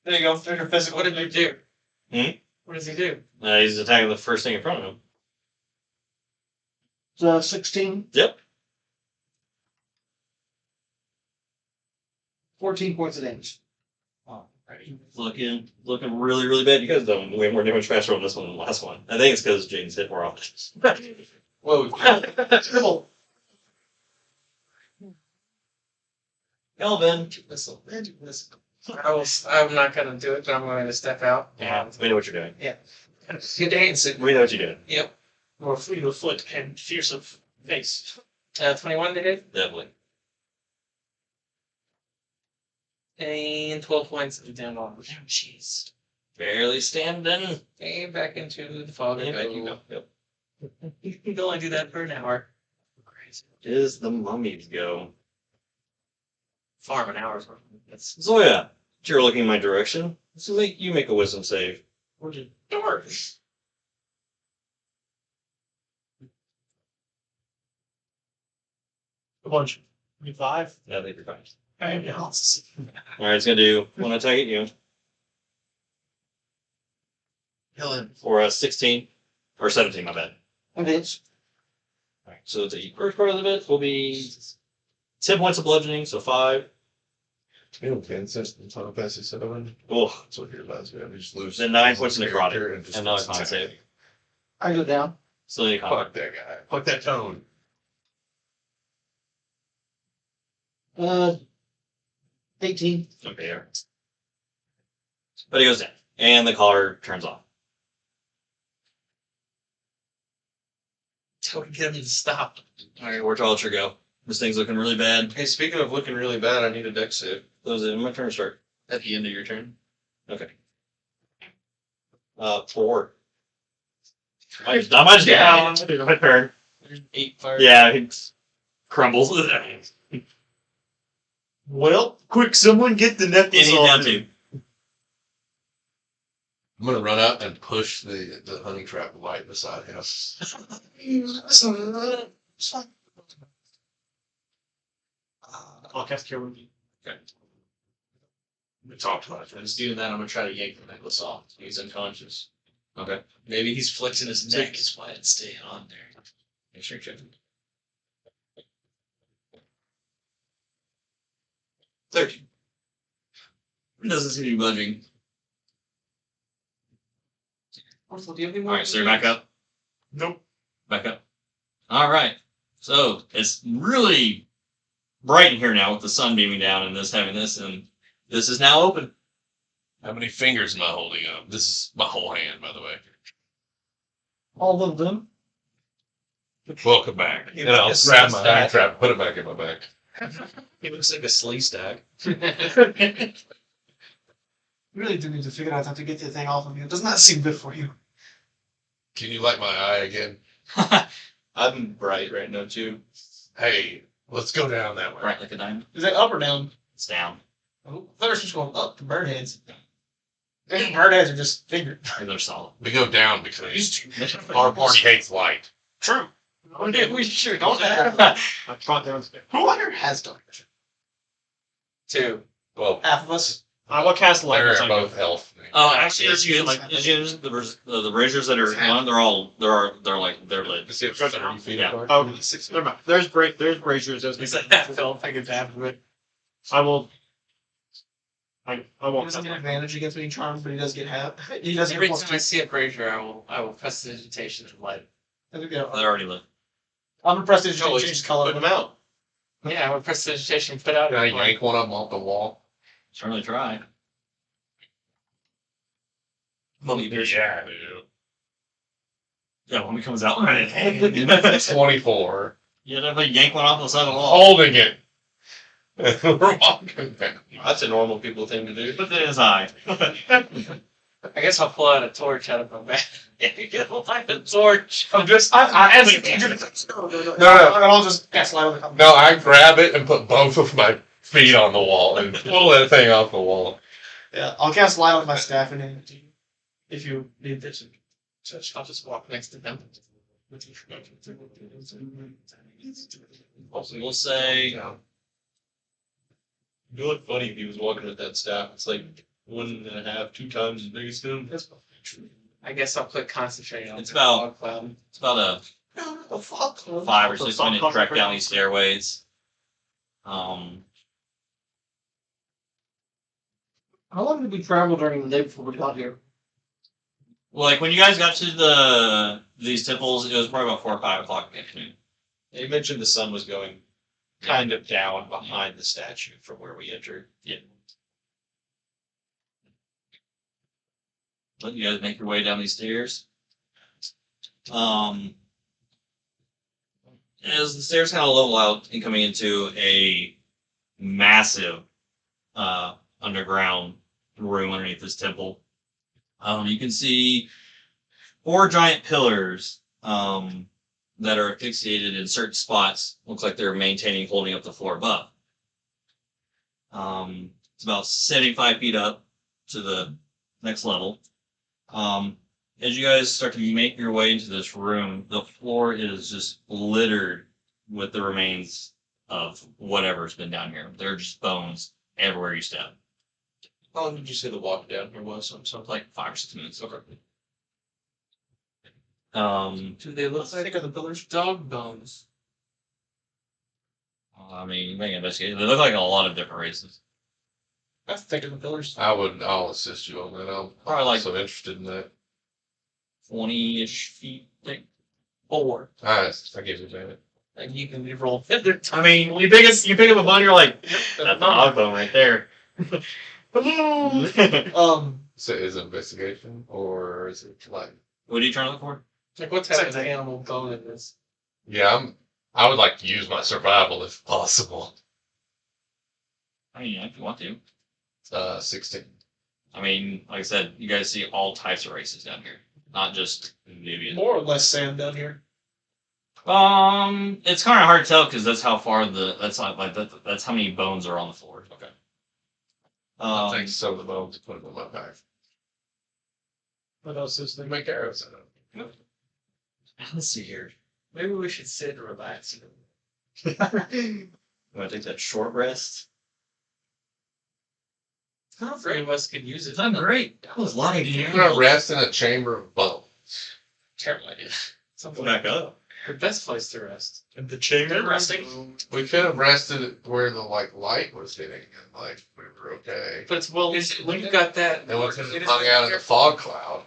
There you go. There's your physical. What did you do? What does he do? He's attacking the first thing in front of him. 16. Yep. 14 points of damage. Looking really, really bad. You guys done way more damage faster on this one than the last one. I think it's because Jane's hit more often. Whoa. Triple. Kelvin. Missile. Missile. I'm not gonna do it, but I'm going to step out. Yeah, we know what you're doing. Good dancing. We know what you're doing. Yep. More fleet of foot and fierce of face. 21 to hit, Definitely. and 12 points of damage. Jeez. Barely standing. And back into the fog. Yep. Back you go. Yep. You can only do that for an hour. Is the mummies go? Farm an hour's worth. That's Zoya, you're looking my direction. So you make a wisdom save. Where's the door? A bunch. 5. I think you're fine. Alright, Alright, it's gonna do one attack at you. Helen. For a 16. Or 17, my bad. And it's Alright, so the first part of it will be 10 points of bludgeoning, so 5. You know, Kansas, the Final Fantasy 7. Oh, That's what you're about to do. I just lose. then 9 points in character necrotic. and just Another con attack. save. I go down. So you Fuck that guy. Fuck that tone. 18. Okay, yeah. But he goes down. And the collar turns off. Tell him get him to stop. Alright, Ortall, it's your go. This thing's looking really bad. Hey, speaking of looking really bad, I need a deck save Those are my turn to start. at the end of your turn. Okay. 4. Not much down. My turn. There's 8 fire. Yeah, it crumbles. Well, quick, someone get the necklace Any on. down 2. I'm gonna run out and push the honey trap right beside him. I'll cast Cure Wounds. We talked about If he's doing that, I'm gonna try to yank the necklace off. He's unconscious. Okay. Maybe he's flexing his neck. Is why it's staying on there. Make sure you check. 13. It doesn't seem to be budging. Also, do you have any more? Alright, so you're back up. Nope. Back up. Alright. So it's really bright in here now with the sun beaming down and this having this, and this is now open. how many fingers am I holding up? This is my whole hand, by the way. All of them. Welcome back. He And I'll looks grab like my a honey stack. trap and put it back in my bag. He looks like a slee stack. You really do need to figure out how to get the thing off of you. It does not seem good for you. Can you light my eye again? I'm bright right now too. Hey, let's go down that way. Bright like a diamond. Is that up or down? It's down. Oh, I thought it was just going up. The bird heads. Bird heads are just figured. They're solid. We go down because our party hates light. True. We sure don't have. I brought down. Who under has dark vision? 2. Well, Half of us. I will cast light. they're on both elf. Oh, actually, it's you. Like, the braziers that are on, they're lit. Is it 30 feet Yeah. apart? Oh, never mind. There's braziers as we It's like that film. I could have it. I will. I He won't. doesn't get advantage against being charmed, but he does get half. He does get Every plus time I 2. see a brazier, I will press the digitation and light. I think they're- They're already lit. I'm impressed that you Oh, change the color put of them them. out. Yeah, I would press the digitation and put out. Can I yank one of them off the wall? Certainly try. Yeah, dude. Yeah, when it comes out, right? 24. You definitely yank one off the side of the wall. Holding it. We're walking down. That's a normal people thing to do. Put it in his eye. I guess I'll pull out a torch out of my bag. Get a light a torch. I'm just. As you No. I'll just cast light on the company. No, I grab it and put both of my feet on the wall and pull that thing off the wall. Yeah, I'll cast light on my staff and hand it to you. If you need this. I'll just walk next to them. Also, we'll say. It would look funny if he was walking with that staff. It's like 1.5, 2 times as big as him. I guess I'll click concentrate on It's the about- fog cloud. It's about a 5 or 6 minute trek down these stairways. How long did we travel during the day before we got here? Like when you guys got to these temples, it was probably about 4 or 5 o'clock in the afternoon. He mentioned the sun was going kind of down behind the statue from where we entered. Let you guys make your way down these stairs. As the stairs kind of level out and coming into a massive underground room underneath this temple, you can see 4 giant pillars that are asphyxiated in certain spots. Looks like they're holding up the floor above. It's about 75 feet up to the next level. As you guys start to make your way into this room, the floor is just littered with the remains of whatever's been down here. There are just bones everywhere you step. How long did you say the walk down here was? Something Like 5 or 6 minutes. Okay. Do they look I like think of the pillars. dog bones? You may investigate. They look like a lot of different races. That's thicker than pillars. I'll assist you on that. I'm Probably like so interested in that. 20-ish feet thick. 4. I give you that. And you can roll. I mean, you pick up a bone, you're like, that's an hog bone right there. So is it investigation or is it like? What are you trying to look for? Like what type of animal bone it is? Yeah, I would like to use my survival if possible. I mean, if you want to. 16. I mean, like I said, you guys see all types of races down here, not just Nubian. More or less sand down here. It's kind of hard to tell because that's how far that's not like that's how many bones are on the floor. Okay. I'll take Um, some of the bones and put them in my bag. What else is there? Make arrows out of them. let's see here. Maybe we should sit and relax. You want to take that short rest? Not three of us could use it. I'm great. That was lying to You're gonna rest in a chamber of bones. Terrible idea. Go back up. The best place to rest. And the chamber. Good resting. We could have rested where the light was hitting and we were okay. But it's when you got that. And once it hung out in the fog cloud,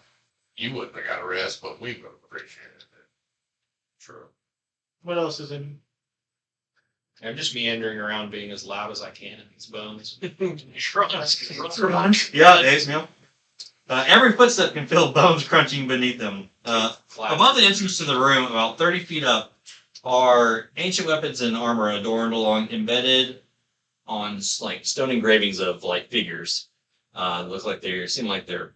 you wouldn't have got a rest, but we would have appreciated it. True. What else is in? I'm just meandering around being as loud as I can in these bones. Yeah, Ace, yeah. Every footstep can feel bones crunching beneath them. Above the entrance to the room, about 30 feet up, are ancient weapons and armor adorned embedded on like stone engravings of like figures. Look like seem like they're,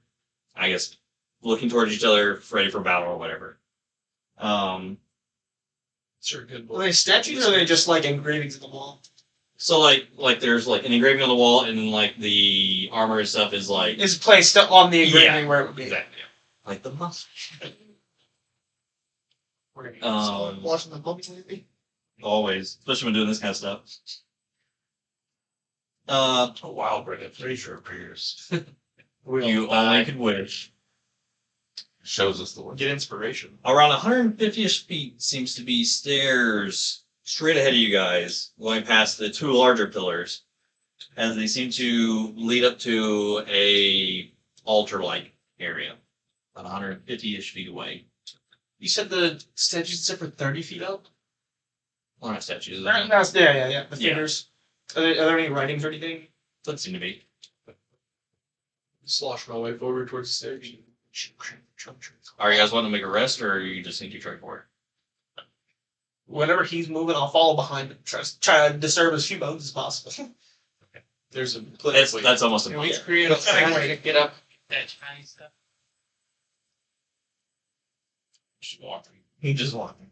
I guess, looking towards each other, ready for battle or whatever. Sure, good Are they statues or are they just like engravings on the wall? So like there's like an engraving on the wall, and then like the armor and stuff is like It's placed on the engraving where it would be. exactly like the muscle. Watching the mummies lately. Always, especially when doing this kind of stuff. A wild Brendan Fraser appears. You only could wish. Shows us the way. Get inspiration. Around 150-ish feet seems to be stairs straight ahead of you guys, going past the two larger pillars, as they seem to lead up to a altar-like area, about 150-ish feet away. You said the statues sit for 30 feet up? Well, not statues. Yeah. The Yeah. figures. Are there any writings or anything? Doesn't seem to be. Slosh my way forward towards the stage. Are you guys wanting to make a rest, or you just think you try for it? Whenever he's moving, I'll follow behind him. Try to disturb as few bones as possible. There's a That's almost a Can we create a way to get up that tiny stuff? Just walking. Just walking.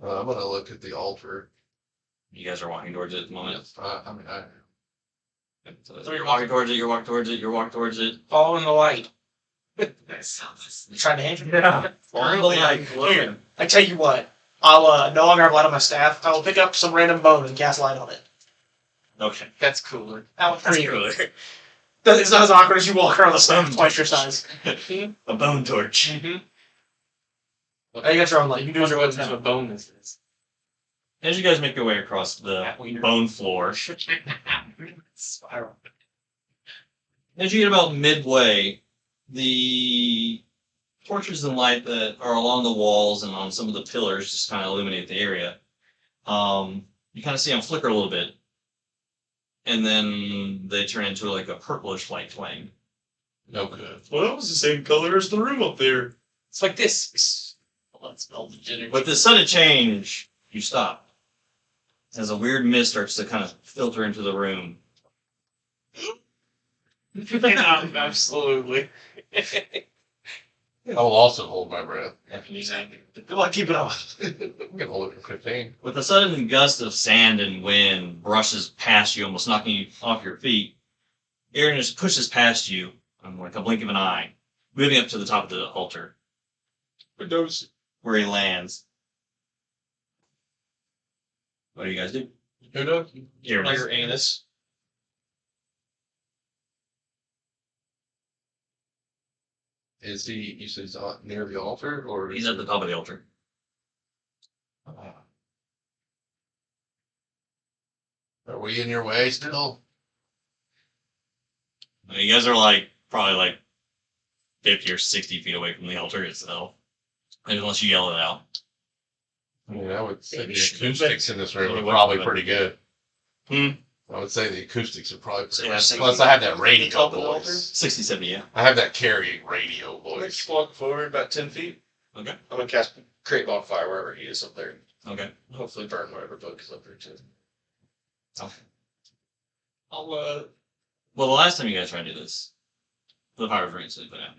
I'm gonna look at the altar. You guys are walking towards it at the moment. I So you're walking towards it, you're walking towards it, you're walking towards it. Following the light. Trying to hand Yeah. Following the light. Here, I tell you what. I'll no longer have light on my staff. I will pick up some random bone and cast light on it. Okay. That's cooler. That's cooler. It's not as awkward as you walk around the staff twice your size. A bone torch. Mm-hmm. Oh, you got your own light. You can do Wonder what what type of bone this is. As you guys make your way across the bone floor, Spiral. as you get about midway, the torches and light that are along the walls and on some of the pillars just kind of illuminate the area. You kind of see them flicker a little bit, and then they turn into like a purplish light flame. No good. Well, that was the same color as the room up there. It's like this. Let's smell the ginger. With this sudden change, you stop. As a weird mist starts to kind of filter into the room. Absolutely. I will also hold my breath. Good luck keeping up. I'm gonna hold it for 15. With a sudden gust of sand and wind brushes past you, almost knocking you off your feet, Aaron just pushes past you on like a blink of an eye, moving up to the top of the altar, Windows. where he lands. What do you guys do? Who knows? Aaron is- Your anus. Is he? You said he's near the altar, or He's at the top of the altar. Are we in your way still? I mean, you guys are like probably like 50 or 60 feet away from the altar itself. Unless you yell it out. I mean, I would say the Maybe should acoustics in this room Maybe are what- probably pretty good. Hmm. I would say the acoustics are probably pretty Yeah, good. Plus, I have that Top radio of the altar? voice. 60, 70, yeah. I have that carrying radio Let's voice. walk forward about 10 feet. Okay. I'm gonna cast create bonfire wherever he is up there. Okay. Hopefully burn whatever book is up there too. Okay. I'll Well, the last time you guys tried to do this, the powers were instantly put out.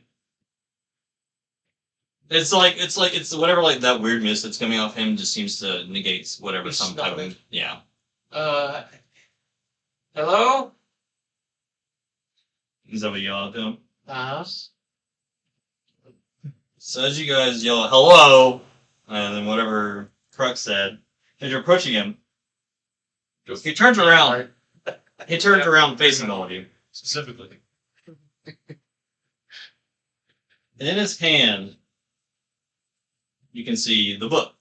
It's whatever like that weird mist that's coming off him just seems to negate whatever It's some type smelling. of yeah. Hello? Is that what you yell at them? Uh-huh. So as you guys yell hello, and then whatever Qrux said, as you're approaching him, he turns around. He turns around facing all of you. Specifically. And in his hand, you can see the book.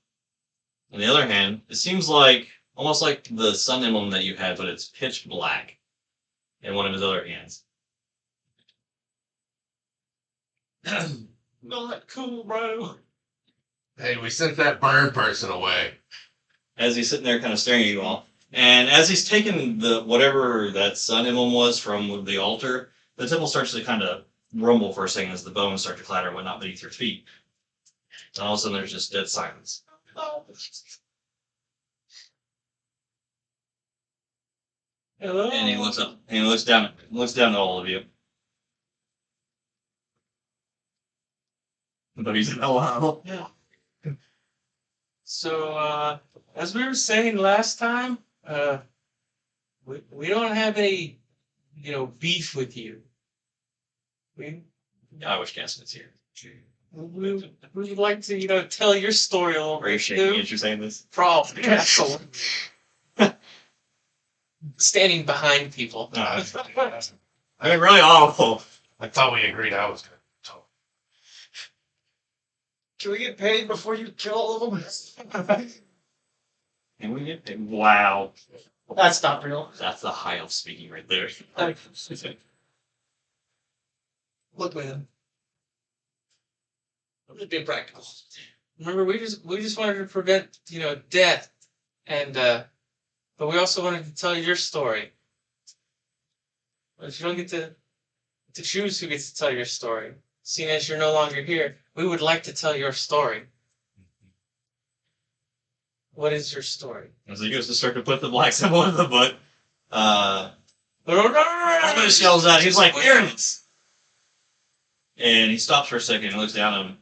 On the other hand, it seems like almost like the sun emblem that you had, but it's pitch black in one of his other hands. not cool, bro. Hey, we sent that burn person away. As he's sitting there kind of staring at you all. And as he's taking the whatever that sun emblem was from the altar, the temple starts to kind of rumble for a second as the bones start to clatter and whatnot beneath your feet. And all of a sudden there's just dead silence. Hello? And he looks up and he looks down at all of you. But he's hello. So, as we were saying last time, we don't have any, beef with you. I wish Gaston's here. We would like to, tell your story a little Are you bit shaking too. as you're saying this? Probably. Castle. Standing behind people. I mean, really awful. I thought we agreed I was gonna talk. Can we get paid before you kill all of them? And we get paid. Wow. That's not real. That's the high elf speaking right there. Look, man. I'm just being practical. Remember, we just wanted to prevent, death, and but we also wanted to tell your story. But if you don't get to choose who gets to tell your story, seeing as you're no longer here, we would like to tell your story. What is your story? As he goes to start to put the black symbol in the book, Somebody just yells out, he's like, Uranus! And he stops for a second and looks down at him.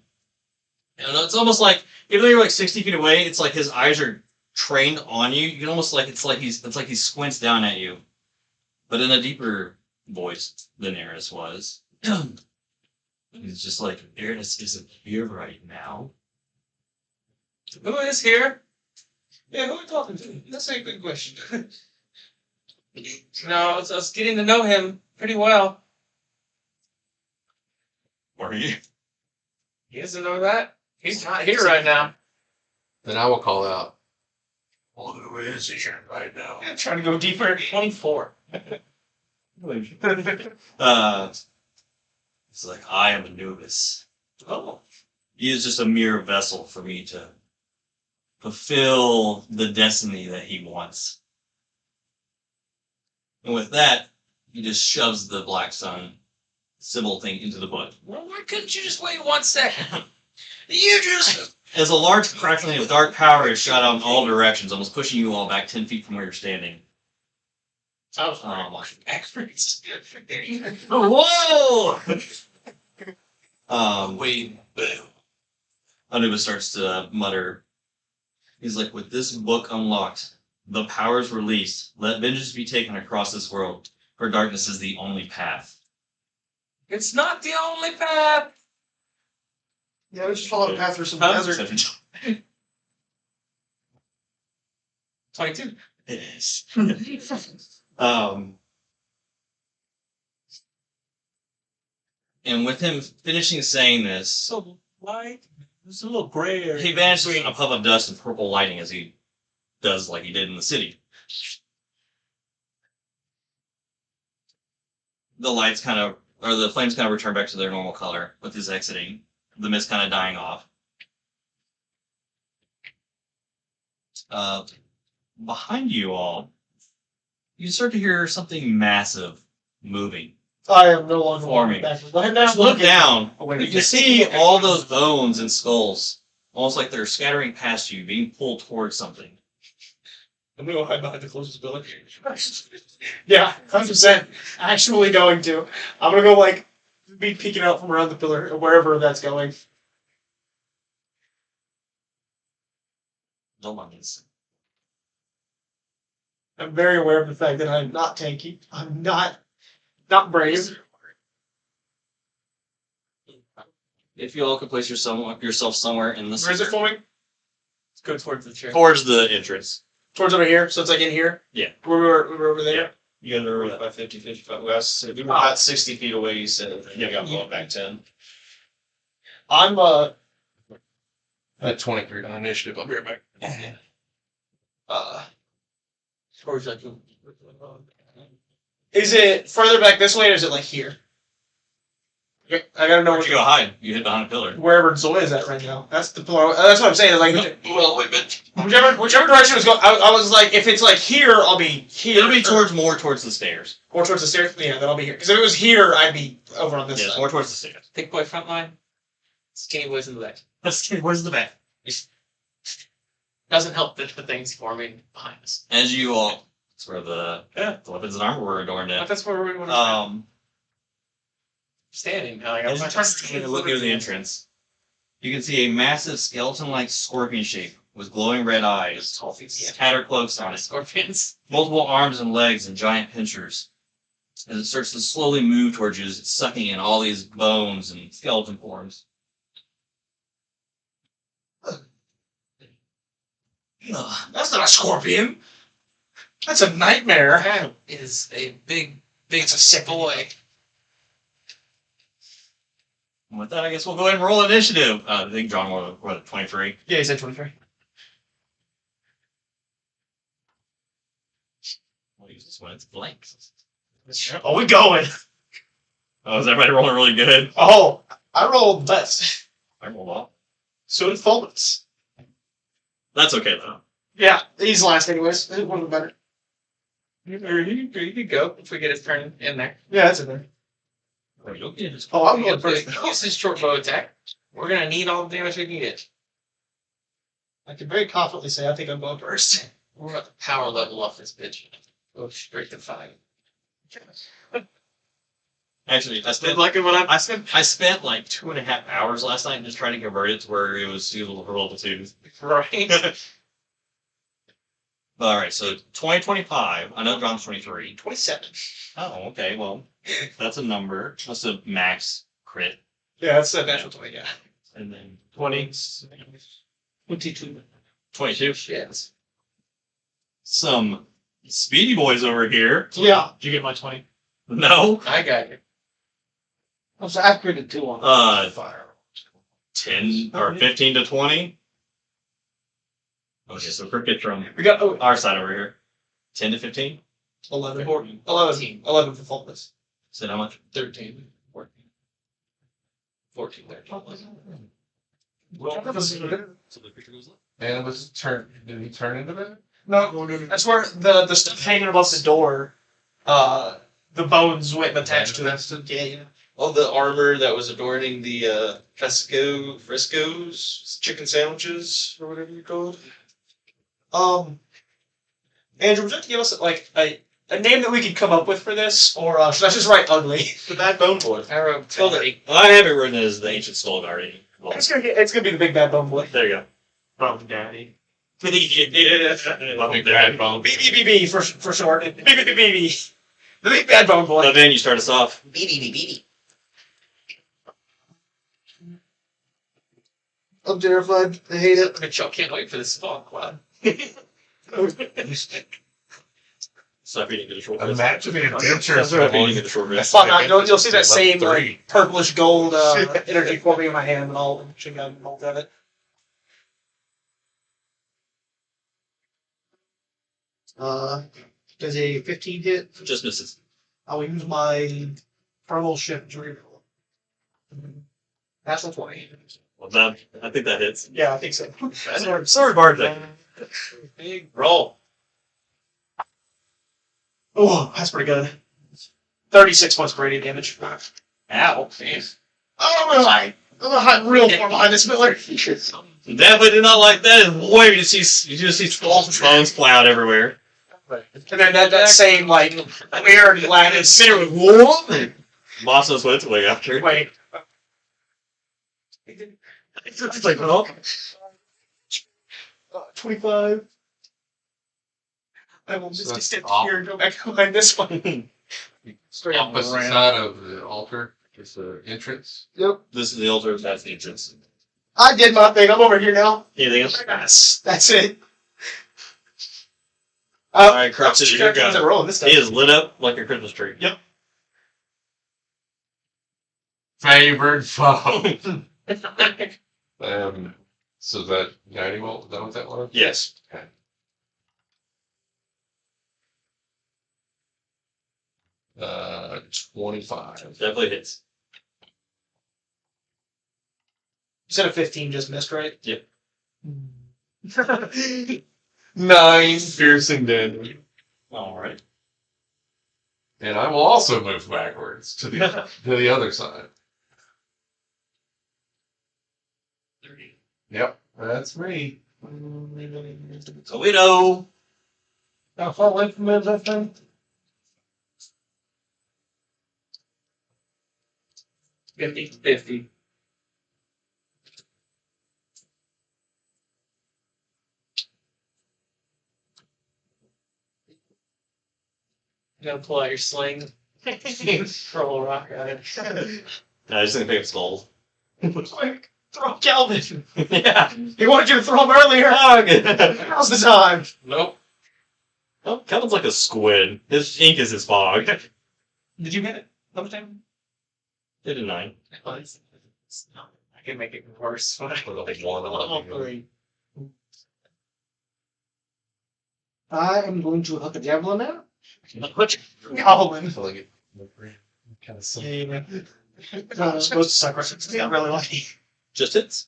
And it's almost like, even though you're like 60 feet away, it's like his eyes are trained on you. You can almost like, it's like he squints down at you. But in a deeper voice than Eris was. He's just like, Eris isn't here right now. Who is here? Yeah, who are we talking to? That's a good question. No, I was getting to know him pretty well. Or he? He doesn't know that. He's not here right now. Then I will call out. Well, who is he right now? I'm trying to go deeper. 24. It's like, I am Anubis. Oh. He is just a mere vessel for me to fulfill the destiny that he wants. And with that, he just shoves the black sun symbol thing into the book. Well, why couldn't you just wait 1 second? You just... As a large crackling of dark power is shot out in all directions, almost pushing you all back 10 feet from where you're standing. I was Experts. Whoa! Wait. Anubis starts to mutter. He's like, with this book unlocked, the powers released, let vengeance be taken across this world, for darkness is the only path. It's not the only path. Yeah, we just follow the path through some desert. 22. It is. And with him finishing saying this, So, why? There's a little gray area. he vanishes in a puff of dust and purple lighting as he does like he did in the city. the lights kind of, or the flames kind of return back to their normal color with his exiting. The mist kind of dying off. Behind you all, you start to hear something massive moving. I am no longer Forming. backwards. Go ahead now. Look down. Wait a You minute. can see all those bones and skulls, almost like they're scattering past you, being pulled towards something. I'm gonna go hide behind the closest pillar. Yeah, 100%. Actually going to. I'm gonna go like be peeking out from around the pillar or wherever that's going. Don't mind this. I'm very aware of the fact that I'm not tanky. I'm not brave. If you all could place yourself somewhere in the Where is it center, forming? Let's go towards the chair. towards the entrance. Towards over here, so it's like in here? Yeah. We were over there? You guys are 45, 50, 55. We were about 60 feet away, you said. Yeah, got going back 10. I'm At 23 on initiative. I'll be right back. Towards like is it further back this way or is it like here? Okay, I gotta know Where'd you go hide? You hid behind a pillar. wherever Zoya is at right now. That's the pillar. That's what I'm saying. Is like Well, wait a minute. whichever direction it was going. I was like, if it's like here, I'll be here. It'll be more towards the stairs. Or towards the stairs. Yeah, then I'll be here. Because if it was here, I'd be over on this Yes, side. more towards the stairs. thick boy front line, skinny boys in the back. Where's the back? Doesn't help that the things forming behind us. As you all, that's where the weapons and armor were adorned But in. that's where we want to Standing. Like, As you turn and look near the entrance, you can see a massive skeleton-like scorpion shape with glowing red eyes, tattered cloaks on it, Scorpions. multiple arms and legs, and giant pincers. As it starts to slowly move towards you, it's sucking in all these bones and skeleton forms. That's not a scorpion. That's a nightmare. That is a big it's a sick boy. And with that, I guess we'll go ahead and roll initiative. I think John rolled 23. Yeah, he said 23. We'll use this when it's blank. Oh, we going. Oh, is everybody rolling really good? Oh, I rolled best. I rolled well. So did Fulminus. That's okay though. Yeah, he's last anyways. One of the better. You could go if we get his turn in there. Yeah, that's in there. Oh, I'm going first. Use his short bow attack. We're gonna need all the damage we can get. I can very confidently say I think I'm going first. We're about to power level off this bitch. Go straight to 5. Actually, I spent I spent like 2.5 hours last night just trying to convert it to where it was usable for level 2. Right. All right, so 2025. I know John's 23. 27. Oh, okay. Well, that's a number. That's a max crit. Yeah, that's a natural 20, yeah. And then 20. 22. 22. Shit. Some speedy boys over here. Yeah. Did you get my 20? No. I got you. I'm sorry, I created 2 on Fire. 10 or 15 to 20. Okay, so cricket from We got our side over here. 10 to 15. 11. 14. 11. 11 for Fulminus. Said how much? 13. 14. 14, 13. So the creature goes left. And it was did he turn into that? No, that's where the stuff hanging above the door, the bones went attached to it. Yeah. All the armor that was adorning the frescoes, chicken sandwiches, or whatever you called. Andrew, would you like to give us like a name that we could come up with for this, or should I just write ugly? The Bad Bone Boy. Arrow Well, I have it written as the ancient skull guardian. Well, It's gonna be the big bad bone boy. there you go. Bum Daddy. Big bad bone. BBBD for short. BBBD. The big bad bone boy. So then you start us off. I'm terrified. I hate it. Good show. Can't wait for this fall. Wow. So if you didn't get a short rest. Imagine the adventure. That's right. You get a short rest. Spot on. You'll see that same Level 3. like purplish gold energy forming in my hand, and I'll check out bolt of it. Does a 15 hit? Just misses. I will use my fellowship drill. That's a 20. Well, that, I think that hits. Yeah, I think so. Sorry, Bartek. Big Roll. Oh, that's pretty good. 36 points of radiant damage. ow. Man. Oh, I'm real far behind this Miller. Definitely did not like that. Boy, you just see bones fly out everywhere. And then that same, like, weird Latin. Boss knows what it's way after. Wait. It's like, oh. 25. I will So just that's step off. here and go back behind this one. Straight up Opposite around. side of the altar is the entrance. Yep. This is the altar, that's the entrance. I did my thing. I'm over here now. Anything else? Yes, that's it. Alright, Crux, it is your How's it go. rolling this time? He is lit up like a Christmas tree. Yep. Favorite foe. So that guiding bolt, is that what that was? Yes. Okay. Uh, 25. Definitely hits. You said a 15 just missed, right? Yep. 9 piercing damage. Alright. And I will also move backwards to the other side. Yep, that's me. Tawhito. How far away from me is that thing? $50. You gotta pull out your sling. Throw a rock at it. I just think it's skulls. Quick, throw Kelvin. Yeah. He wanted you to throw him earlier. Now's the time. Nope. Oh, Kevin's like a squid. His ink is his fog. Did you get it? How much time? Did a 9. I can make it worse. With a 1 on Level the 3. I am going to hook a javelin now. Goblin. I feel like it kind of sucks. Yeah. I'm supposed to suck. It's got really lucky. Just hits.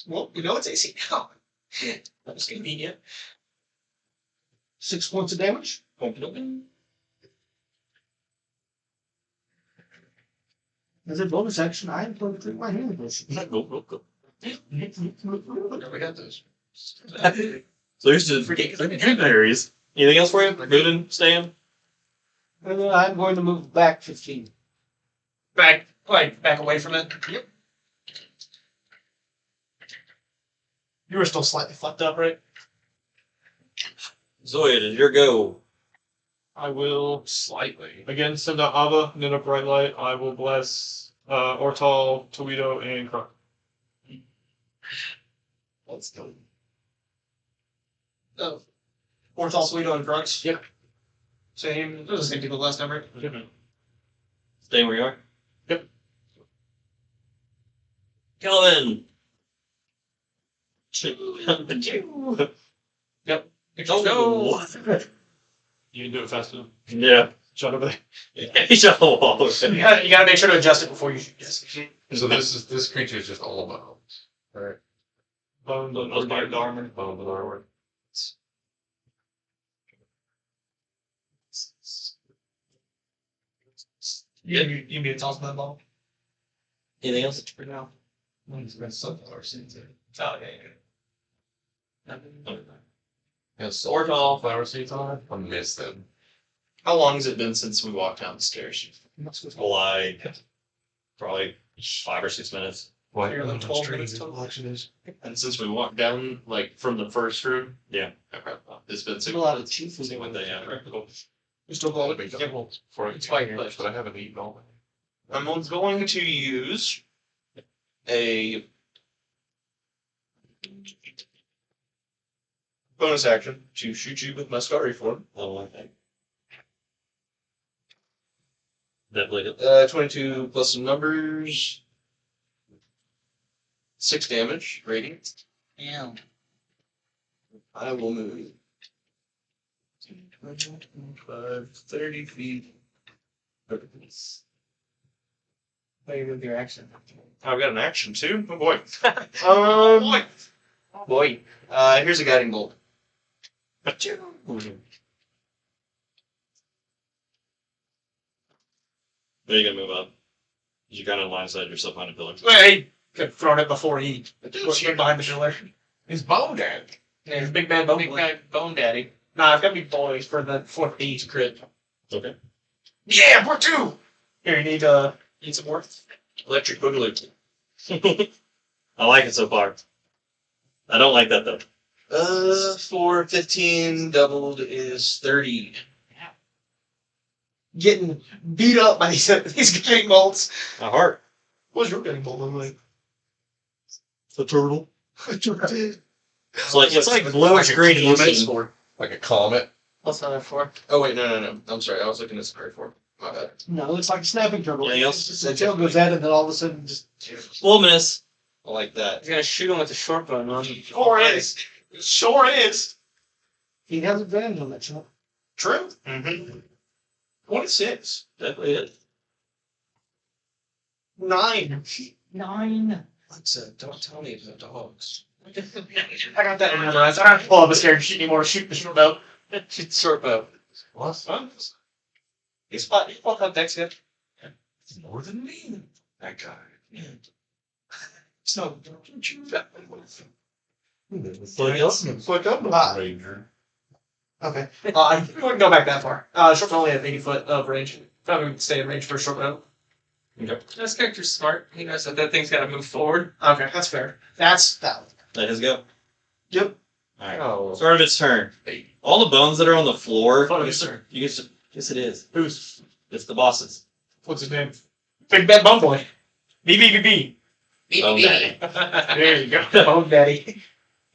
Well, you know it's AC now. That was convenient. 6 points of damage. As a bonus action, I am going to drink my healing potion. Go. We got those. So here's the berries. Anything else for you? Moving, staying? I'm going to move back 15. Back away from it. Yep. You were still slightly fucked up, right? Zoya, it is your go. I will Slightly. again send out Ava and then a bright light. I will bless Ortall, Tawhito, and Qrux. Let's go. Oh. Ortall, Sweeto, and Qrux. Yep. Same. Those are the same people last time, right? Staying where you are? Yep. Kelvin! Yep. Oh, You can do it fast enough. yeah. Shut over there. He shot the wall. You gotta make sure to adjust it before you shoot. Yes. So this creature is just all bones. Alright. Bones, Those bite armor. Bones and armor. You mean to toss that ball? Anything else? For now. It's got sunflower seeds in it. Oh, yeah. Has Ortall. sunflower seeds on it? I miss them. How long has it been since we walked down the stairs? Like, probably 5 or 6 minutes. What? Figure like 12 minutes total. And since we walked down, like, from the first room? Yeah. Okay. It's been 6 A lot of months. cheese. See when they You still going? Big Yeah. doubles before I It's quite get good. but I haven't eaten all of I'm going to use a bonus action to shoot you with my Scary form. Oh, okay. Definitely hit. 22 plus some numbers. 6 damage rating. Damn. I will move 30 feet. What do you do with your action? I've got an action too. Oh boy. Boy. Boy. Here's a guiding bolt. Where are you gonna move up? You kind of line side yourself on a pillar. Hey, could have thrown it before he was behind the pillar. He's bone dead. Yeah, he's big bad bone. Big bad bone daddy. Nah, it's gotta be boys for the fourth beat crit. Okay. Yeah, we're two. Here, you need some more. Electric Boogaloo. I like it so far. I don't like that though. 4, 15 doubled is 30. Getting beat up by these guiding bolts. A heart. What's your guiding bolt look like? It's a turtle. It's It's like bluish green illusion. like a comet. What's another 4? Oh wait, no. I'm sorry. I was looking at Square 4. My bad. No, it's like a snapping turtle. Anything else? It's just the tail goes out and then all of a sudden just. Fulminus. I like that. He's gonna shoot him with a short bow, man. Sure is. Sure is. He has advantage on that shot. True. Mm-hmm. 26. Definitely it. 9. 9. Alexa, don't tell me about dogs. I got that memorized. I don't have to pull up a stair and shoot anymore. Shoot the short bow. Shoot the short bow. What? He's fought that Dex yet. More than me. That guy. So, don't you that Anything else? It's like I'm Ah. a ranger. Okay. I wouldn't go back that far. Short bow only has 80 foot of range. Probably would stay in range for a short bow. Okay. This character's smart. He knows that thing's got to move forward. Okay, that's fair. That's valid. Let his go. Yep. Alright. Oh. Start of its turn. All the bones that are on the floor. Fun of you his get turn. to- you get to- yes, it is. Who's? It's the bosses. What's his name? Big Bad Bone Boy. BBBD. Bone Daddy. There you go. Bone Daddy.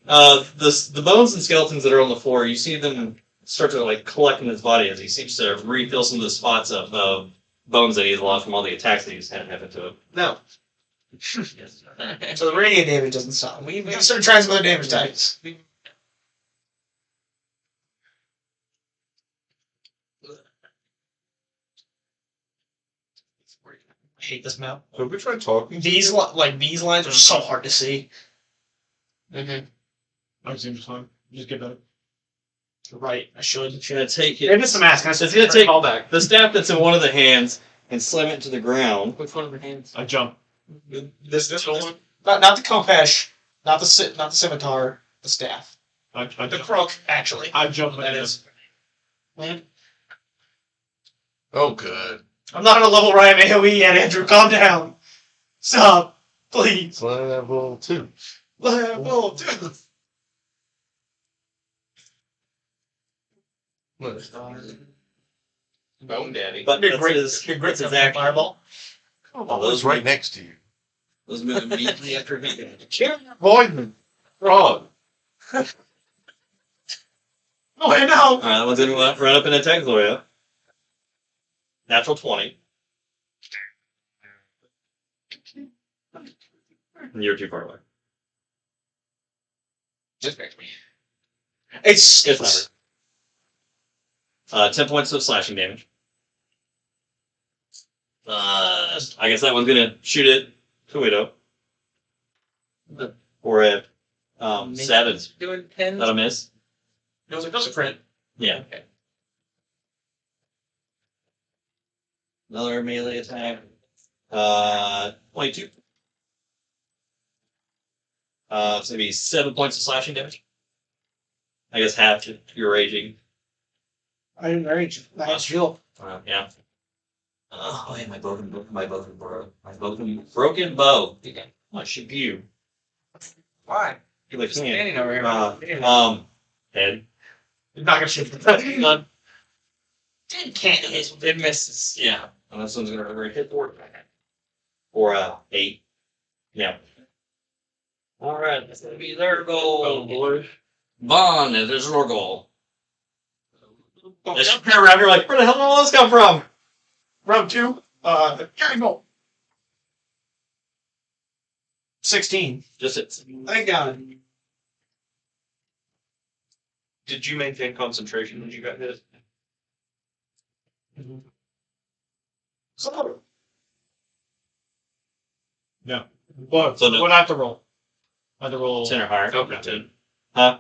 The bones and skeletons that are on the floor, you see them start to like collect in his body as he seems to refill some of the spots of bones that he's lost from all the attacks that he's had happen to him. No. So the radiant damage doesn't stop. We gotta start trying some other damage types. I hate this map. Have we tried talking? These these lines are so hard to see. Mm-hmm. I seem fine. Just get better. Right, I should. It's gonna take it. Maybe it's a mask. It's gonna take the staff that's in one of the hands and slam it to the ground. Which one of the hands? I jump. This one. Not the Kopesh, not the scimitar, the staff. I The jump. crook, actually. I jump. That is. Man, Oh, good. I'm not on a level where I have AoE yet, Andrew. Calm down. Stop, please. Level 2. Level 2. Bone Daddy. But Big that's great, his, big great that's his action. fireball. Oh, those right next to you. Those move immediately after him. Voidman. Wrong. Oh, I know. Alright, that one's gonna run up and attack Zoya. Natural 20. You're too far away. Just makes me. It's It's not. 10 points of slashing damage. I guess that one's gonna shoot at Tawhito. Or at 7. doing 10. That'll miss. It was a crit. Yeah. Okay. Another melee attack. 22. It's gonna be 7 points of slashing damage. I guess half your raging. I didn't rage. I had shield. Yeah. Oh, yeah, my broken bow. I should you. Why? You like Standing over here. head. You're not gonna shoot the gun. Can't hit. It misses. Yeah. And this one's gonna hit or 8. Yeah. All right, that's gonna be their goal. boy. Bond is their goal. As you pair around, you're like, where the hell did all this come from? Round 2. Go. 16. Just it's I got it. Did you maintain concentration when you got hit? No. But So no- what I have to roll? I have to roll. 10 or higher. Okay. 10. Huh?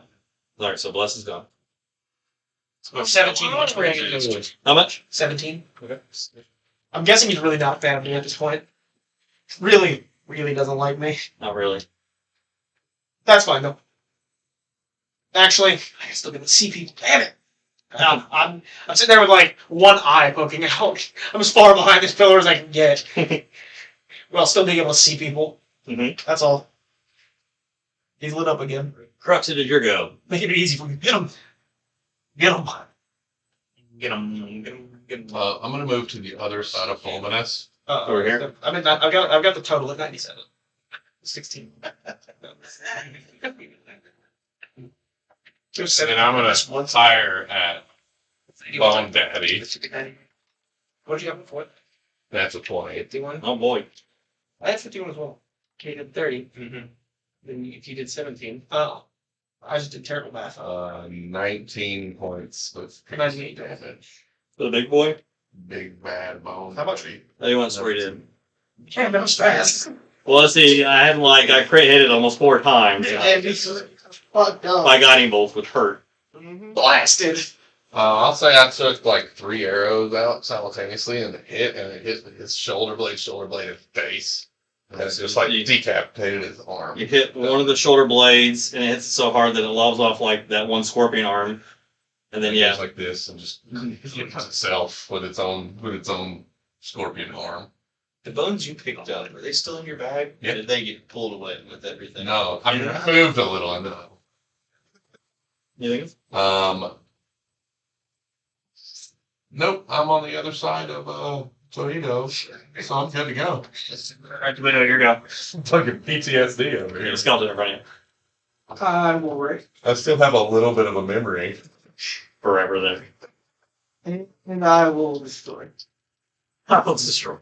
Alright, so Bless is gone. 17. How much? 17. Okay. I'm guessing he's really not a fan of me at this point. Really, really doesn't like me. Not really. That's fine though. Actually, I can still get to see people. Damn it! I'm sitting there with like one eye poking out. I'm as far behind this pillar as I can get, while still being able to see people. Mm-hmm. That's all. He's lit up again. Crux, it is your go. Making it easy for me. Get him. Get him. Get him. I'm gonna move to the other side of Fulminus. Over here? I mean, I've got the total at 97. 16. And then I'm gonna fire at Bone Daddy. What did you have before? That's a 20. 51. Oh boy. I had 51 as well. Okay, you did 30. Mm-hmm. Then if you did 17. Oh. I just did terrible math. 19 points of 98 damage. For the big boy? Big bad bone. How much? Daddy. How do you want to sort it in? Damn, that was fast. Well, let's see. I crit hit it almost 4 times. And he's fucked up. My guiding bolts would hurt. Blasted. I'll say I took like 3 arrows out simultaneously and it hit his shoulder blade, and face. And it just like decapitated his arm. You hit one of the shoulder blades, and it hits it so hard that it lobs off like that one scorpion arm. And then It yeah, goes like this and just hits itself with its own scorpion arm. The bones you picked up, are they still in your bag? Yeah. Or did they get pulled away with everything? No, I mean I moved a little. I know. you think? Nope, I'm on the other side of Tawhito, so I'm good to go. Alright, your go. Fucking PTSD over There's here. a skeleton in front of you. I'm worried. I still have a little bit of a memory. Forever there. And I will destroy. Let's destroy.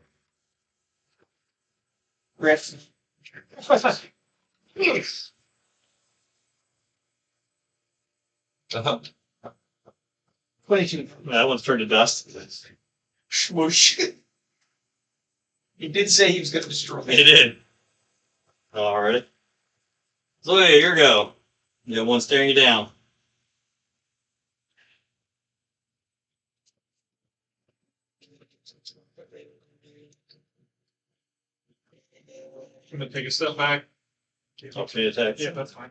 Rest. 22. That one's turned to dust. Swoosh. He did say he was going to destroy me. It did. Alright. Zoya, your go. You have one staring you down. I'm gonna take a step back. Opportunity attack. Yeah, that's fine.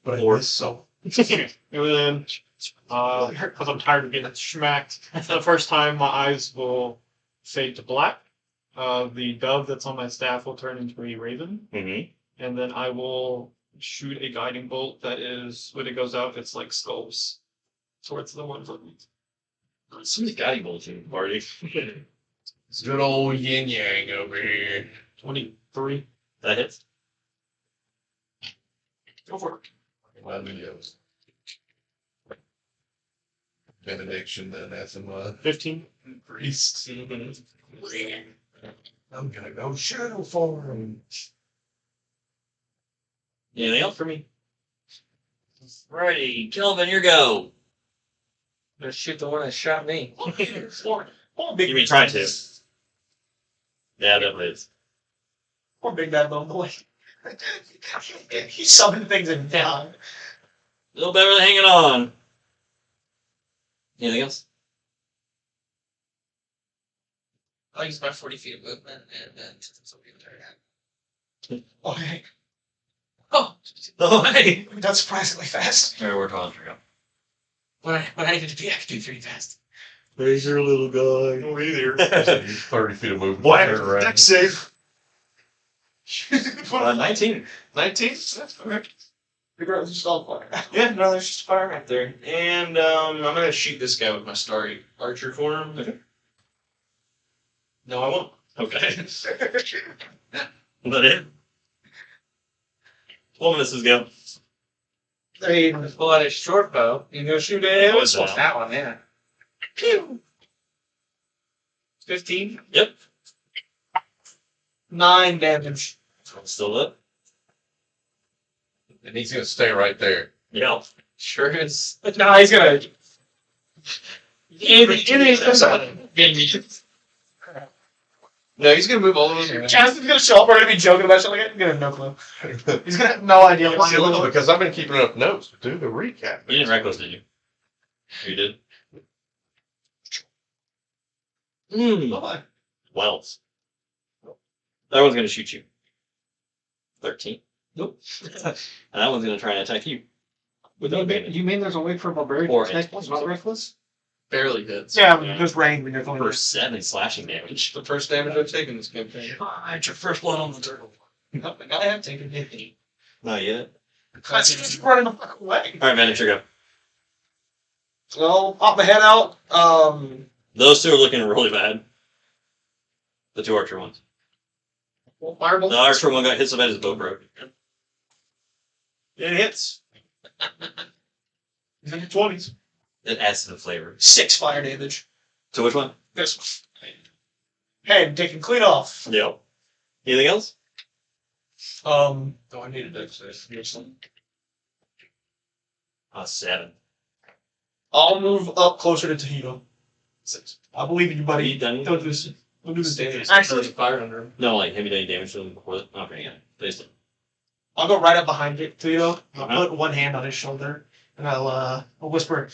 But Or- it's so And then, because I'm tired of getting smacked, for the first time my eyes will fade to black. The dove that's on my staff will turn into a raven, Mm-hmm. and then I will shoot a guiding bolt that is, when it goes out, it's like skulls towards the one for me. So many guiding bolts in the party. it's good old yin yang over here. 23. That hits. Go for it. Well, videos. Benediction then as some 15. priest. I'm gonna go shadow form. Anything else for me? Righty, Kelvin, your go. I'm gonna shoot the one that shot me. You mean try to? Yeah, that is. Poor big bad bone boy. He summoned things and down. A little better than hanging on. Anything else? I'll use my 40 feet of movement and then so we can turn. Okay. Oh, Oh, hey! That's surprisingly fast. Alright, we're talking. when I needed to be, I could do 3 fast. There's your little guy. Oh, hey there. 30 feet of movement. What? Turn around. Deck save. 19. 19? That's correct. The girl is just on fire. Yeah, no, there's just fire right there. And I'm gonna shoot this guy with my starry archer form. Okay. No, I won't. Okay. Is that it? Fulminus' go. I mean, Pull out a short bow. you go shoot it. What's that? That one, yeah. Pew! 15. Yep. 9 damage. Still up. And he's gonna stay right there. Yeah. Sure is. No, he's gonna. No, he's gonna move all of them. Jasmine's gonna show up. We're gonna be joking about shit like that. He's gonna have no clue. He's gonna have no idea why. No, because I've been keeping up notes to do the recap. You didn't reckless, did you? You did? Bye-bye. Wells. That one's going to shoot you. 13. Nope. And that one's going to try and attack you. With no advantage. You mean there's a way for a barbarian Or to attack what's not reckless? Barely hits. Yeah, there's rain when you're going. For 7 slashing damage. The first damage I've taken this campaign. It's your first blood on the turtle. I have taken 15. Not yet. That's just running the fuck away. Alright, manager, go. Well, pop my head out. Those two are looking really bad. The 2 archer ones. Well, fireball. The archer one got hit so bad his bow broke. It hits. He's in the 20s. It adds to the flavor. 6 fire damage. To which one? This one. Hey, I'm taking clean off. Yep. Anything else? Oh, I needed access. 7. I'll move up closer to Tawhito. 6. I believe in you, Are buddy. you done? Don't do this. Don't do this. Actually, Actually, fire under him. No, like heavy duty damage to them before that. Okay, yeah. Basically. I'll go right up behind it, Tawhito. I'll Uh-huh. put one hand on his shoulder, and I'll whisper,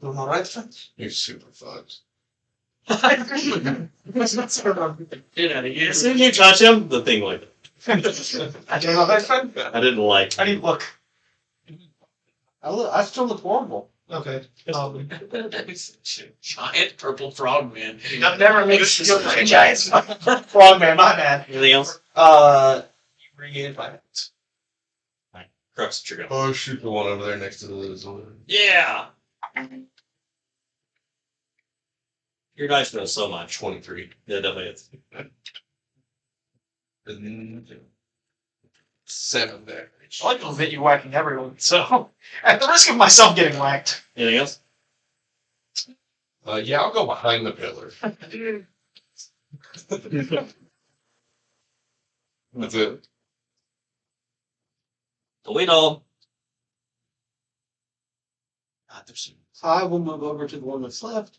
"Doing all right, friend?" You're super fucked. That's not so wrong. Get out of here. As soon as you touch him, the thing like I doing all right, friend? I didn't like. How do you look? I still look horrible. Okay. Giant purple frog man. I've never made a giant frog man. My bad. Anything else? You regained 5 minutes. Crux, trigger. Oh, shoot the one over there next to the Zoya. Yeah. Your dice knows so much. 23. Yeah, definitely is. And then 7 damage. I like to admit you whacking everyone, so at the risk of myself getting whacked. Anything else? Yeah, I'll go behind the pillar. That's it. Tawhito. God, there's some. I will move over to the one that's left.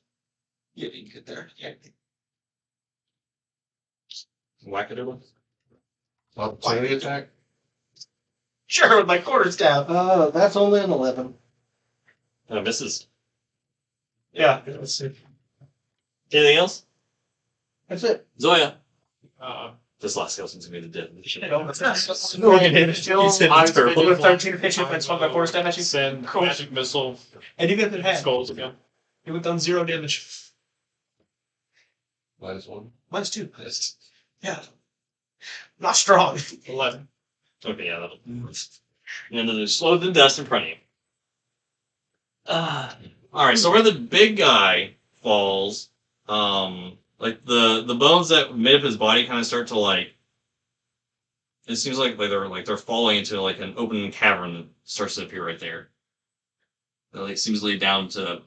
Yeah, you can get there. Yeah. Wackadoodle. Opportunity attack? Sure, with my quarter staff. That's only an 11. Misses. Yeah, let's see. Anything else? That's it. Zoya. Uh, This last skeleton's gonna be the death. He's in I the turtle. With 13 to pitch if I swung my quarter staff at you. send Cool. magic missile And even if it had, skulls again. it would have done 0 damage. -1. Minus 2. Yeah. Not strong. 11. Okay, yeah, that'll. And then there's slow than dust in front of you. Alright, so where the big guy falls, like the bones that made up his body kind of start to like. It seems like they're falling into like an open cavern that starts to appear right there. It seems to lead down to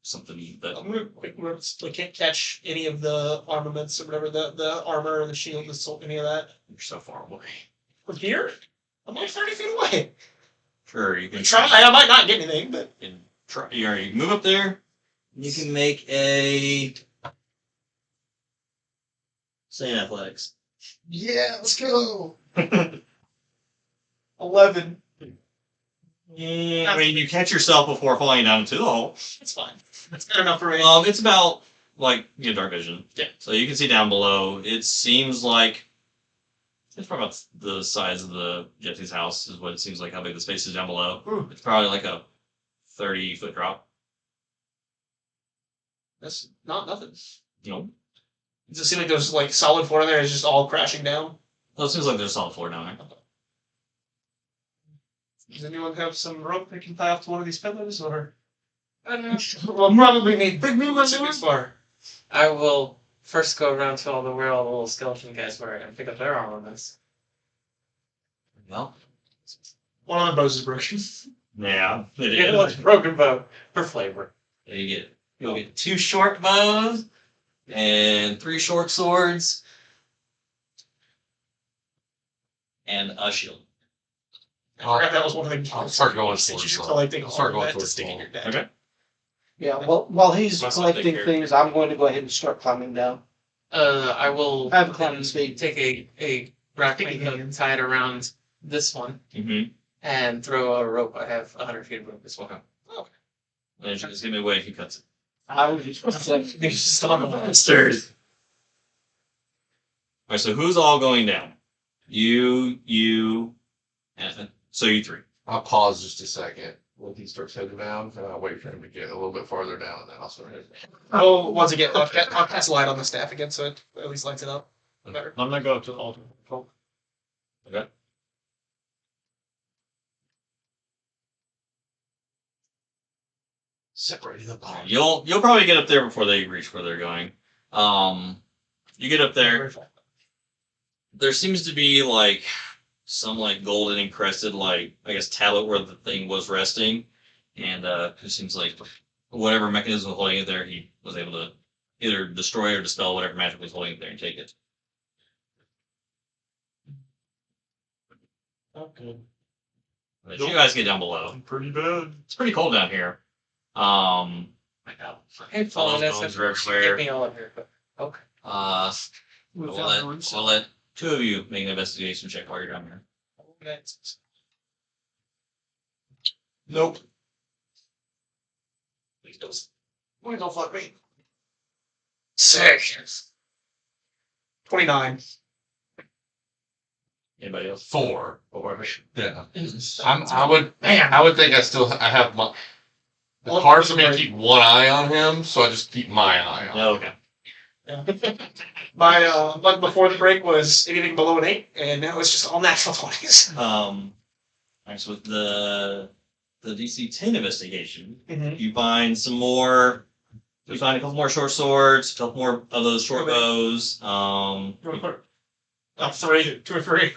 something that. I'm gonna quick words. I can't catch any of the armaments or whatever, the armor or the shield, the sword, any of that. You're so far away. From here? I'm like 30 feet away. Sure, you can Try. I might not get anything, but You can move up there. You can make a. Say in athletics. yeah, let's go. 11. Yeah, I mean, you catch yourself before falling down into the hole. It's fine. That's good enough for me. It's about like you have dark vision. Yeah. So you can see down below. It seems like it's probably about the size of the Jesse's house is what it seems like. How big the space is down below. Ooh. It's probably like a 30-foot drop. That's not nothing. You know, Does it seem like there's like solid floor there? It's just all crashing down. well, it seems like there's a solid floor down there. Does anyone have some rope they can tie off to one of these pillars, or? I don't know. We'll probably need big movements in this far. I will first go around to where all the little skeleton guys were and pick up their armaments. Well, One of the bows is broken. yeah, it Get is. one broken bow for flavor. You'll get 2 short bows and 3 short swords and a shield. I forgot that was one of the. I'll start going You're towards just small. collecting I'll all start of going that to towards stick in small. your deck. Okay. Yeah, well, while he's Must not take collecting care of things, I'm going to go ahead and start climbing down. I will I have a climbing speed. take a wrapping hook and tie it around this one Mm-hmm. and throw a rope. I have 100 feet of rope as well. Okay. And just give me away if he cuts it. I was just Just on the Monsters. Alright, so who's all going down? You, and so you three. I'll pause just a second when he starts heading down, and I'll wait for him to get a little bit farther down, and then I'll start heading down. Oh, once again, I'll cast light on the staff again, so it at least lights it up. Better. I'm gonna go up to the altar. Okay. Separating the body. You'll probably get up there before they reach where they're going. You get up there. There seems to be like some like golden encrusted like I guess tablet where the thing was resting, and it seems like whatever mechanism was holding it there, he was able to either destroy or dispel whatever magic was holding it there and take it. Okay. But you guys get down below. Pretty bad. It's pretty cold down here. I know. Hey, All Fulminus, those bones are get everywhere. me all up here. But okay. We'll let two of you make an investigation check while you're down here. Nope. Please don't fuck me. 6. 29. Anybody else? 4. Yeah. I would think I have my. The Well, cards for me to keep one eye on him, so I just keep my eye on him. Okay. My bug before the break was anything below an 8, and now it's just all natural 20s. Alright, so with the DC 10 investigation, Mhm. you find some more. You find a couple more short swords, a couple more of those short bows. Oh, 3, 2 or 3.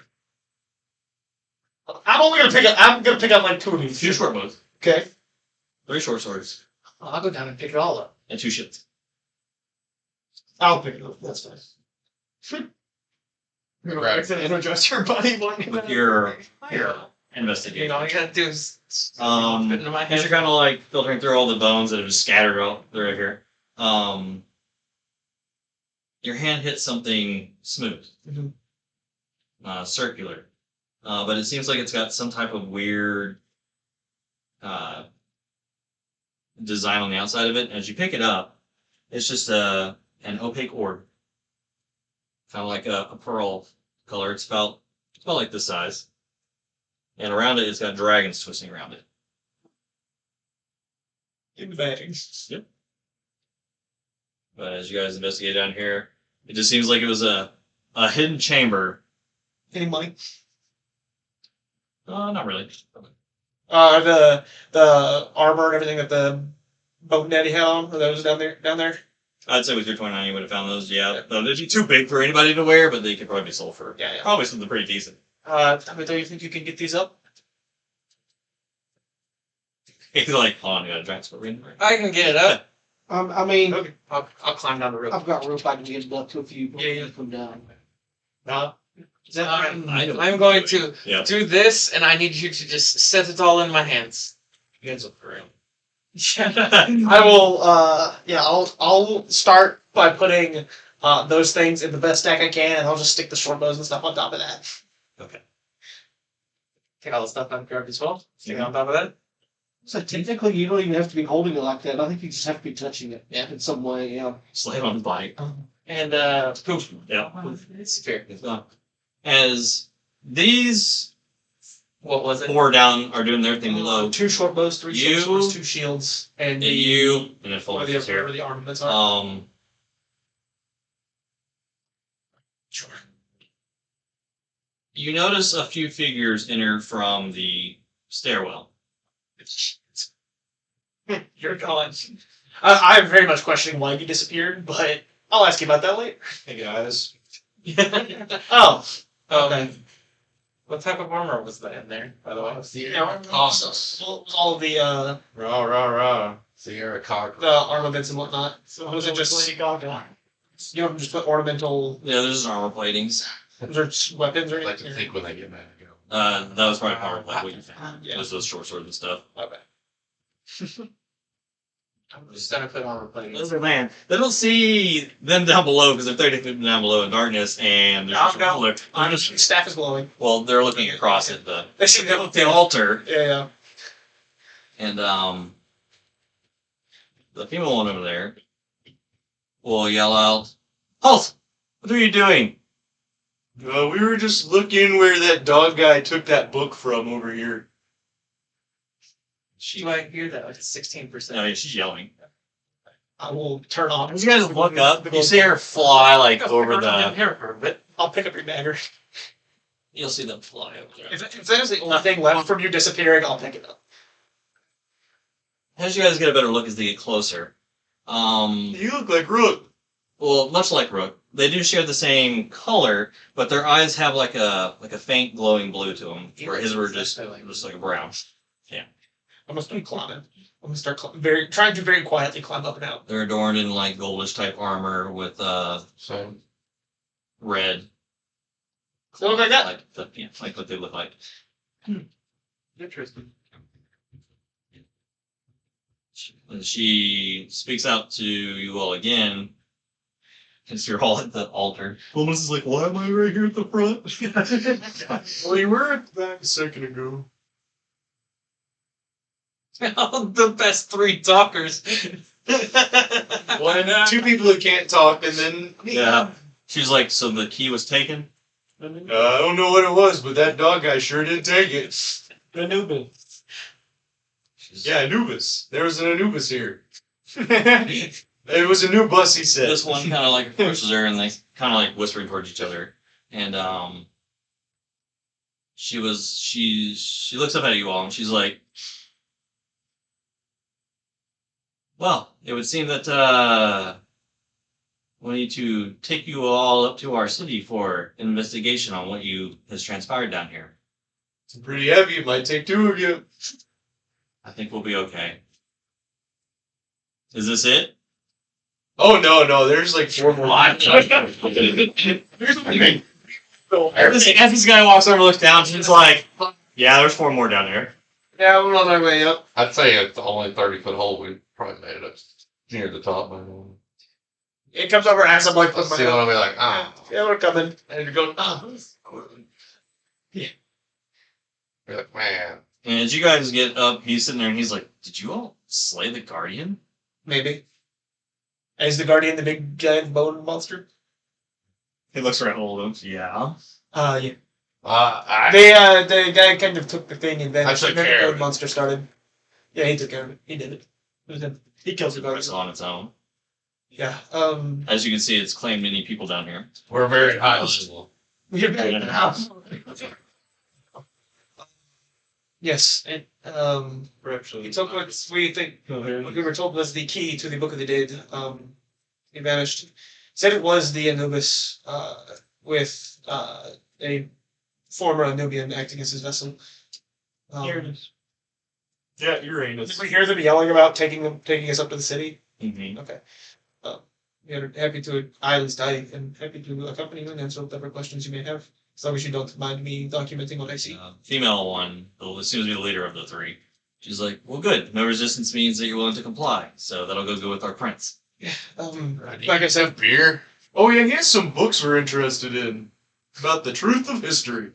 I'm gonna pick up like 2 of these. 2 short bows, Okay. 3 short swords, I'll go down and pick it all up. and 2 shields. I'll pick it up. That's fine. Right. Adjust your body With your investigation. All you gotta do is fit into my As head. you're kind of like filtering through all the bones that have just scattered all through here, your hand hits something smooth, circular, but it seems like it's got some type of weird design on the outside of it. As you pick it up, it's just an opaque orb, kind of like a pearl color. It's about like this size, and around it, it's got dragons twisting around it. in the bag. Yep. But as you guys investigate down here, it just seems like it was a hidden chamber. Any money? Not really. The armor and everything that the boat daddy had on, are those down there? I'd say with your 29, you would have found those. Yeah, they'd be too big for anybody to wear, but they could probably be sold for Yeah. probably something pretty decent. Tawhito, you think you can get these up? He's like, hold on, I got a giant split. I can get it up. I mean, Okay. I'll climb down the rope. I've got rope I can get up to if you Yeah. come down. I'm going to Yeah. do this, and I need you to just set it all in my hands. Hands up around. I will. I'll start by putting those things in the best stack I can, and I'll just stick the short bows and stuff on top of that. Okay. Take all the stuff I've grabbed as well. Stick it on top of that. So technically, you don't even have to be holding it like that. I think you just have to be touching it in some way. Yeah. Slay on his body. And poof. Yeah. It's fair. It's gone. As these What was it? 4 down are doing their thing below, 2 short bows, 3 You- short swords, 2 shields, and and the you and then fold whatever this here. the armaments are. Sure. You notice a few figures enter from the stairwell. You're gone. I'm very much questioning why he disappeared, but I'll ask you about that later. Hey guys. Oh, Okay. What type of armor was that in there, by the way? all of the Rah, rah, rah. Sierra Cock. armaments and whatnot. So Was it just- Lady Gaga? You don't just put ornamental Yeah, there's armor platings. weapons or I like to anything? think when they get mad, I go, That was probably part of like what you found. Yeah, those short swords and stuff. Okay. I'm just gonna put on a plate. Listen, man, they don't see them down below because they're 30 feet down below in darkness, and there's just a ruler. I'm just staff is glowing. Well, they're looking across at the They see the altar, Yeah. and the female one over there will yell out, "Halt! What are you doing?" We were just looking where that dog guy took that book from over here. Do I hear that? Like 16%. I mean, she's yelling. I will turn on. As you guys look up, you see her fly like over the. Here for a bit. I'll pick up your dagger. You'll see them fly over there. If that is the only thing left from you disappearing, I'll pick it up. As you guys get a better look as they get closer, You look like Rook. well, much like Rook, they do share the same color, but their eyes have like a faint glowing blue to them, where his were just like a brown. I'm gonna start climbing. I'm gonna start trying to very quietly climb up and out. They're adorned in like goldish type armor with Same. red. They look like that? Like what they look like. Interesting. And she speaks out to you all again, since you're all at the altar. Fulminus is like, why am I right here at the front? Well, you were at the back a second ago. The best 3 talkers. Two people who can't talk, and then Yeah. She's like, so the key was taken? I don't know what it was, but that dog guy sure did take it. Anubis. Yeah, Anubis. There was an Anubis here. It was a new bus, he said. This one kind of like approaches her, and they kind of like whispering towards each other. And she looks up at you all, and she's like, well, it would seem that we need to take you all up to our city for an investigation on what has transpired down here. It's pretty heavy. It might take 2 of you. I think we'll be okay. Is this it? Oh, no. There's like 4 more. As this guy walks over and looks down, she's like, yeah, there's 4 more down there. Yeah, we're on our way up. I'd say it's only 30-foot hole. We probably made it up near the top. It comes over as I'm like, Let's see what I'll be like. yeah, we're coming. And you're going, Yeah. Be like, man. And as you guys get up, he's sitting there and he's like, did you all slay the Guardian? Maybe. Is the Guardian the big giant bone monster? He looks around all of them. Yeah. Yeah. I The guy kind of took the thing and then I took the care of bone it. monster started. Yeah, he took care of it. He did it. It was him. He kills the It's Guardian. on its own. Yeah. As you can see, it's claimed many people down here. we're very high level. You're back Yeah. now. Yes, and we're actually. he took what we think what we were told was the key to the Book of the Dead. He vanished. Said it was the Anubis with a former Nubian acting as his vessel. Uranus. Yeah, Did Uranus. we hear them yelling about taking us up to the city? Mm-hmm. Okay. We're happy to, I at least I am happy to accompany you and answer whatever questions you may have. As long as you don't mind me documenting what I see. Female one, who seems to be the leader of the 3, she's like, well, good. No resistance means that you're willing to comply. So that'll go good with our prince. Like I said, Beer. Oh yeah, he has some books we're interested in about the truth of history.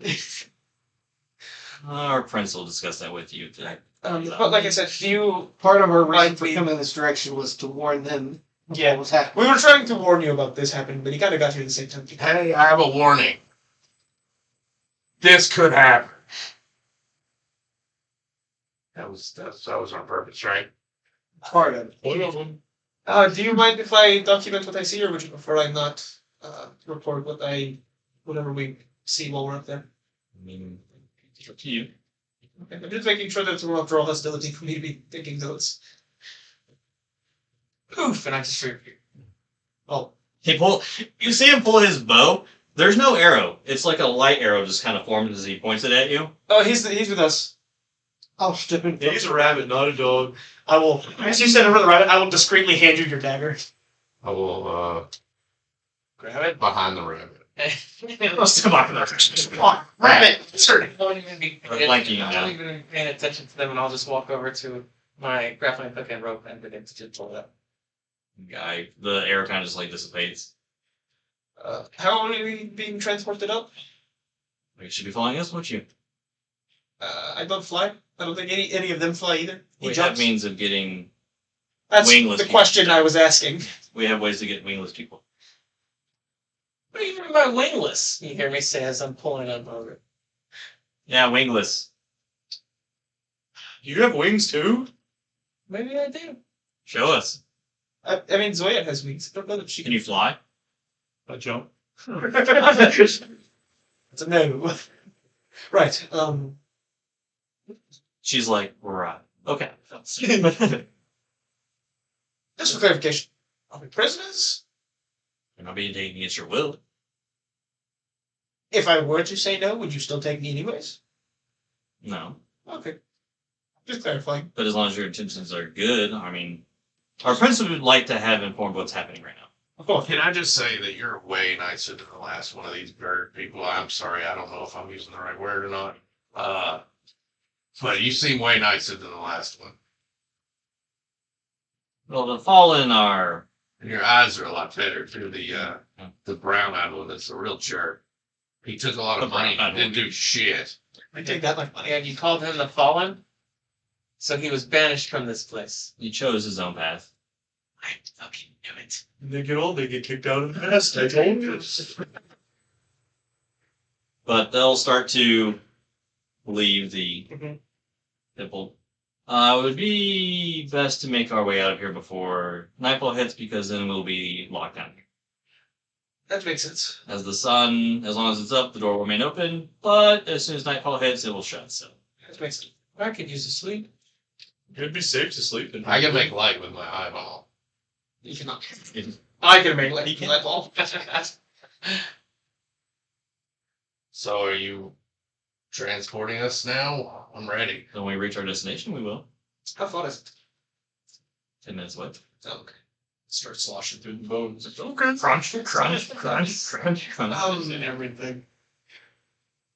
Our prince will discuss that with you today. but like I said, you Part of our reason Right, for we- coming this direction was to warn them of Yeah. what was happening. we were trying to warn you about this happening, but he kind of got here at the same time. Hey, I have a warning. This could happen. That was on purpose, right? Part of it. One of them. Do you mind if I document what I see, or would you prefer I not report whatever we see while we're up there? I mean, it's up to you. Okay. I'm just making sure that it's not draw hostility for me to be taking notes. Poof, and I just figured. Oh, You see him pull his bow. There's no arrow. It's like a light arrow just kind of formed as he points it at you. oh, he's with us. I'll step in. Yeah, he's a rabbit, not a dog. I will, as you said over the rabbit, I will discreetly hand you your dagger. I will Grab it. behind the rabbit. Most of Ram it! I won't even be Or flanking I now. won't even be paying attention to them, and I'll just walk over to my grappling hook and rope and begin to just pull it up. Guy, the air kind of just like dissipates. How are we being transported up? You should be following us, won't you? I don't fly. I don't think any of them fly either. He We have jumps. means of getting. That's wingless the people. question I was asking. We have ways to get wingless people. What do you mean by wingless? You hear me say as I'm pulling up over. Yeah, wingless. You have wings too? Maybe I do. Show us. I mean, Zoya has wings. I don't know that she Can you fly? I jump. It's a no. Right. She's like, right. Okay. Just for clarification, are we prisoners? You're not being taken against your will. If I were to say no, would you still take me anyways? No. Okay. Just clarifying. But as long as your intentions are good, I mean, our principal would like to have informed what's happening right now. Of course. Can I just say that you're way nicer than the last one of these bird people? I'm sorry, I don't know if I'm using the right word or not. But you seem way nicer than the last one. Well, the Fallen are. And your eyes are a lot better too. The brown-eyed one that's a real jerk. He took a lot of The money brown-eyed and didn't do shit. I take that like money. And you called him the Fallen? So he was banished from this place. He chose his own path. I fucking knew it. When they get old, they get kicked out of the nest. I told you. But they'll start to leave the Mhm. temple. It would be best to make our way out of here before nightfall hits, because then we'll be locked down here. That makes sense. As the sun, as long as it's up, the door will remain open, but as soon as nightfall hits, it will shut, so. That makes sense. I could use a sleep. It'd be safe to sleep in. I can make light with my eyeball. You cannot. I can make He like can- that ball. So are you transporting us now? I'm ready. When we reach our destination, we will. How far is it? 10 minutes away. Oh, okay. Start sloshing through the bones. Okay. Crunch, crunch, crunch, crunch, crunch. And everything.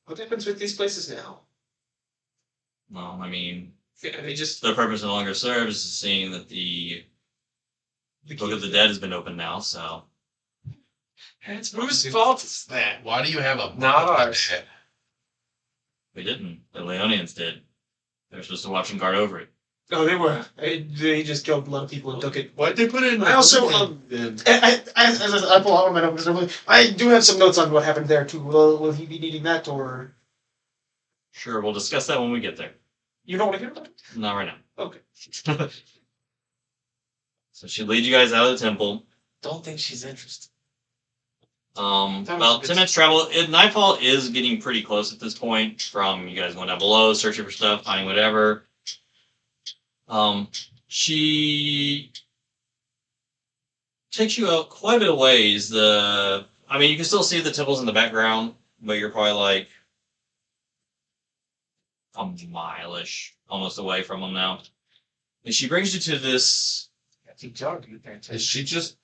What happens with these places now? Well, I mean, Yeah, they just their purpose no longer serves, seeing that the Book of the Dead has been opened now, so. It's Whose fault is that? Why do you have a book Not of the ours. dead? We didn't. The Leonians did. They were supposed to watch and guard over it. Oh, they were. They just killed a lot of people and took it. Why'd they put it in? I also, I pull out my notes. I do have some notes on what happened there too. Will he be needing that, or Sure, we'll discuss that when we get there. you don't want to hear about it? Not right now. Okay. So she leads you guys out of the temple. Don't think she's interested. About 10 minutes travel. Nightfall is getting pretty close at this point from you guys going down below, searching for stuff, finding whatever. She takes you out quite a bit of ways. I mean, you can still see the temples in the background, but you're probably like a mile-ish almost away from them now. And she brings you to this. I think Jar to get there too. Is she just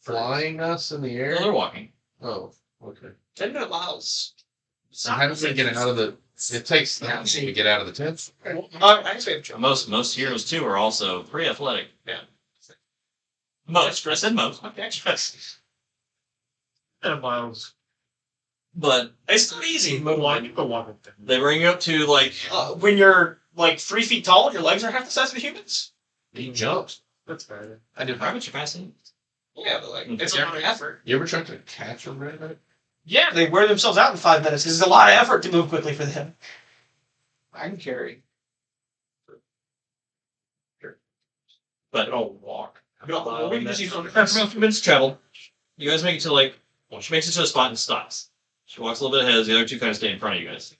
flying us in the No, air? they're walking. Oh, okay. 10 minute miles. So how does it get out of the? It takes that to get out of the tent. I actually have jump. Most heroes too are also pretty athletic. Yeah. Most. I said most. Okay, yes. 10 miles. But It's not easy. But one. they bring you up to like When you're like 3 feet tall, your legs are half the size of humans. He jumps. That's bad. I did rabbit you fascinating. Yeah, but like it's a lot of effort. You ever tried to catch a rabbit? Yeah, they wear themselves out in 5 minutes because it's a lot of effort to move quickly for them. I can carry. But I'll walk. We can just use after a few minutes travel, you guys make it to like she makes it to a spot and stops. She walks a little bit ahead as the other two kind of stay in front of you guys.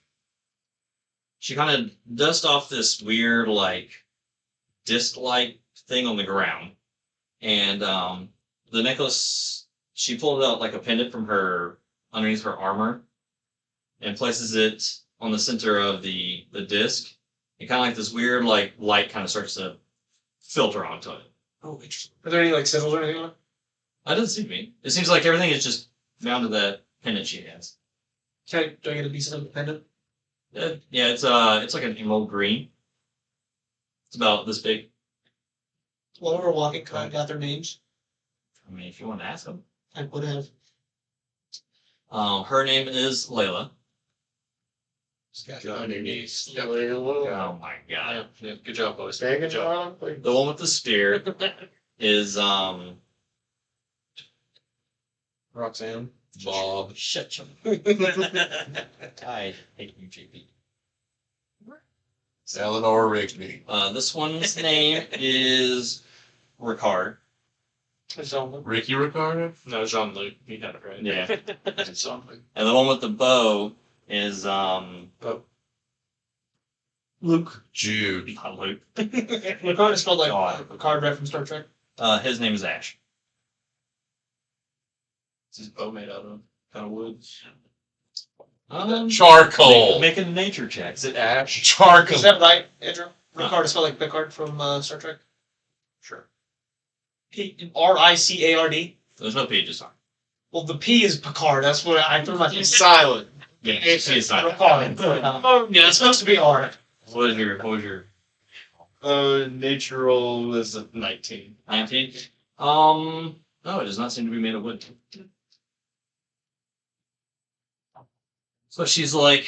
She kind of dusts off this weird like disc-like thing on the ground, and the necklace she pulled out like a pendant from her underneath her armor, and places it on the center of the disc. And kind of like this weird like light kind of starts to filter onto it. Oh, interesting. Are there any like sizzles or anything on it? That doesn't seem to me. It seems like everything is just down to that pendant she has. Do I get a decent independent? Yeah, it's like an emerald green. It's about this big. While we're walking, can I got their names? I mean, if you want to ask them. I would have. Her name is Layla. On your knees. Oh my god. Yeah, good job, boys. Good job. The one with the spear is Roxanne. Bob. Shut your. I hate you, JP. Eleanor Rigby. This one's name is Ricard. Ricky Ricardo? No, Jean-Luc. He had it right. Yeah. Something. And the one with the bow is Luke. Jude. not Luke. Picard is spelled like God. Picard right from Star Trek. His name is Ash. What's his bow made out of? Kind of wood. Charcoal. Making nature checks. Is it ash? Charcoal. Is that right, Andrew? Picard is spelled like Picard from Star Trek. Sure. Ricard. There's no pages on. Well, the P is Picard. That's what I threw my. Silent. Yeah, it's not. Oh, yeah, it's supposed to be R. What was your Nature roll is a 19. 19? No, it does not seem to be made of wood. So she's like,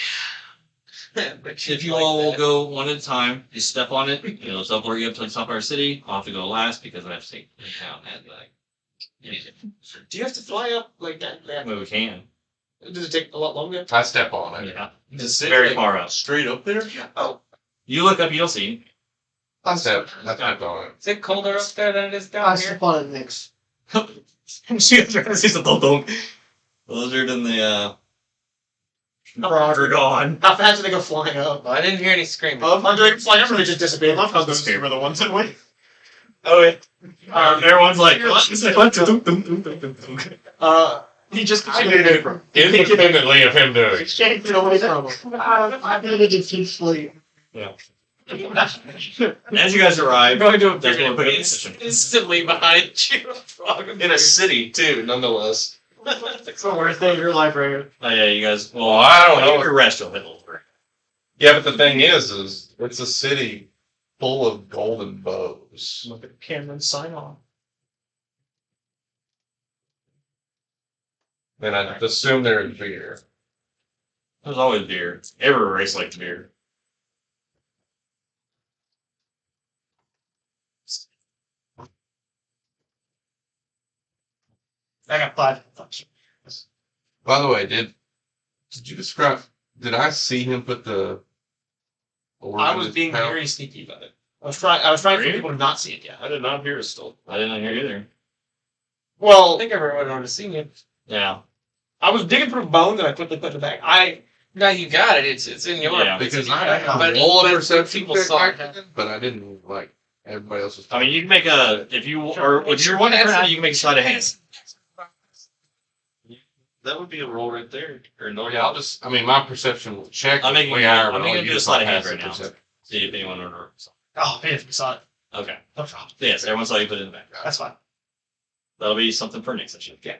if you all will go one at a time, you step on it, step where you up to the top of our city. I'll have to go last because I have to take it down and Do you have to fly up like that? well, we can. Does it take a lot longer? I step on it. Yeah. Is Very like, far up. Straight up there? Oh, You look up, you'll see. I step on it. Is it colder up there than it is I down here? step on it next. She's trying to see some dong. Lizard and the frog are gone. how fast do they go flying up? Well, I didn't hear any screaming. Oh, I'm doing flying up, or they just disappear. I love how those two were the ones that went. Oh, yeah. Everyone's like, He just Independently of him doing. can't get away from him. I did it intentionally. As you guys arrive, I'm going to there's appear one put up in position. instantly behind you. In a city, too, nonetheless. It's the worst day of your life, right? Oh yeah, you guys. Well, I don't know. Your rest will hit over. Yeah, but the thing is it's a city full of golden bows. Look at Cameron sign on. And I assume they're in beer. There's always beer. Every race likes beer. I got 5. By the way, did you describe? Did I see him put the? I was being very sneaky about it. I was trying for people to not see it yet. I did not hear a still. I didn't hear either. I Well, think everyone would have seen it. Yeah. I was digging for a bone that I quickly put in the bag. No, you got it. It's in your. Yeah. it's Because in your I bag. had But- a roll of but perception people check saw back it. then, but I didn't like everybody else was. I mean, you can make a if you or if you're one for now, you can make a sleight of hand. That would be a roll right there. Or no, Yeah, I'll just. I mean, my perception will check. I'm making- way higher, I'm but making I'll you a use sleight of my hand passive right now. perception. See if anyone would. Oh, man, if you saw it. Okay. No problem. Yes, everyone saw you put it in the back. That's fine. That'll be something for next session. Yeah.